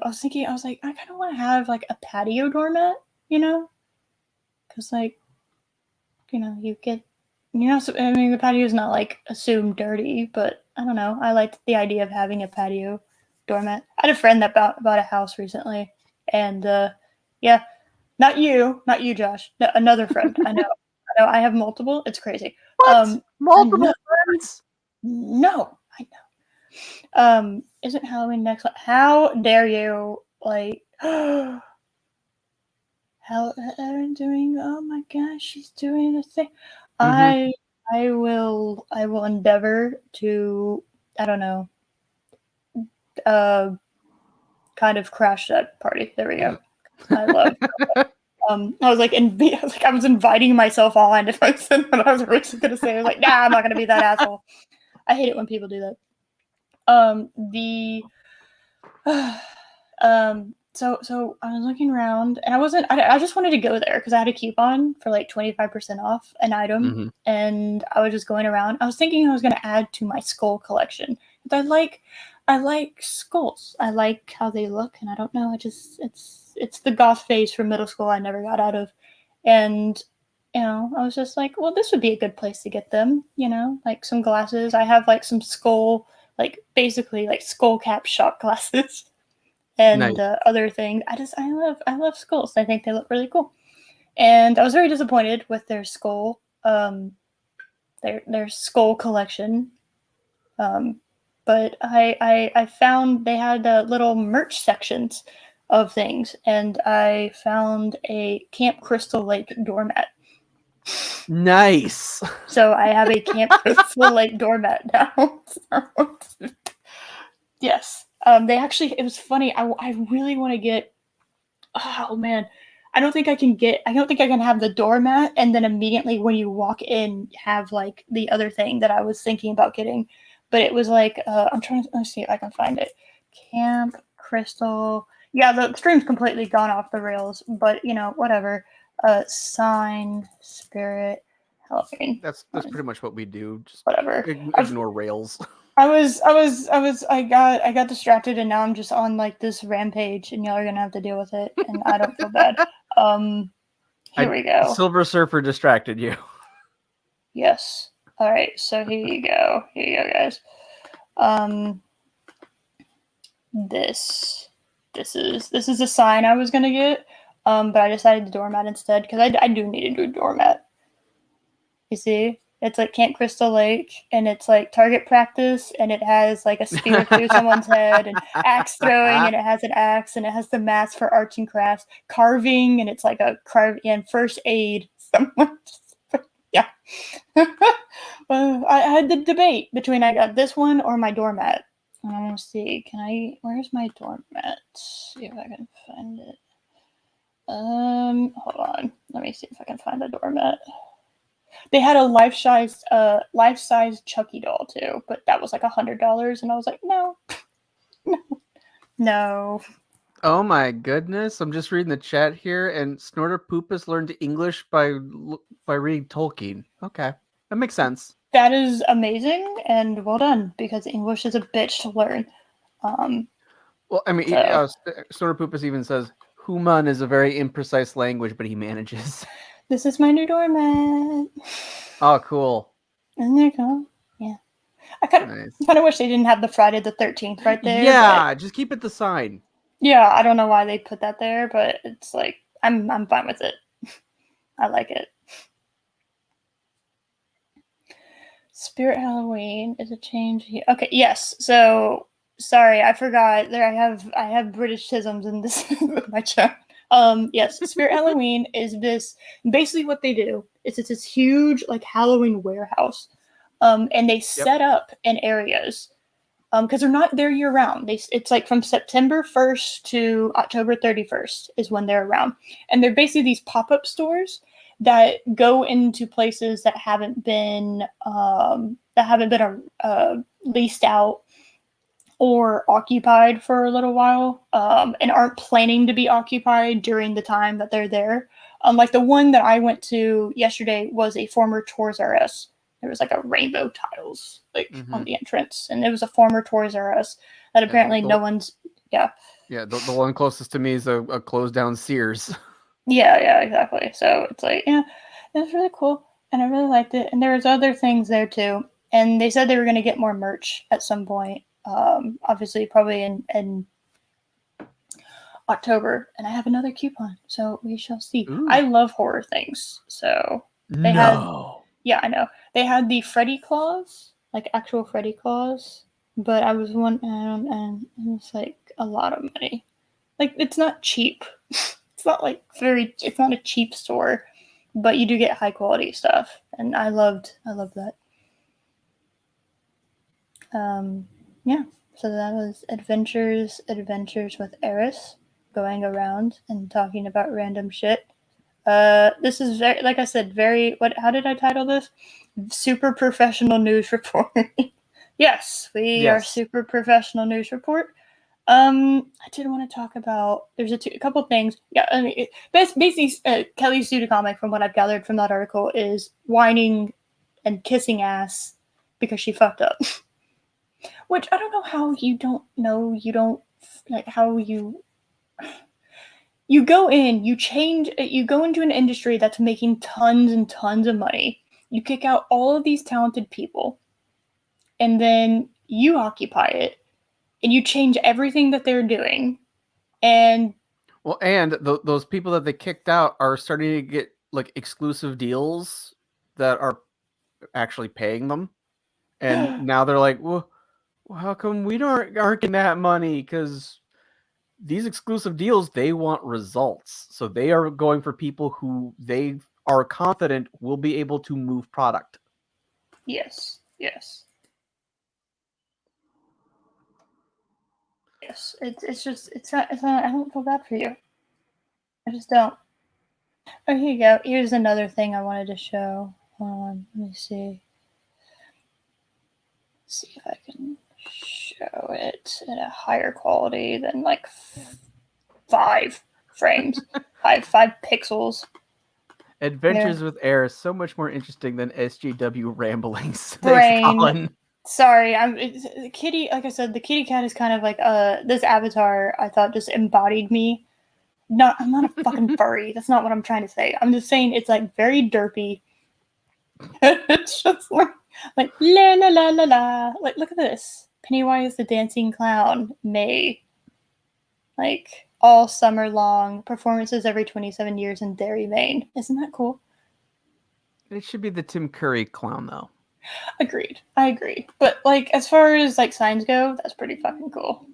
was thinking, I was like, I kind of want to have like a patio doormat, because like you get so, I mean the patio is not like assumed dirty, but I don't know. I liked the idea of having a patio doormat. I had a friend that bought a house recently, and yeah, not you, Josh, no, another friend. I have multiple. It's crazy. What? I know, Multiple friends? no, I know. Isn't Halloween next month? How dare you? Like, how Erin doing? Oh my gosh, she's doing the thing. Mm-hmm. I will endeavor to, I don't know, uh kind of crash that party. There we go. I love I was like I was inviting myself on if I said what I was originally gonna say. I was like, nah, I'm not gonna be that asshole. I hate it when people do that. The so I was looking around and I just wanted to go there because I had a coupon for like 25% off an item, Mm-hmm. and I was just going around. I was thinking I was going to add to my skull collection. I like skulls. I like how they look, and I don't know, it's the goth phase from middle school I never got out of. And I was just like, well, this would be a good place to get them, like some glasses. I have like some skull, like basically like skull cap shot glasses and Nice. other things. I love skulls. I think they look really cool. And I was very disappointed with their skull their skull collection. But I found they had little merch sections of things, and I found a Camp Crystal Lake doormat. Nice. So I have a Camp Crystal Lake doormat now. Yes. They actually, it was funny. I really want to get, oh man, I don't think I can have the doormat and then immediately when you walk in, have like the other thing that I was thinking about getting. But it was like, I'm trying to, let's see if I can find it. Camp Crystal. Yeah, the stream's completely gone off the rails, but you know, whatever. Sign, spirit, Halloween. That's pretty much what we do. Just Whatever. ignore rails. I got distracted and now I'm just on like this rampage and y'all are gonna have to deal with it and I don't feel bad. Here we go. Silver Surfer distracted you. Yes. All right. So here you go. Here you go, guys. This is a sign I was gonna get, but I decided the doormat instead because I do need a new doormat. You see, it's like Camp Crystal Lake, and it's like target practice, and it has like a spear through someone's head, and axe throwing, and it has an axe, and it has the mask for arts and crafts, carving, and it's like a and first aid. Someone, yeah. Well, I had the debate between I got this one or my doormat. And I want to see, where's my doormat? See if I can find it. Hold on. Let me see if I can find the doormat. They had a life-size Chucky doll too, but that was like $100, and I was like, no, no. Oh my goodness! I'm just reading the chat here, and Snorter Poopus learned English by reading Tolkien. Okay, that makes sense. That is amazing and well done because English is a bitch to learn. Well, I mean, Snorter Poopus even says Human is a very imprecise language, but he manages. This is my new doormat. Oh, cool. Isn't it cool? Yeah. I kind of wish they didn't have the Friday the 13th right there. Yeah, just keep it the sign. Yeah, I don't know why they put that there, but it's like I'm fine with it. I like it. Spirit Halloween is a change here. Okay, yes. So sorry, I forgot. There I have Britishisms in this my chat. Yes, Spirit Halloween is this basically what they do is it's this huge like Halloween warehouse. And they set up in areas because they're not there year round. It's like from September 1st to October 31st is when they're around. And they're basically these pop-up stores that go into places that haven't been leased out or occupied for a little while, and aren't planning to be occupied during the time that they're there. Like the one that I went to yesterday was a former Toys R Us. There was like a rainbow tiles on the entrance, and it was a former Toys R Us that apparently no one's. Yeah. Yeah, the one closest to me is a closed down Sears. Yeah, exactly. So it's like, yeah, it was really cool, and I really liked it. And there was other things there too, and they said they were going to get more merch at some point. Obviously, probably in October, and I have another coupon, so we shall see. Ooh. I love horror things, so they had. Yeah, I know they had the Freddy claws, like actual Freddy claws, but I was and it was like a lot of money. Like it's not cheap. It's not like it's not a cheap store, but you do get high quality stuff, and I loved that. Yeah, so that was adventures with Eris, going around and talking about random shit. This is very, like I said, very. How did I title this? Super professional news report. Yes, we are super professional news report. I did want to talk about. There's a couple things. Yeah, I mean, basically, Kelly Sudacomic, from what I've gathered from that article, is whining and kissing ass because she fucked up. Which I don't know how you don't know. You don't like how you go in. You go into an industry that's making tons and tons of money. You kick out all of these talented people, and then you occupy it, and you change everything that they're doing. And those people that they kicked out are starting to get like exclusive deals that are actually paying them, and now they're like, well, how come we aren't getting that money? Because these exclusive deals, they want results. So they are going for people who they are confident will be able to move product. Yes. Yes. Yes. It's just it's not I don't feel bad for you. I just don't. Oh, here you go. Here's another thing I wanted to show. Hold on, let me see. See if I can show it at a higher quality than like 5 frames, five pixels. Adventures with Air is so much more interesting than SJW ramblings. Thanks, Brain. Colin. Sorry, the kitty. Like I said, the kitty cat is kind of like this avatar. I thought just embodied me. I'm not a fucking furry. That's not what I'm trying to say. I'm just saying it's like very derpy. It's just like la la la la la. Like look at this. Pennywise the dancing clown. May. Like all summer long performances every 27 years in Derry, Maine. Isn't that cool? It should be the Tim Curry clown, though. Agreed. I agree. But like as far as like signs go, that's pretty fucking cool.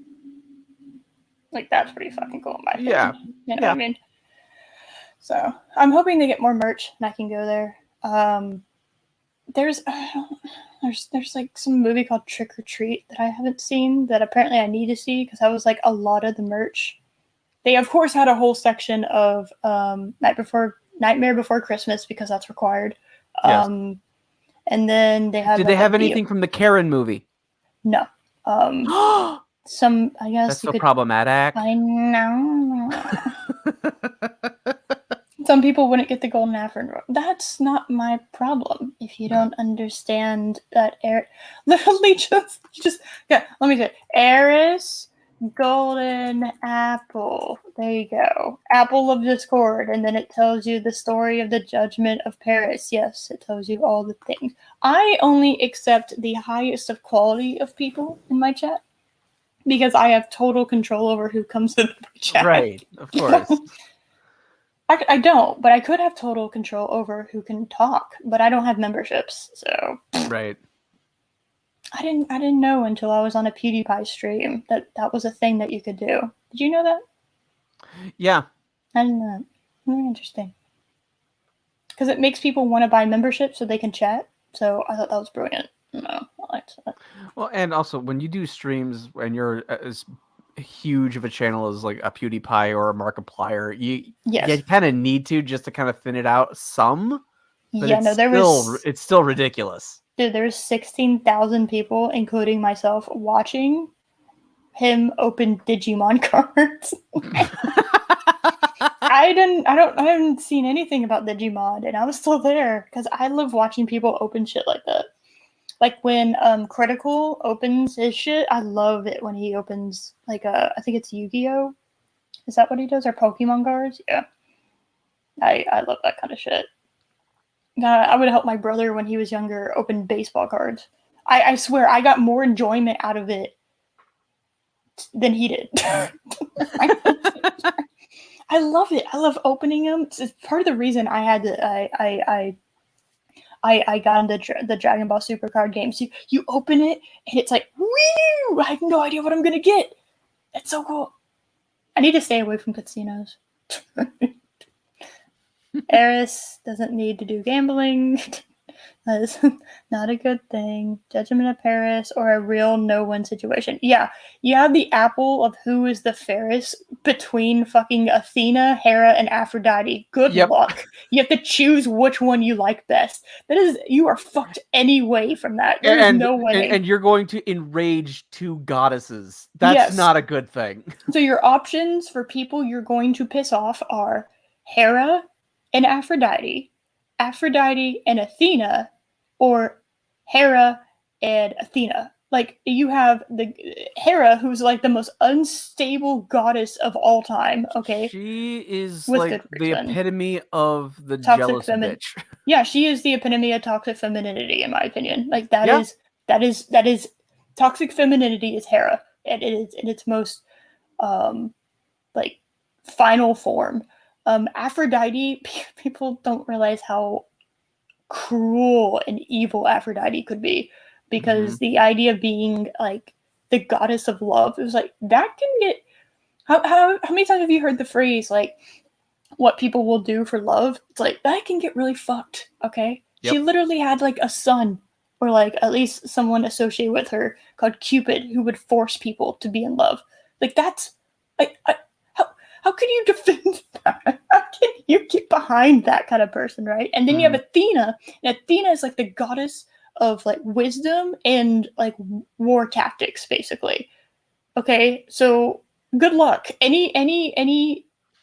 Like that's pretty fucking cool in my opinion. Yeah. You know what I mean? So I'm hoping they get more merch and I can go there. There's like some movie called Trick or Treat that I haven't seen that apparently I need to see because I was like a lot of the merch. They of course had a whole section of Nightmare Before Christmas because that's required. Yes. And then they have. Did they have anything from the Karen movie? No. Some I guess that's you so could. problematic. I know. Some people wouldn't get the golden apron. That's not my problem. If you don't understand that, literally just yeah. Let me say, Eris golden apple. There you go. Apple of discord, and then it tells you the story of the judgment of Paris. Yes, it tells you all the things. I only accept the highest of quality of people in my chat because I have total control over who comes in the chat. Right, of course. I don't, but I could have total control over who can talk, but I don't have memberships, so right. I didn't know until I was on a PewDiePie stream that was a thing that you could do. Did you know that? Yeah. I didn't know that. Very interesting. Because it makes people want to buy membership so they can chat. So I thought that was brilliant. No, I liked that. Well, and also when you do streams and you're as huge of a channel as like a PewDiePie or a Markiplier, you kind of need to just to kind of thin it out some. But yeah, it's still ridiculous. Dude, there's 16,000 people, including myself, watching him open Digimon cards. I haven't seen anything about Digimon, and I was still there because I love watching people open shit like that. Like when Critical opens his shit, I love it when he opens like I think it's Yu-Gi-Oh. Is that what he does? Or Pokemon cards? Yeah. I love that kind of shit. I would help my brother when he was younger open baseball cards. I swear I got more enjoyment out of it than he did. I love it. I love opening them. It's part of the reason I had to. I got into the Dragon Ball Super card games. You open it and it's like, woo! I have no idea what I'm gonna get. It's so cool. I need to stay away from casinos. Eris doesn't need to do gambling. That is not a good thing. Judgment of Paris or a real no-win situation. Yeah, you have the apple of who is the fairest between fucking Athena, Hera, and Aphrodite. Good luck. You have to choose which one you like best. You are fucked anyway from that. There's no winning. And you're going to enrage two goddesses. That's not a good thing. So your options for people you're going to piss off are Hera and Aphrodite, Aphrodite and Athena, or Hera and Athena. Like, you have the Hera, who's like the most unstable goddess of all time, okay? She is like the epitome of the toxic jealous bitch. Yeah, she is the epitome of toxic femininity, in my opinion. Like, that is toxic femininity is Hera. And it is in its most like final form. Aphrodite, people don't realize how cruel and evil Aphrodite could be, because the idea of being like the goddess of love, it was like that can get How many times have you heard the phrase like what people will do for love? It's like that can get really fucked. Okay, Yep. she literally had like a son, or like at least someone associated with her called Cupid, who would force people to be in love. Like that's like how can you defend that? How can you get behind that kind of person, right? And then you have Athena, and Athena is like the goddess of like wisdom and like war tactics, basically. Okay, so good luck. Yeah, Any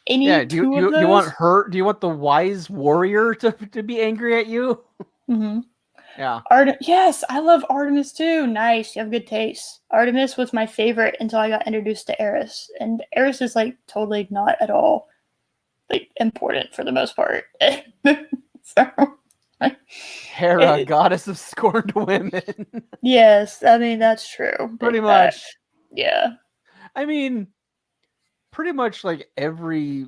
do you, two of you want those. her? Do you want the wise warrior to be angry at you? Mm-hmm. Yeah. Yes, I love Artemis too. Nice, you have good taste. Artemis was my favorite until I got introduced to Eris, and Eris is like totally not at all like important for the most part. So, Hera, goddess of scorned women. yes, I mean that's true. Pretty Big fact. much. Yeah. I mean, pretty much like every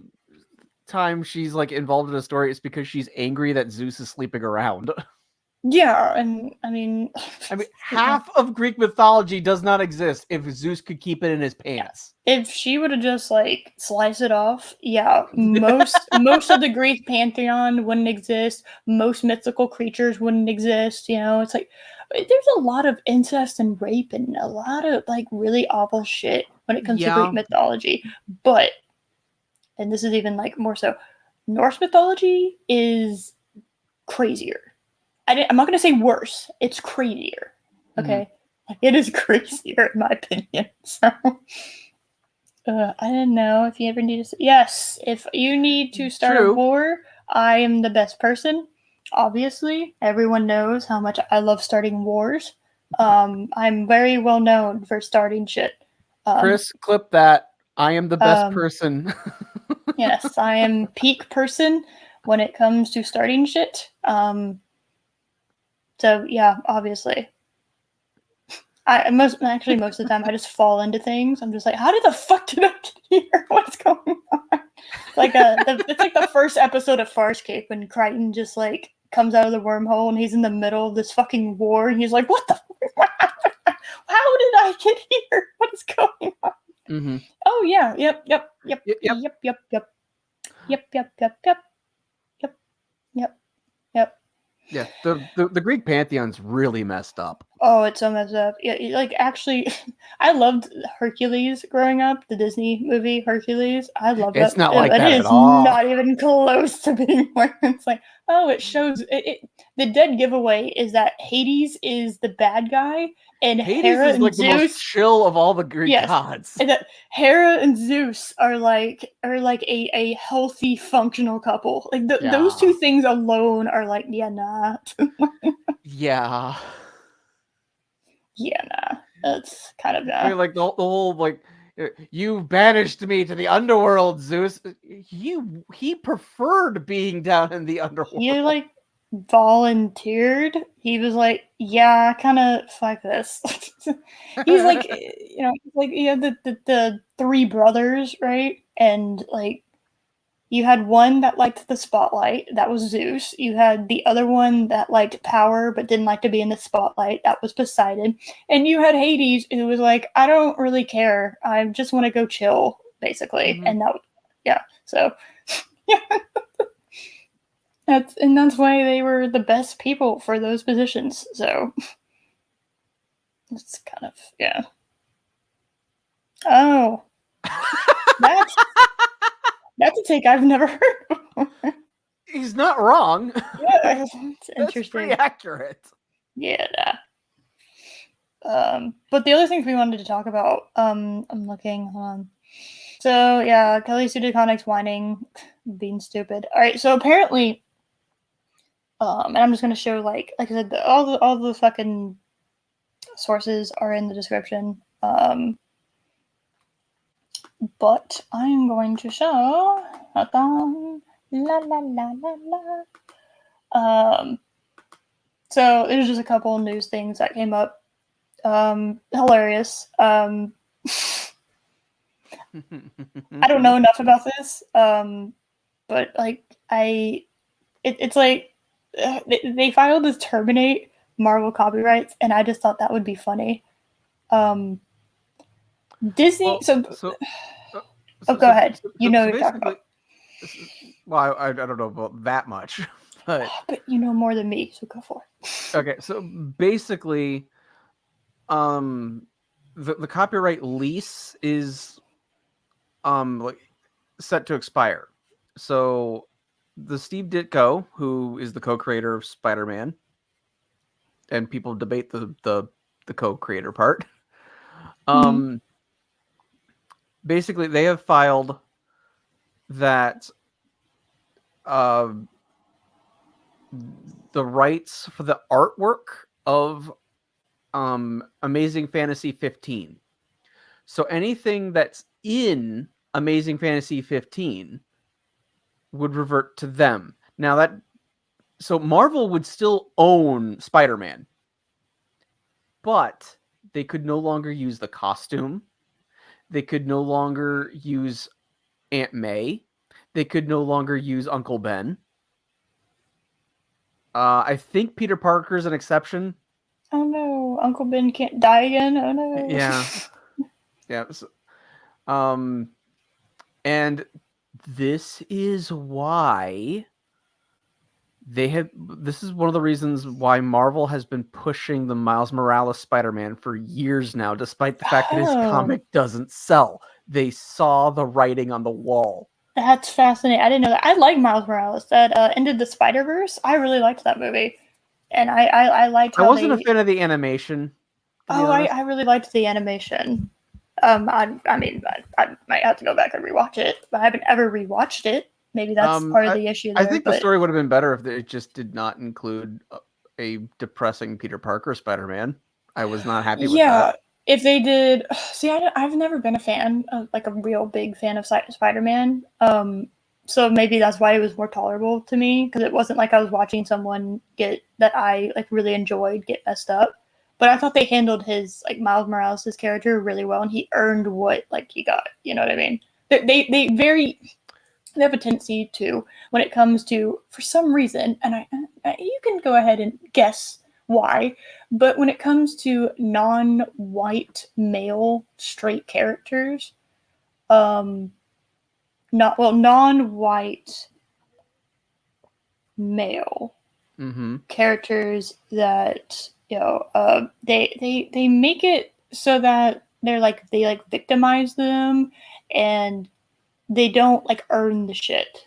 time she's like involved in a story, it's because she's angry that Zeus is sleeping around. Yeah, and I mean, half of Greek mythology does not exist if Zeus could keep it in his pants. if she would have just like sliced it off, yeah, most of the Greek pantheon wouldn't exist. Most mythical creatures wouldn't exist. You know, it's like there's a lot of incest and rape and a lot of like really awful shit when it comes to Greek mythology. But, and this is even like more so, Norse mythology is crazier. I'm not going to say worse. It's crazier. Okay, it is crazier in my opinion. So. I don't know if you ever need to. Yes, if you need to start a war, I am the best person. Obviously, everyone knows how much I love starting wars. I'm very well known for starting shit. Chris, clip that. I am the best person. Yes, I am peak person when it comes to starting shit. So yeah, obviously. Most of the time I just fall into things. I'm just like, how did the fuck did I get here? What's going on? Like it's like the first episode of Farscape when Crichton just like comes out of the wormhole and he's in the middle of this fucking war and he's like, what the? How did I get here? What is going on? Mm-hmm. Oh yeah, yep. Yeah, the Greek pantheon's really messed up. Oh, it's so messed up. Yeah, like actually, I loved Hercules growing up. The Disney movie Hercules. I loved it. It's not like that at is all. not even close to being where it's like, oh, it shows. The dead giveaway is that Hades is the bad guy, and Hades Hera is and like Zeus. the most chill of all the Greek gods. And that Hera and Zeus are like a healthy, functional couple. Like those two things alone are like, yeah, nah. Yeah. Yeah, nah. That's kind of nah. I mean, like the whole like, you banished me to the underworld, Zeus. He preferred being down in the underworld. He like volunteered. He was like, yeah, kind of fuck this. He's like, like you have the three brothers, right? And like you had one that liked the spotlight, that was Zeus. You had the other one that liked power but didn't like to be in the spotlight, that was Poseidon. And you had Hades, who was like, I don't really care. I just want to go chill, basically. Mm-hmm. And yeah. So, yeah. That's why they were the best people for those positions. So, it's kind of, yeah. Oh. That's a take I've never heard before. He's not wrong. Yeah, it's interesting. That's pretty accurate. Yeah. But the other things we wanted to talk about, I'm looking on. So yeah, Kelly Pseudoconic's whining, being stupid. All right, so apparently, and I'm just gonna show like I said, all the fucking sources are in the description. But I'm going to show. So there's just a couple news things that came up. Hilarious. I don't know enough about this. But like it's like they filed to terminate Marvel copyrights, and I just thought that would be funny. Disney. Oh, go ahead. You know what you're talking basically, about. well, I don't know about that much, but But you know more than me, so go for it. okay. So basically, um, the copyright lease is like set to expire. So the Steve Ditko, who is the co-creator of Spider-Man, and people debate the co-creator part. Um, basically, they have filed that uh, the rights for the artwork of Amazing Fantasy 15. So anything that's in Amazing Fantasy 15 would revert to them. Now that so Marvel would still own Spider-Man, but they could no longer use the costume. They could no longer use Aunt May. They could no longer use Uncle Ben. I think Peter Parker's an exception. Oh no, Uncle Ben can't die again. Oh no. Yeah, yeah. Um, and this is why they have. This is one of the reasons why Marvel has been pushing the Miles Morales Spider-Man for years now, despite the fact that his Oh. comic doesn't sell. They saw the writing on the wall. That's fascinating. I didn't know that. I like Miles Morales. That ended the Spider-Verse. I really liked that movie, and I liked I how wasn't a they. fan of the animation, to be Oh, honest. I really liked the animation. I mean, I might have to go back and rewatch it, but I haven't ever rewatched it. Maybe that's part of the issue there. I think the but story would have been better if it just did not include a depressing Peter Parker Spider-Man. I was not happy with yeah, that. if they did, see, I've never been a fan of like a real big fan of Spider-Man. So maybe that's why it was more tolerable to me because it wasn't like I was watching someone get that I like really enjoyed get messed up. But I thought they handled his like Miles Morales' character really well, and he earned what like he got. You know what I mean? They have a tendency to when it comes to for some reason, and you can go ahead and guess why, but when it comes to non-white male straight characters, non-white male characters that they make it so that they like victimize them and they don't like earn the shit.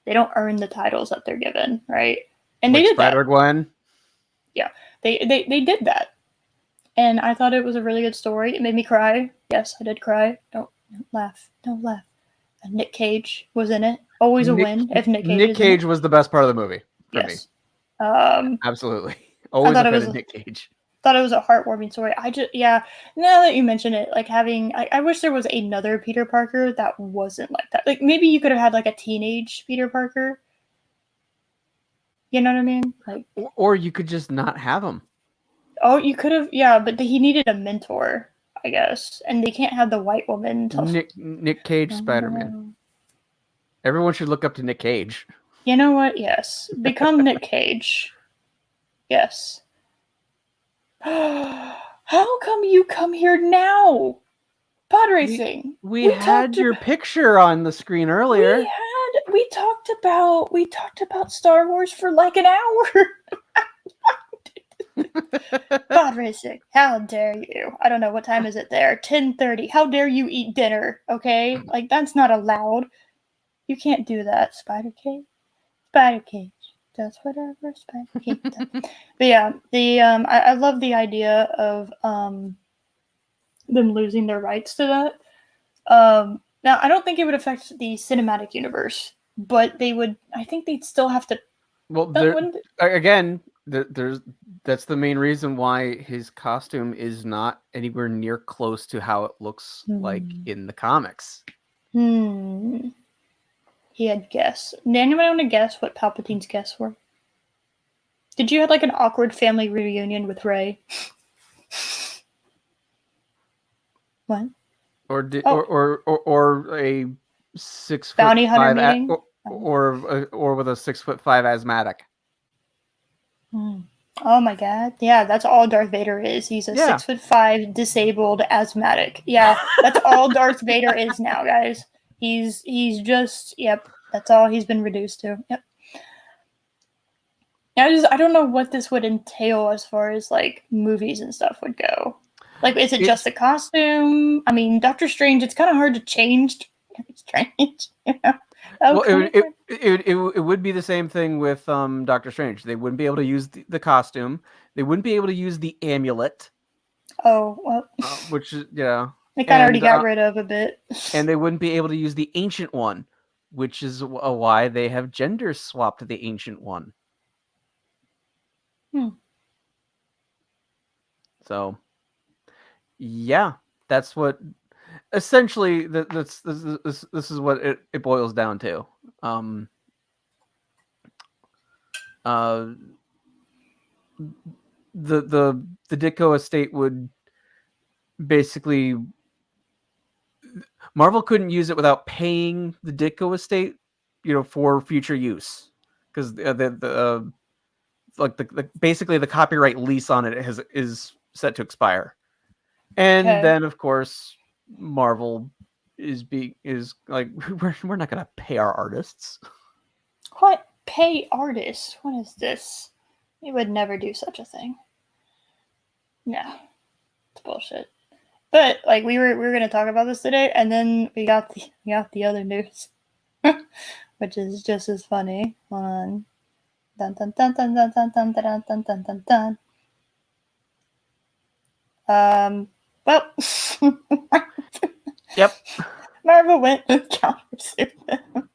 They don't earn the titles that they're given, right? And Like they did that. Spider-Gwen. Yeah, they did that, and I thought it was a really good story. It made me cry. Yes, I did cry. Don't laugh. Don't laugh. And Nick Cage was in it. Always a win if Nick Cage Nick is in it. Cage was the best part of the movie for me. Yes. Um, Absolutely. I Always thought a it fan was of Nick Cage. thought it was a heartwarming story. Yeah. Now that you mention it, like having, I wish there was another Peter Parker that wasn't like that. Like maybe you could have had like a teenage Peter Parker. You know what I mean? Like, Or you could just not have him. oh, you could have, yeah, but he needed a mentor, I guess, and they can't have the white woman. Nick Cage Spider-Man. Everyone should look up to Nick Cage. You know what? Yes, become Nick Cage. Yes. How come you come here now? Pod racing. We had your picture on the screen earlier. We talked about Star Wars for like an hour. Pod racing. How dare you? I don't know what time is it there. 10:30. How dare you eat dinner? Okay, like that's not allowed. You can't do that, Spider Cage. Spider Cage does whatever Spider Cage does. But yeah, I love the idea of them losing their rights to that. Now I don't think it would affect the cinematic universe, but they would. I think they'd still have to. Well, that's the main reason why his costume is not anywhere near close to how it looks like in the comics. He had guess. Did anyone want to guess what Palpatine's guess were? Did you have like an awkward family reunion with Rey? What? Or a 6 foot bounty hunter 5 meeting? or with a 6'5" asthmatic. Oh my god. Yeah, that's all Darth Vader is. He's a 6'5" disabled asthmatic. Yeah, that's all Darth Vader is now, guys. He's just yep. That's all he's been reduced to. Yep. I don't know what this would entail as far as like movies and stuff would go. Like, is it just It's a costume? I mean, Doctor Strange. It's kind of hard to change. Strange. You know? well, Okay. it would be the same thing with Doctor Strange. They wouldn't be able to use the costume. They wouldn't be able to use the amulet, Oh well. which is yeah, They kind of already and got rid of a bit. and they wouldn't be able to use the ancient one, which is why they have gender swapped the ancient one. Hmm. So yeah, that's what essentially this is what it boils down to. Uh, the Ditko estate would basically Marvel couldn't use it without paying the Ditko estate, for future use, because the like basically the copyright lease on it is set to expire, and Okay. then of course Marvel is like we're not gonna pay our artists. What pay artists? What is this? They would never do such a thing. No, it's bullshit. But like we were gonna talk about this today, and then we got the other news, which is just as funny. Hold on. Dun dun dun dun dun dun dun dun dun dun dun dun. Well, Yep. Marvel went and countersued them.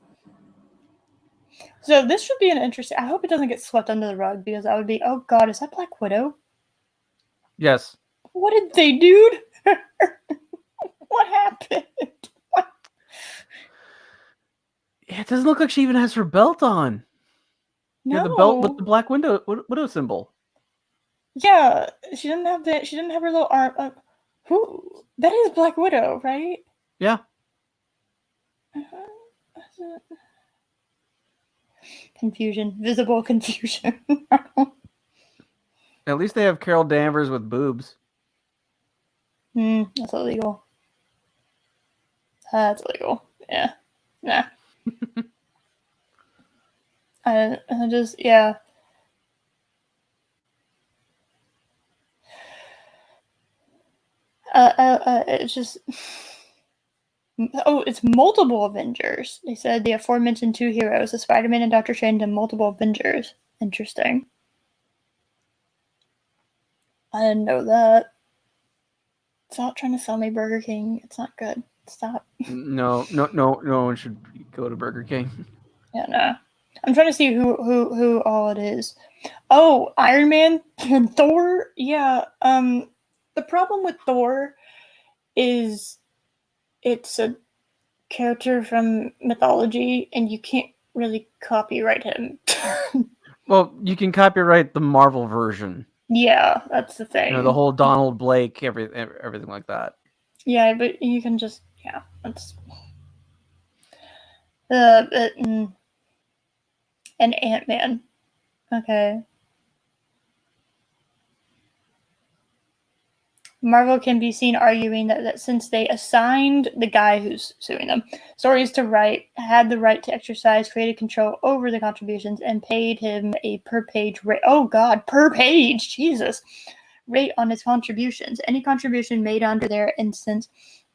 So this should be an interesting. I hope it doesn't get swept under the rug because that would be. Oh God, is that Black Widow? Yes. What did they do? What happened? What? Yeah, it doesn't look like she even has her belt on. No. Yeah, the belt with the black widow symbol. Yeah, she didn't have that. She didn't have her little arm. Who? That is Black Widow, right? Yeah. Confusion, visible confusion. At least they have Carol Danvers with boobs. That's illegal. That's illegal. Yeah. Nah. I just yeah. It's just. Oh, it's multiple Avengers. They said the aforementioned two heroes, the Spider-Man and Doctor Strange, and multiple Avengers. Interesting. I didn't know that. Stop trying to sell me Burger King. It's not good. Stop. No one should go to Burger King. Yeah, no. I'm trying to see who all it is. Oh, Iron Man and Thor. Yeah. The problem with Thor is it's a character from mythology, and you can't really copyright him. Well, you can copyright the Marvel version. Yeah, that's the thing. The whole Donald Blake, everything like that. Yeah, but you can just that's and Ant-Man. Okay. Marvel can be seen arguing that since they assigned the guy who's suing them stories to write, had the right to exercise creative control over the contributions, and paid him a per-page rate. Oh God, per page, Jesus, rate on his contributions. Any contribution made under their instance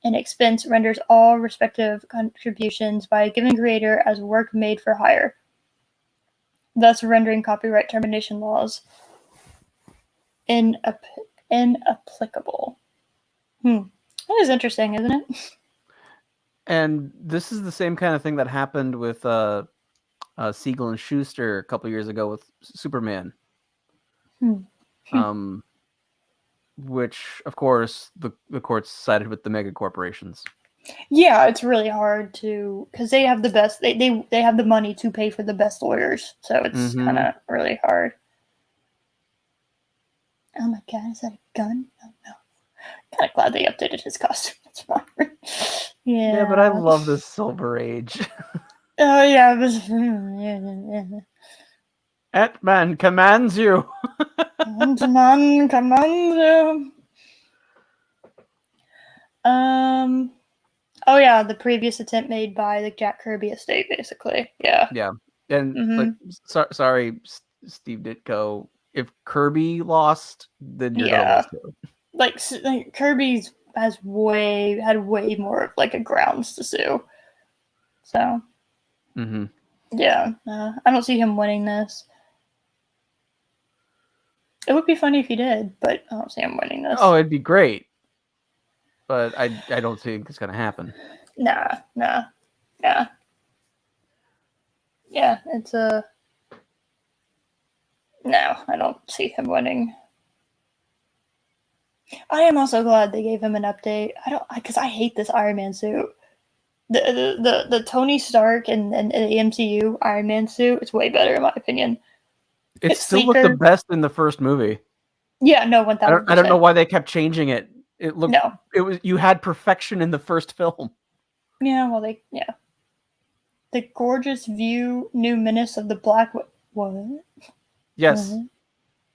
and expense renders all respective contributions by a given creator as work made for hire, thus rendering copyright termination laws inapplicable. That is interesting, isn't it? And this is the same kind of thing that happened with Siegel and Schuster a couple years ago with Superman. Which, of course, the courts sided with the mega corporations. Yeah, it's really hard to because they have the best. They have the money to pay for the best lawyers, so it's kind of really hard. Oh my God, is that a gun? Oh no. Kind of glad they updated his costume. That's fine. Yeah. Yeah, but I love the Silver Age. Oh yeah, it was. Ant-Man commands you. Ant-Man commands you. Oh yeah, the previous attempt made by the Jack Kirby estate, basically. Yeah. Yeah, and like, Mhm. sorry, Steve Ditko. If Kirby lost, then you're gonna Yeah. lose too. Like Kirby's had way more of like a grounds to sue. So Mm-hmm. yeah, I don't see him winning this. It would be funny if he did, but I don't see him winning this. Oh, it'd be great, but I don't think it's gonna happen. Nah, yeah, yeah. It's a no. I don't see him winning. I am also glad they gave him an update. I don't because I hate this Iron Man suit. The Tony Stark and the MCU Iron Man suit is way better in my opinion. It It's still looked the sleeker. best in the first movie. Yeah, no, one thousand I don't know percent. why they kept changing it. It looked No, it was you had perfection in the first film. yeah, well the gorgeous view, new menace of the Black. What? Yes.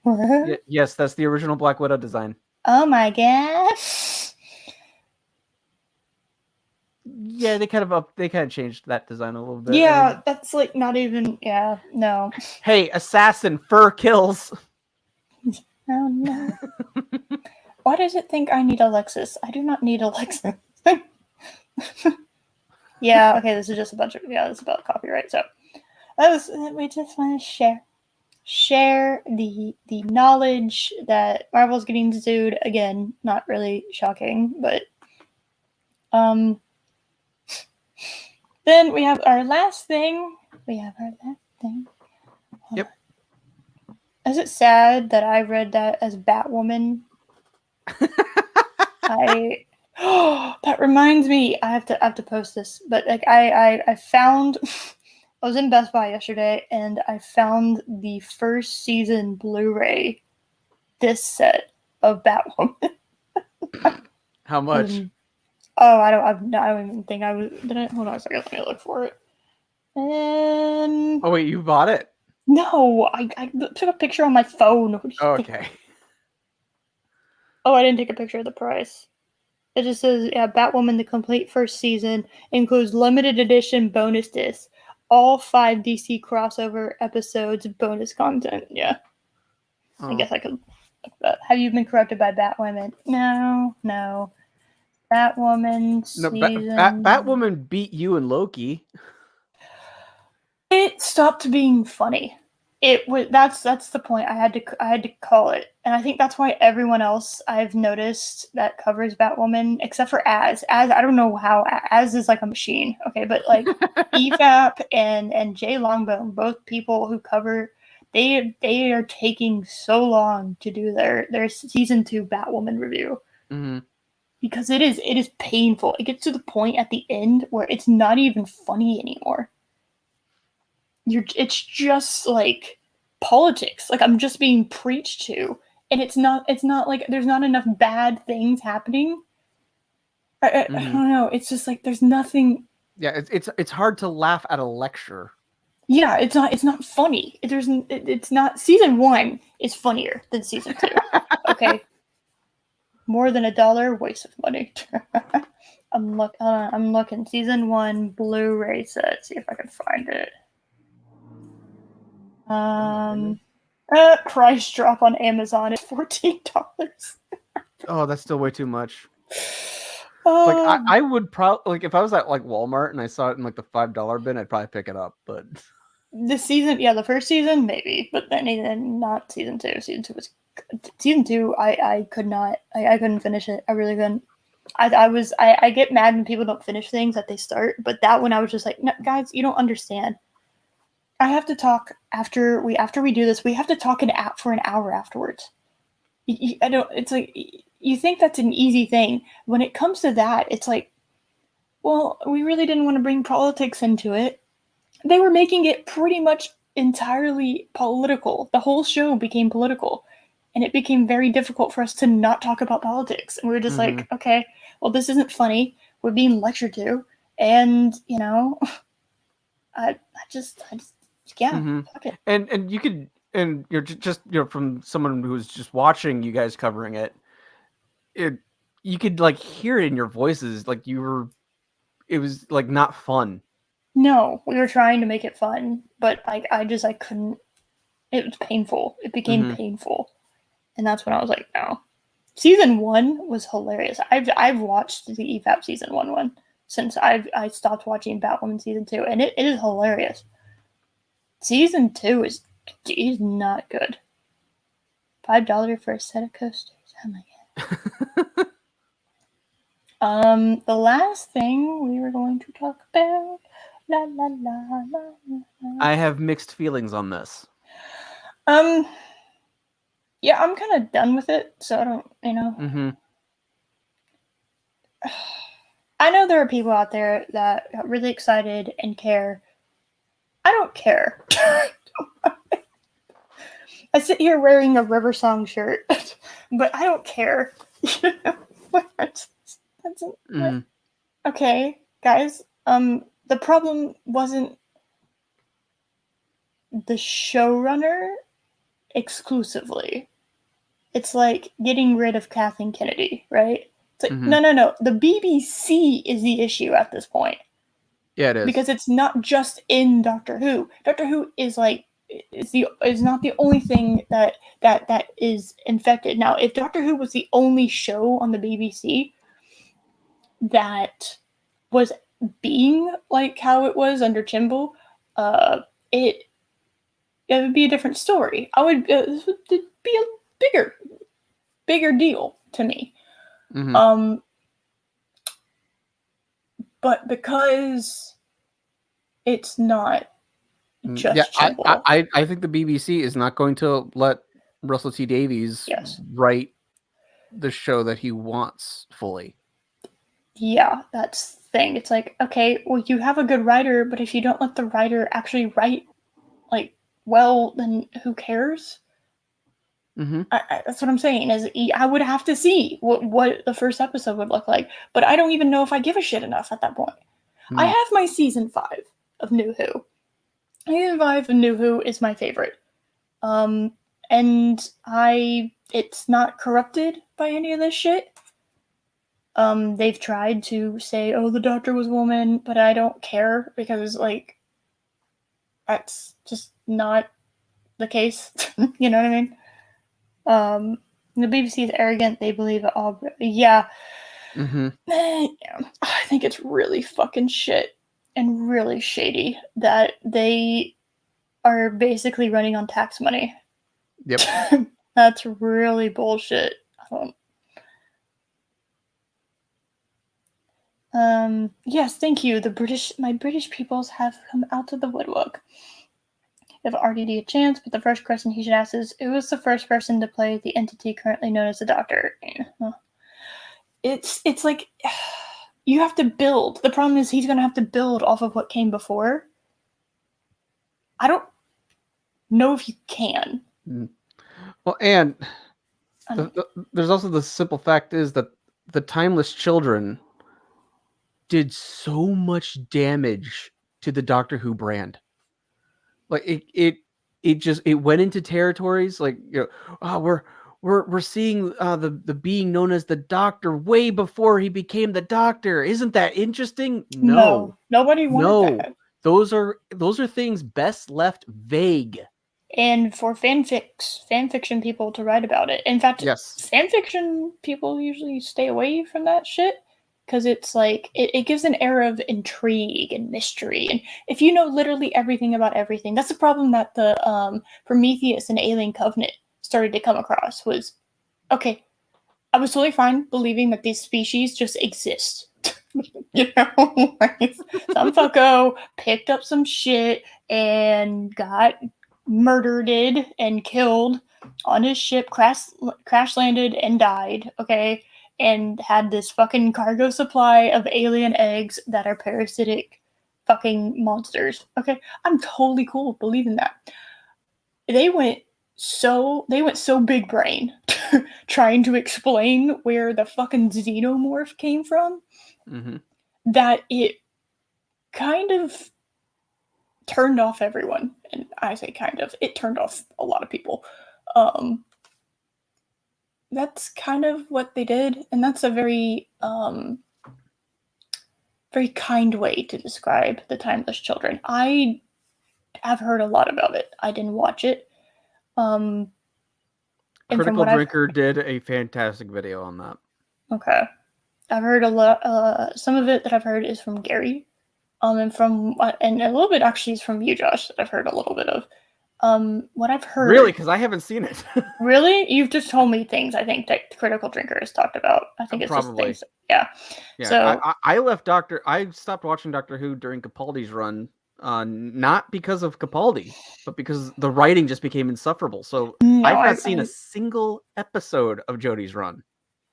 What? What? Yes, that's the original Black Widow design. Oh my god. Yeah, they kind of changed that design a little bit. Yeah, that's like not even. Yeah, no. Hey, assassin fur kills. Oh no. Why does it think I need Alexis? I do not need Alexis. Yeah, okay, this is just a bunch of this is about copyright. So we just want to share the knowledge that Marvel's getting sued again. Not really shocking, but um. Then we have our last thing. Yep. Is it sad that I read that as Batwoman? I that reminds me. I have to post this. But like I found I was in Best Buy yesterday and I found the first season Blu-ray disc set of Batwoman. How much? Oh, I don't even think I was. Did I? Hold on a second. Let me look for it. Oh wait, you bought it? No, I took a picture on my phone. What do you think? Okay. Oh, I didn't take a picture of the price. It just says, yeah, Batwoman, the complete first season includes limited edition bonus discs, all 5 DC crossover episodes, bonus content. Yeah, I Oh. guess I could. Have you been corrupted by Batwoman? No. Batwoman No, season. Batwoman beat you and Loki. It stopped being funny. It was that's the point. I had to call it, and I think that's why everyone else I've noticed that covers Batwoman, except for Az I don't know how Az is like a machine. Okay, but like EFAP and Jay Longbone, both people who cover, they are taking so long to do their season 2 Batwoman review. Mm-hmm. Because it is painful. It gets to the point at the end where it's not even funny anymore. It's just like politics. Like I'm just being preached to, and it's not like there's not enough bad things happening. I don't know. It's just like there's nothing. Yeah, it's hard to laugh at a lecture. Yeah, it's not funny. It's not. Season 1 is funnier than season 2. Okay, more than $1 waste of money. I'm looking. Season 1 Blu-ray set. See if I can find it. Price drop on Amazon is $14. Oh, that's still way too much. Like I would probably like if I was at like Walmart and I saw it in like the $5 bin, I'd probably pick it up. But the season, yeah, the first season maybe, but then not season 2. Season 2 was season 2. I could not. I couldn't finish it. I really couldn't. I get mad when people don't finish things that they start, but that one I was just like, no, guys, you don't understand. I have to talk after we do this. We have to talk for an hour afterwards. I don't. It's like you think that's an easy thing. When it comes to that, it's like, well, we really didn't want to bring politics into it. They were making it pretty much entirely political. The whole show became political, and it became very difficult for us to not talk about politics. And we were just like, okay, well, this isn't funny. We're being lectured to, and I just yeah, fuck it. and you could and you're just from someone who's just watching you guys covering it, you could like hear it in your voices, like you were it was like not fun. No, we were trying to make it fun, but I couldn't. It was painful. It became painful, and that's when I was like, no. Season 1 was hilarious. I've watched the EFAP season 1 since I stopped watching Batwoman season 2, and it is hilarious. Season 2 is not good. $5 for a set of coasters. Oh my god. The last thing we were going to talk about. La la la la la. I have mixed feelings on this. Yeah, I'm kind of done with it, so I don't, I know there are people out there that are really excited and care. I don't care. I sit here wearing a River Song shirt, but I don't care. Okay, guys. The problem wasn't the showrunner exclusively. It's like getting rid of Kathleen Kennedy, right? It's like no. The BBC is the issue at this point. Yeah, it is. Because it's not just in Doctor Who. Doctor Who is not the only thing that is infected. Now, if Doctor Who was the only show on the BBC that was being like how it was under Chimble, it would be a different story. This would be a bigger deal to me. But because it's not just Chimble. I think the BBC is not going to let Russell T Davies write the show that he wants fully. Yeah, that's the thing. It's like, okay, well, you have a good writer, but if you don't let the writer actually write, like, well, then who cares? That's what I'm saying. Is I would have to see what the first episode would look like, but I don't even know if I give a shit enough at that point. I have my season 5 of New Who. Season 5 of New Who is my favorite, and it's not corrupted by any of this shit. They've tried to say, oh, the Doctor was a woman, but I don't care because, like, that's just not the case. You know what I mean? The BBC is arrogant. They believe it all. Yeah. Yeah. I think it's really fucking shit and really shady that they are basically running on tax money. Yep. That's really bullshit. Yes, thank you. My British peoples have come out of the woodwork. If RDD a chance, but the first question he should ask is, who was the first person to play the entity currently known as the Doctor? It's like, you have to build. The problem is he's going to have to build off of what came before. I don't know if you can. Well, and there's also the simple fact is that the Timeless Children did so much damage to the Doctor Who brand. Like it went into territories like, we're seeing the being known as the Doctor way before he became the Doctor. Isn't that interesting? No. Nobody wanted that. Those are things best left vague. And for fanfiction people to write about it. In fact, fanfiction people usually stay away from that shit because it's like it gives an air of intrigue and mystery. And if you know literally everything about everything, that's the problem that the Prometheus and Alien Covenant started to come across was, okay, I was totally fine believing that these species just exist. Like, some fucko picked up some shit and got murdered and killed on his ship, crash landed and died, okay, and had this fucking cargo supply of alien eggs that are parasitic fucking monsters. Okay, I'm totally cool with believing that. They went so big brain trying to explain where the fucking xenomorph came from that it kind of turned off everyone. And I say kind of, it turned off a lot of people. That's kind of what they did, and that's a very very kind way to describe the Timeless Children. I have heard a lot about it. I didn't watch it. And from Critical what I've Drinker did a fantastic video on that. okay, I've heard a lot. Some of it that I've heard is from Gary, and and a little bit actually is from you, Josh. That I've heard a little bit of. What I've heard. Really, because I haven't seen it. Really, you've just told me things. I think that Critical Drinker has talked about. I think it's Probably. just things. Yeah. Yeah, So I left Doctor. I stopped watching Doctor Who during Capaldi's run, not because of Capaldi, but because the writing just became insufferable. So no, I've not seen a single episode of Jodie's run.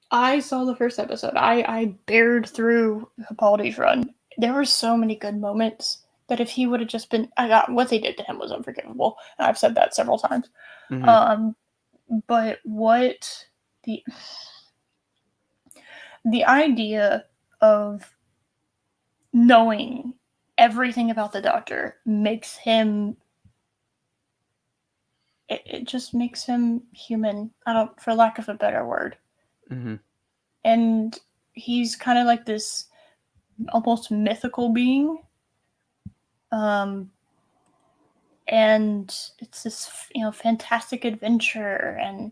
I saw the first episode. I bared through Capaldi's run. There were so many good moments that if he would have just been, I got what they did to him was unforgivable. And I've said that several times. Mm-hmm. But what the idea of knowing everything about the Doctor makes him. It just makes him human. I don't, for lack of a better word. Mm-hmm. And he's kind of like this almost mythical being. And it's this, fantastic adventure, and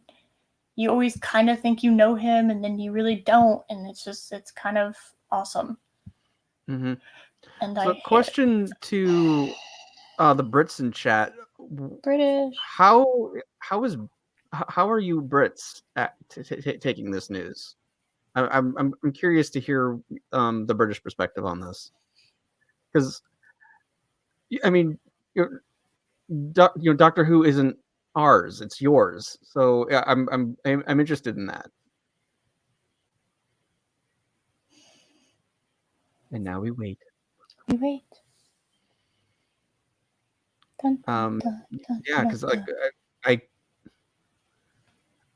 you always kind of think you know him, and then you really don't, and it's kind of awesome. Mm-hmm. And So, question to the Brits in chat: British. How are you Brits at taking this news? I'm curious to hear the British perspective on this, because I mean, Doctor Who isn't ours; it's yours. So yeah, I'm interested in that. And now we wait. We wait. Dun, dun, Yeah, because like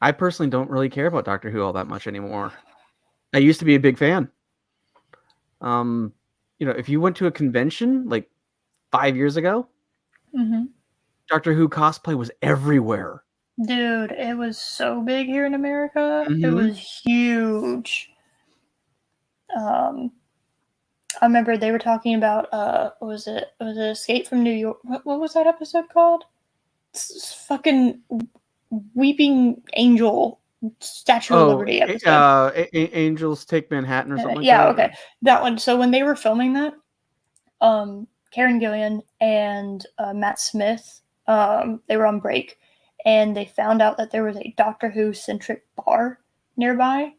I personally don't really care about Doctor Who all that much anymore. I used to be a big fan. If you went to a convention like 5 years ago, Doctor Who cosplay was everywhere. Dude, it was so big here in America. It was huge. I remember they were talking about what was it? It was Escape from New York. What was that episode called? It's fucking Weeping Angel Statue of Liberty episode. Angels Take Manhattan or something like yeah, that. Okay. That one. So when they were filming that, Karen Gillian and Matt Smith, they were on break, and they found out that there was a Doctor Who centric bar nearby,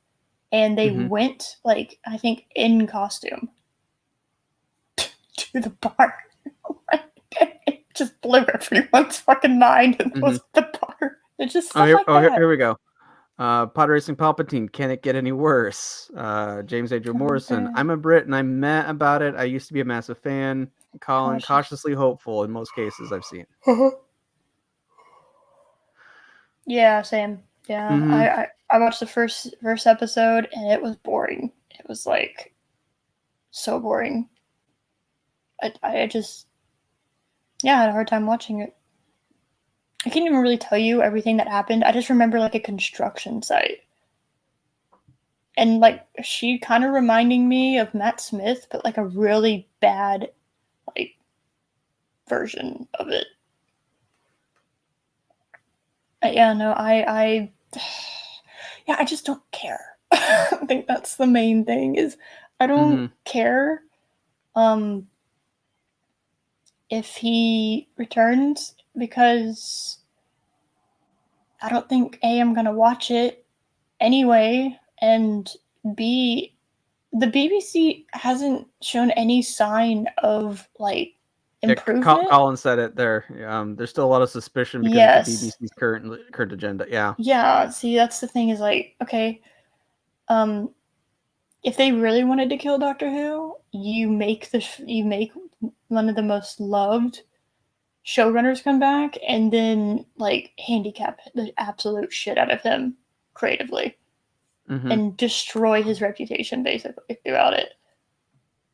and they went, like, I think in costume to the bar. It just blew everyone's fucking mind. It was the bar. It's just stuff like that. Here we go. Pod Racing Palpatine, can it get any worse? James A. Joe Morrison, I'm a Brit and I'm mad about it. I used to be a massive fan. Colin, cautiously hopeful in most cases I've seen. Yeah, same. Yeah, I watched the first episode and it was boring. It was like so boring. I just I had a hard time watching it. I can't even really tell you everything that happened. I just remember like a construction site. And like she kind of reminding me of Matt Smith, but like a really bad like version of it. I just don't care. I think that's the main thing is I don't care if he returns, because I don't think A, I'm gonna watch it anyway, and B, the BBC hasn't shown any sign of like improvement. Colin said it there. There's still a lot of suspicion because of the BBC's current agenda. Yeah. See, that's the thing is like, okay, if they really wanted to kill Doctor Who, you make one of the most loved showrunners come back and then like handicap the absolute shit out of him creatively and destroy his reputation basically throughout it.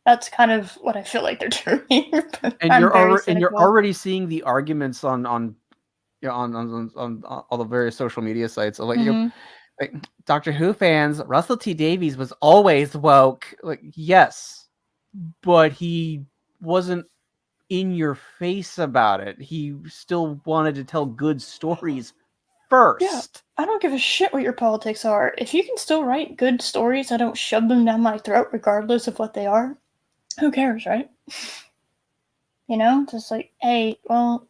That's kind of what I feel like they're doing. And you're already seeing the arguments on all the various social media sites. Like, like Doctor Who fans, Russell T Davies was always woke. Like, yes, but he wasn't in your face about it. He still wanted to tell good stories Yeah, first. I don't give a shit what your politics are. If you can still write good stories, I don't shove them down my throat regardless of what they are. Who cares, right? You know, just like, hey, well,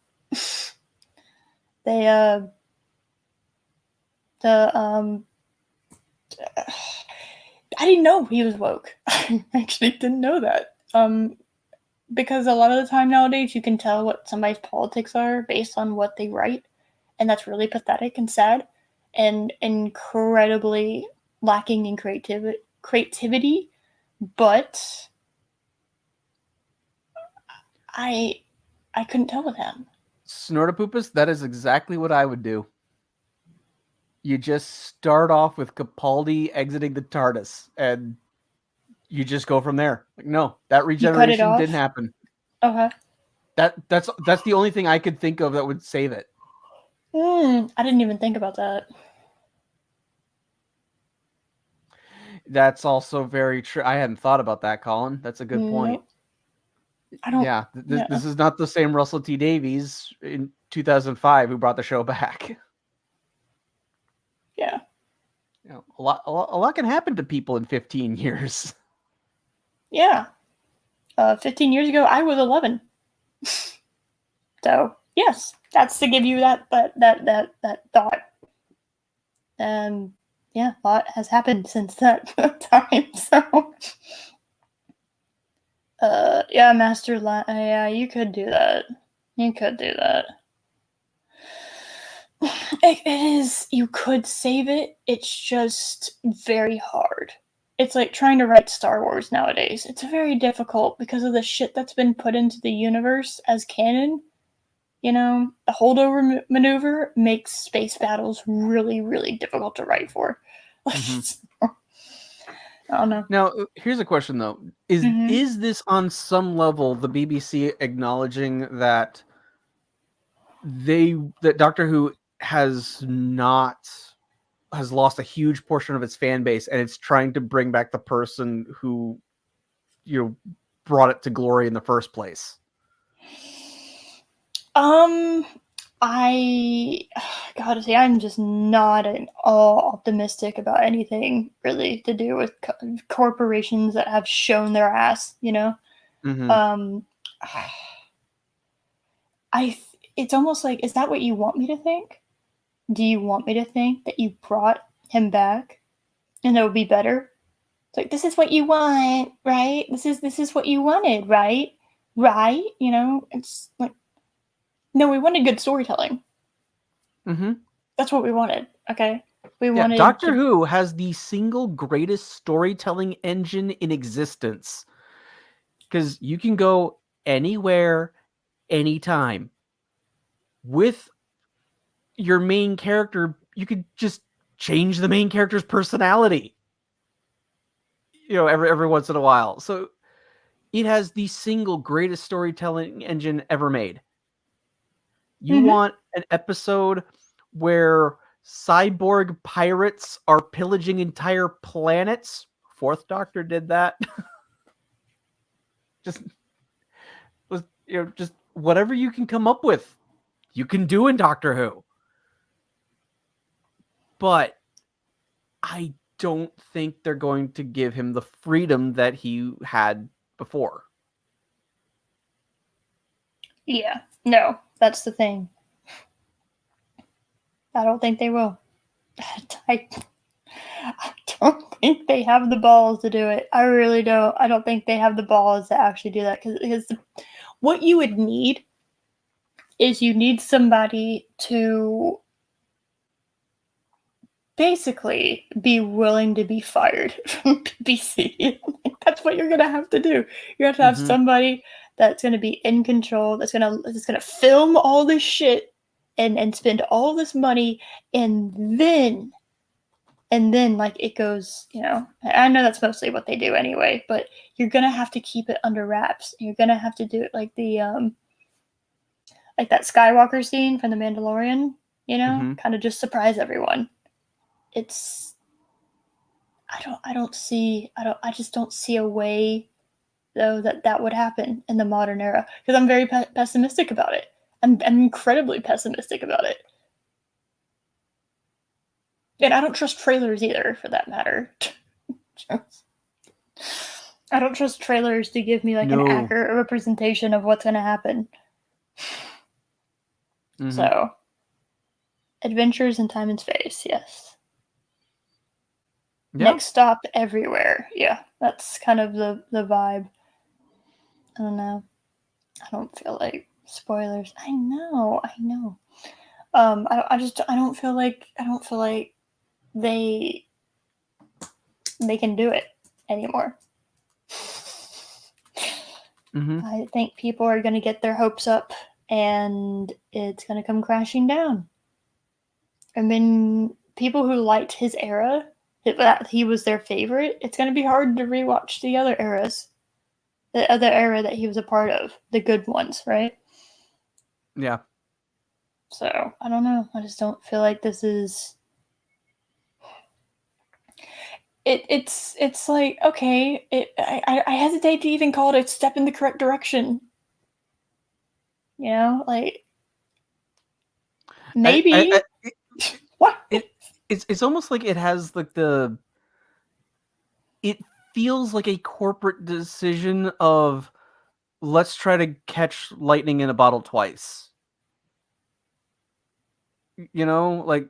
they the I didn't know he was woke. I actually didn't know that. Because a lot of the time nowadays you can tell what somebody's politics are based on what they write, and that's really pathetic and sad, and incredibly lacking in creativity. But I I couldn't tell with him. Snortopoopas, that is exactly what I would do. You just start off with Capaldi exiting the TARDIS, and you just go from there. Like, no, that You cut it regeneration didn't off. happen. Okay. That's the only thing I could think of that would save it. I didn't even think about that. That's also very true. I hadn't thought about that, Colin. That's a good point. Nope. I don't. Yeah, Yeah. this is not the same Russell T Davies in 2005 who brought the show back. Yeah. You know, a lot can happen to people in 15 years. Yeah. 15 years ago, I was 11. So yes, that's to give you that thought. Yeah, a lot has happened since that time. So yeah, yeah, you could do that. You could do that. It is. You could save it. It's just very hard. It's like trying to write Star Wars nowadays. It's very difficult because of the shit that's been put into the universe as canon. You know, the holdover maneuver makes space battles really, really difficult to write for. Mm-hmm. I don't know. Now, here's a question though: Mm-hmm. is this on some level the BBC acknowledging that that Doctor Who has not has lost a huge portion of its fan base, and it's trying to bring back the person who brought it to glory in the first place? Um, I gotta say, I'm just not at all optimistic about anything really to do with corporations that have shown their ass. You know, Mm-hmm. um, it's almost like, is that what you want me to think? Do you want me to think that you brought him back and it would be better? It's like, this is what you want, right? This is what you wanted, right? Right? You know, it's like, no, we wanted good storytelling. Mm-hmm. That's what we wanted. Okay, we Yeah, wanted Doctor to. Who has the single greatest storytelling engine in existence because you can go anywhere, anytime. With your main character, you could just change the main character's personality, every once in a while. So it has the single greatest storytelling engine ever made. You Mm-hmm. want an episode where cyborg pirates are pillaging entire planets? Fourth Doctor did that. just just whatever you can come up with, you can do in Doctor Who. But I don't think they're going to give him the freedom that he had before. Yeah, no, that's the thing. I don't think they will. I, I don't think they have the balls to do it. I really don't. I don't think they have the balls to actually do that because what you would need is you need somebody to basically be willing to be fired from BBC. That's what you're gonna have to do. You have to have somebody that's gonna be in control, that's gonna film all this shit and spend all this money, and then like it goes, I know that's mostly what they do anyway, but you're gonna have to keep it under wraps. You're gonna have to do it like like that Skywalker scene from The Mandalorian, kind of just surprise everyone. It's I just don't see a way though, that would happen in the modern era, because I'm very pessimistic about it. I'm incredibly pessimistic about it. And I don't trust trailers either, for that matter. I don't trust trailers to give me like an accurate representation of what's going to happen. Mm-hmm. So, Adventures in Time and Space, yes. Yeah. Next stop, everywhere. Yeah, that's kind of the vibe. I don't know. I don't feel like spoilers. I know. I don't feel like they can do it anymore. I think people are going to get their hopes up and it's going to come crashing down. I mean, people who liked his era, that he was their favorite, it's going to be hard to rewatch the other eras. The other era that he was a part of. The good ones, right? Yeah. So, I don't know. I just don't feel like this is... It's like, okay, I hesitate to even call it a step in the correct direction. You know, like, maybe. What? It's almost like it has like it feels like a corporate decision of, let's try to catch lightning in a bottle twice. You know, like,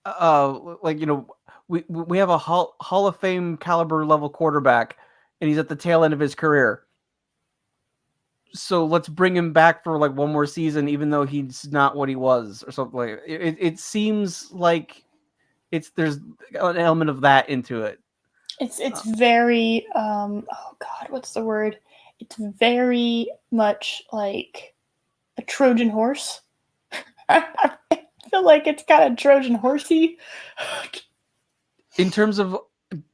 like, you know, we have a Hall of Fame caliber level quarterback, and he's at the tail end of his career. So let's bring him back for like one more season, even though he's not what he was, or something like it. It seems like there's an element of that into it. It's very oh god, what's the word? It's very much like a Trojan horse. I feel like it's kind of Trojan horsey. In terms of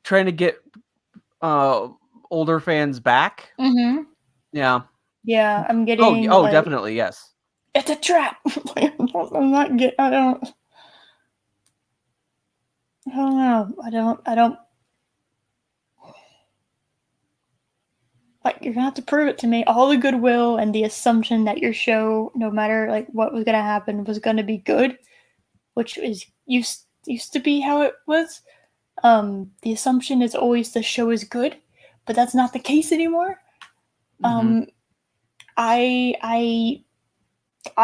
trying to get older fans back. Mm-hmm. Yeah. Yeah, I'm getting. Oh, like, definitely, yes. It's a trap. I'm not getting. I don't know. I don't. Like, you're gonna have to prove it to me. All the goodwill and the assumption that your show, no matter like what was gonna happen, was gonna be good, which is used to be how it was. The assumption is always the show is good, but that's not the case anymore. I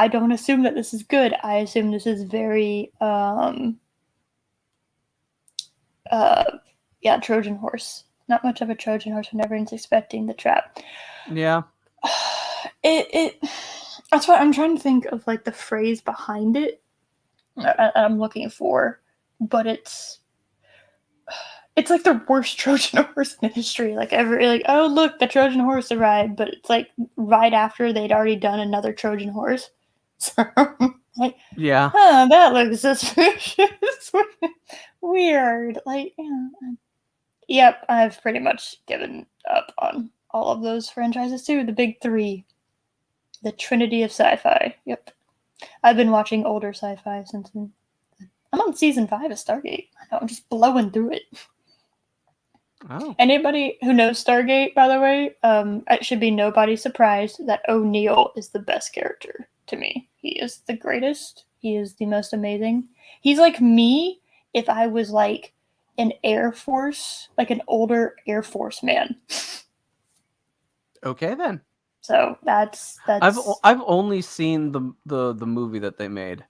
don't assume that this is good. I assume this is very Trojan horse. Not much of a Trojan horse when everyone's expecting the trap. Yeah. That's what I'm trying to think of, like the phrase behind it. I'm looking for, but it's like the worst Trojan horse in history. Like oh look, the Trojan horse arrived, but it's like right after they'd already done another Trojan horse. So like, yeah, that looks suspicious. Weird. Like, yeah. Yep, I've pretty much given up on all of those franchises too. The big three, the Trinity of sci-fi. Yep, I've been watching older sci-fi since then. I'm on season 5 of Stargate. I know, I'm just blowing through it. Oh. Anybody who knows Stargate, by the way, it should be nobody surprised that O'Neill is the best character to me. He is the greatest. He is the most amazing. He's like me if I was like an Air Force, like an older Air Force man. Okay then. So that's. I've only seen the movie that they made.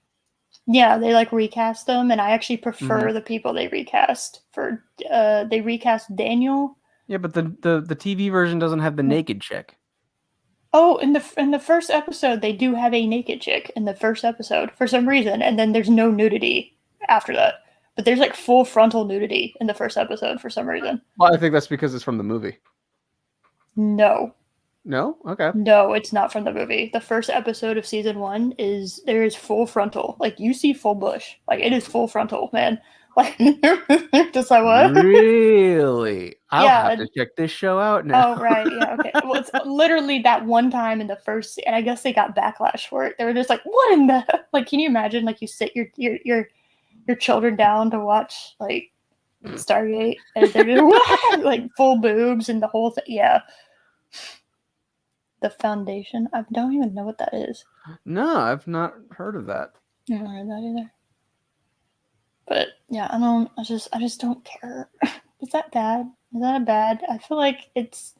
Yeah, they like recast them, and I actually prefer the people they recast. They recast Daniel. Yeah, but the TV version doesn't have the naked chick. Oh, in the first episode, they do have a naked chick in the first episode for some reason, and then there's no nudity after that. But there's like full frontal nudity in the first episode for some reason. Well, I think that's because it's from the movie. No. No? Okay. No, it's not from the movie. The first episode of season 1 there is full frontal. Like, you see full bush. Like, it is full frontal, man. Like, just like, what? Really? I'll have to check this show out now. Oh, right. Yeah, okay. Well, it's literally that one time in the first, and I guess they got backlash for it. They were just like, what in the, like, can you imagine, like, you sit your children down to watch, like, Stargate, and they're just like full boobs and the whole thing. Yeah, the Foundation. I don't even know what that is. No, I've not heard of that. I haven't heard that either. But yeah, I don't. I just don't care. Is that bad? Is that bad? I feel like it's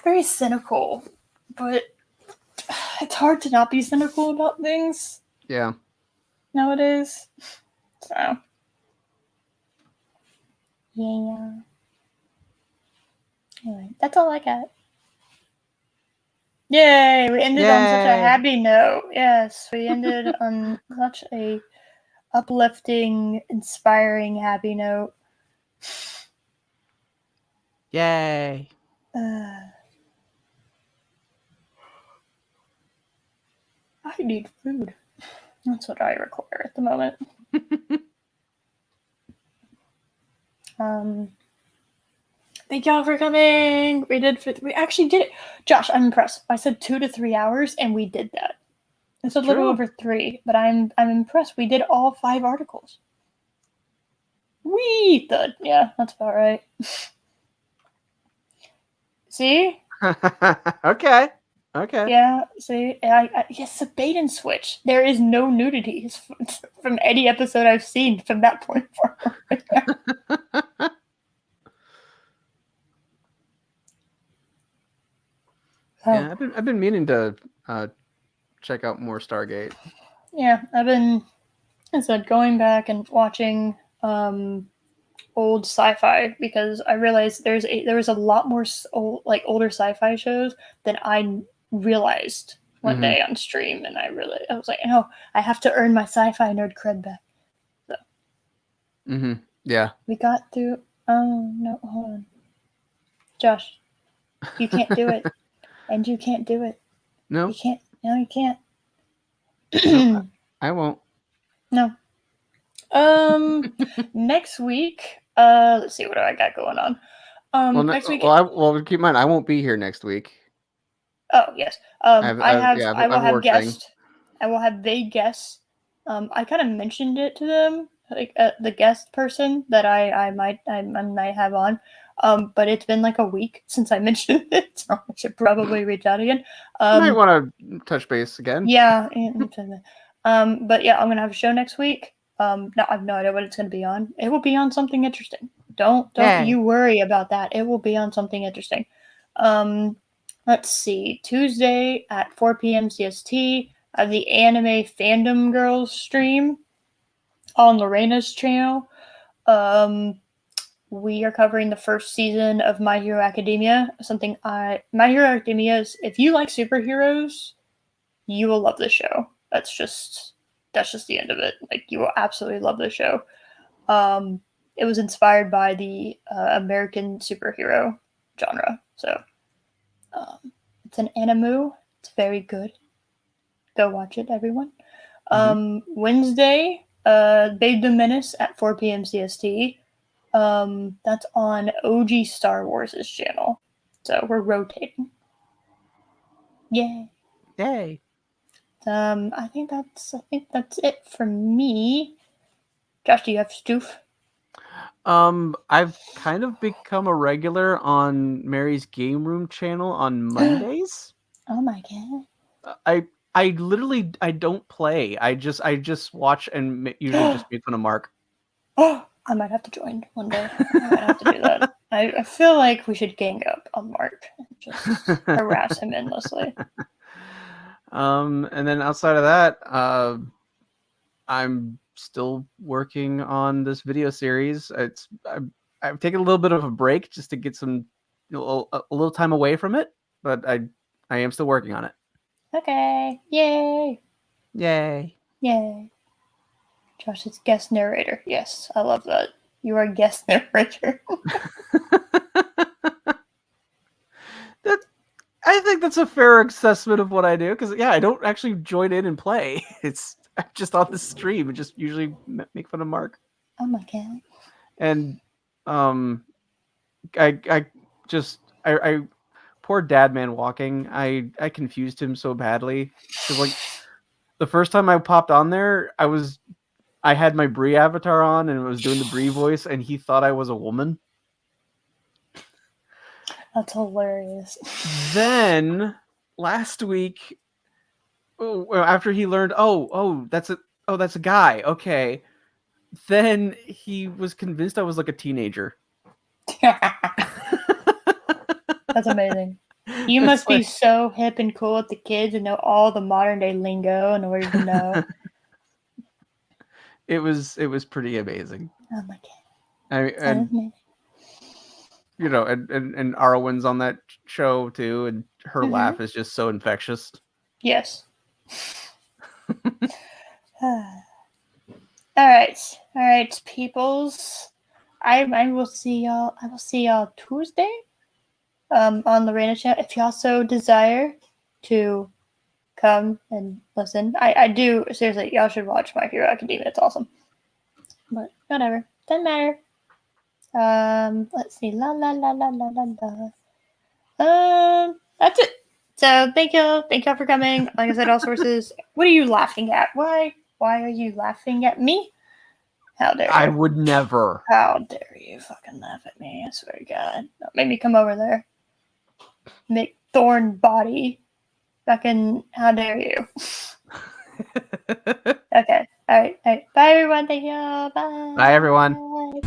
very cynical, but it's hard to not be cynical about things Yeah. nowadays. So yeah. Anyway, that's all I got. Yay! We ended on such a Yay. happy note. Yes, we ended on such a uplifting, inspiring, happy note. Yay. I need food. That's what I require at the moment. Thank y'all for coming. We actually did it. Josh, I'm impressed. I said 2 to 3 hours, and we did that. It's a little over 3, but I'm impressed. We did all 5 articles. Wee! Thud. Yeah, that's about right. See? Okay. Okay. Yeah, see? Yes, a bait and switch. There is no nudity from any episode I've seen from that point forward. Yeah, I've been meaning to check out more Stargate. Yeah, I've been, as I said, going back and watching old sci-fi because I realized there was a lot more older sci-fi shows than I realized one day on stream, and I was like, no, I have to earn my sci-fi nerd cred back. So yeah, we got through. Oh no, hold on, Josh, you can't do it, and you can't do it. No, You can't. No, you can't. no, I won't. No. Next week. Let's see what I got going on. Next week. Well, keep in mind, I won't be here next week. Oh yes. I will have work thing. guests. I will have vague guests. I kind of mentioned it to them, like the guest person that I might have on. But it's been like a week since I mentioned it, so I should probably reach out again. You might want to touch base again. Yeah. But yeah, I'm gonna have a show next week. No, I have no idea what it's gonna be on. It will be on something interesting. Don't you worry about that. It will be on something interesting. Let's see. Tuesday at 4 p.m. CST, I have the Anime Fandom Girls stream on Lorena's channel. We are covering the first season of My Hero Academia. My Hero Academia is, if you like superheroes, you will love this show. That's just the end of it. Like, you will absolutely love this show. It was inspired by the American superhero genre. So it's an anime. It's very good. Go watch it, everyone. Wednesday, Babe the Menace at 4 p.m. CST. That's on OG Star Wars' channel. So we're rotating. Yay. Yay. I think that's it for me. Josh, do you have stoof? I've kind of become a regular on Mary's Game Room channel on Mondays. Oh my god. I literally don't play. I just watch and usually just make fun of Mark. Oh, I might have to join one day. I might have to do that. I feel like we should gang up on Mark and just harass him endlessly. And then outside of that, I'm still working on this video series. I've taken a little bit of a break just to get some a little time away from it, but I am still working on it. Okay. Yay. Yay. Yay. Josh is guest narrator. Yes, I love that. You are guest narrator. I think that's a fair assessment of what I do, because I don't actually join in and play. I'm just on the stream and just usually make fun of Mark. Oh my god. And I poor dad man walking. I confused him so badly, because like the first time I popped on there, I was I had my Brie avatar on and it was doing the Brie voice, and he thought I was a woman. That's hilarious. Then last week, after he learned, that's a guy. Okay. Then he was convinced I was like a teenager. That's amazing. You must be so hip and cool with the kids and know all the modern day lingo in order to know. It was pretty amazing. Oh my god. And you know, and Arwen's on that show too, and her laugh is just so infectious. Yes. All right, peoples. I will see y'all. I will see y'all Tuesday. On the Raina chat. If y'all so desire to come and listen, I do seriously. Y'all should watch My Hero Academia. It's awesome. But whatever, doesn't matter. Let's see. La la la la la la la. That's it. So thank y'all for coming. Like I said, all sources. What are you laughing at? Why are you laughing at me? How dare you? I would never. How dare you fucking laugh at me? I swear to God. Don't make me come over there. Mick Thorn body. Fucking, how dare you? Okay. All right. Bye, everyone. Thank you. Bye. Bye, everyone. Bye.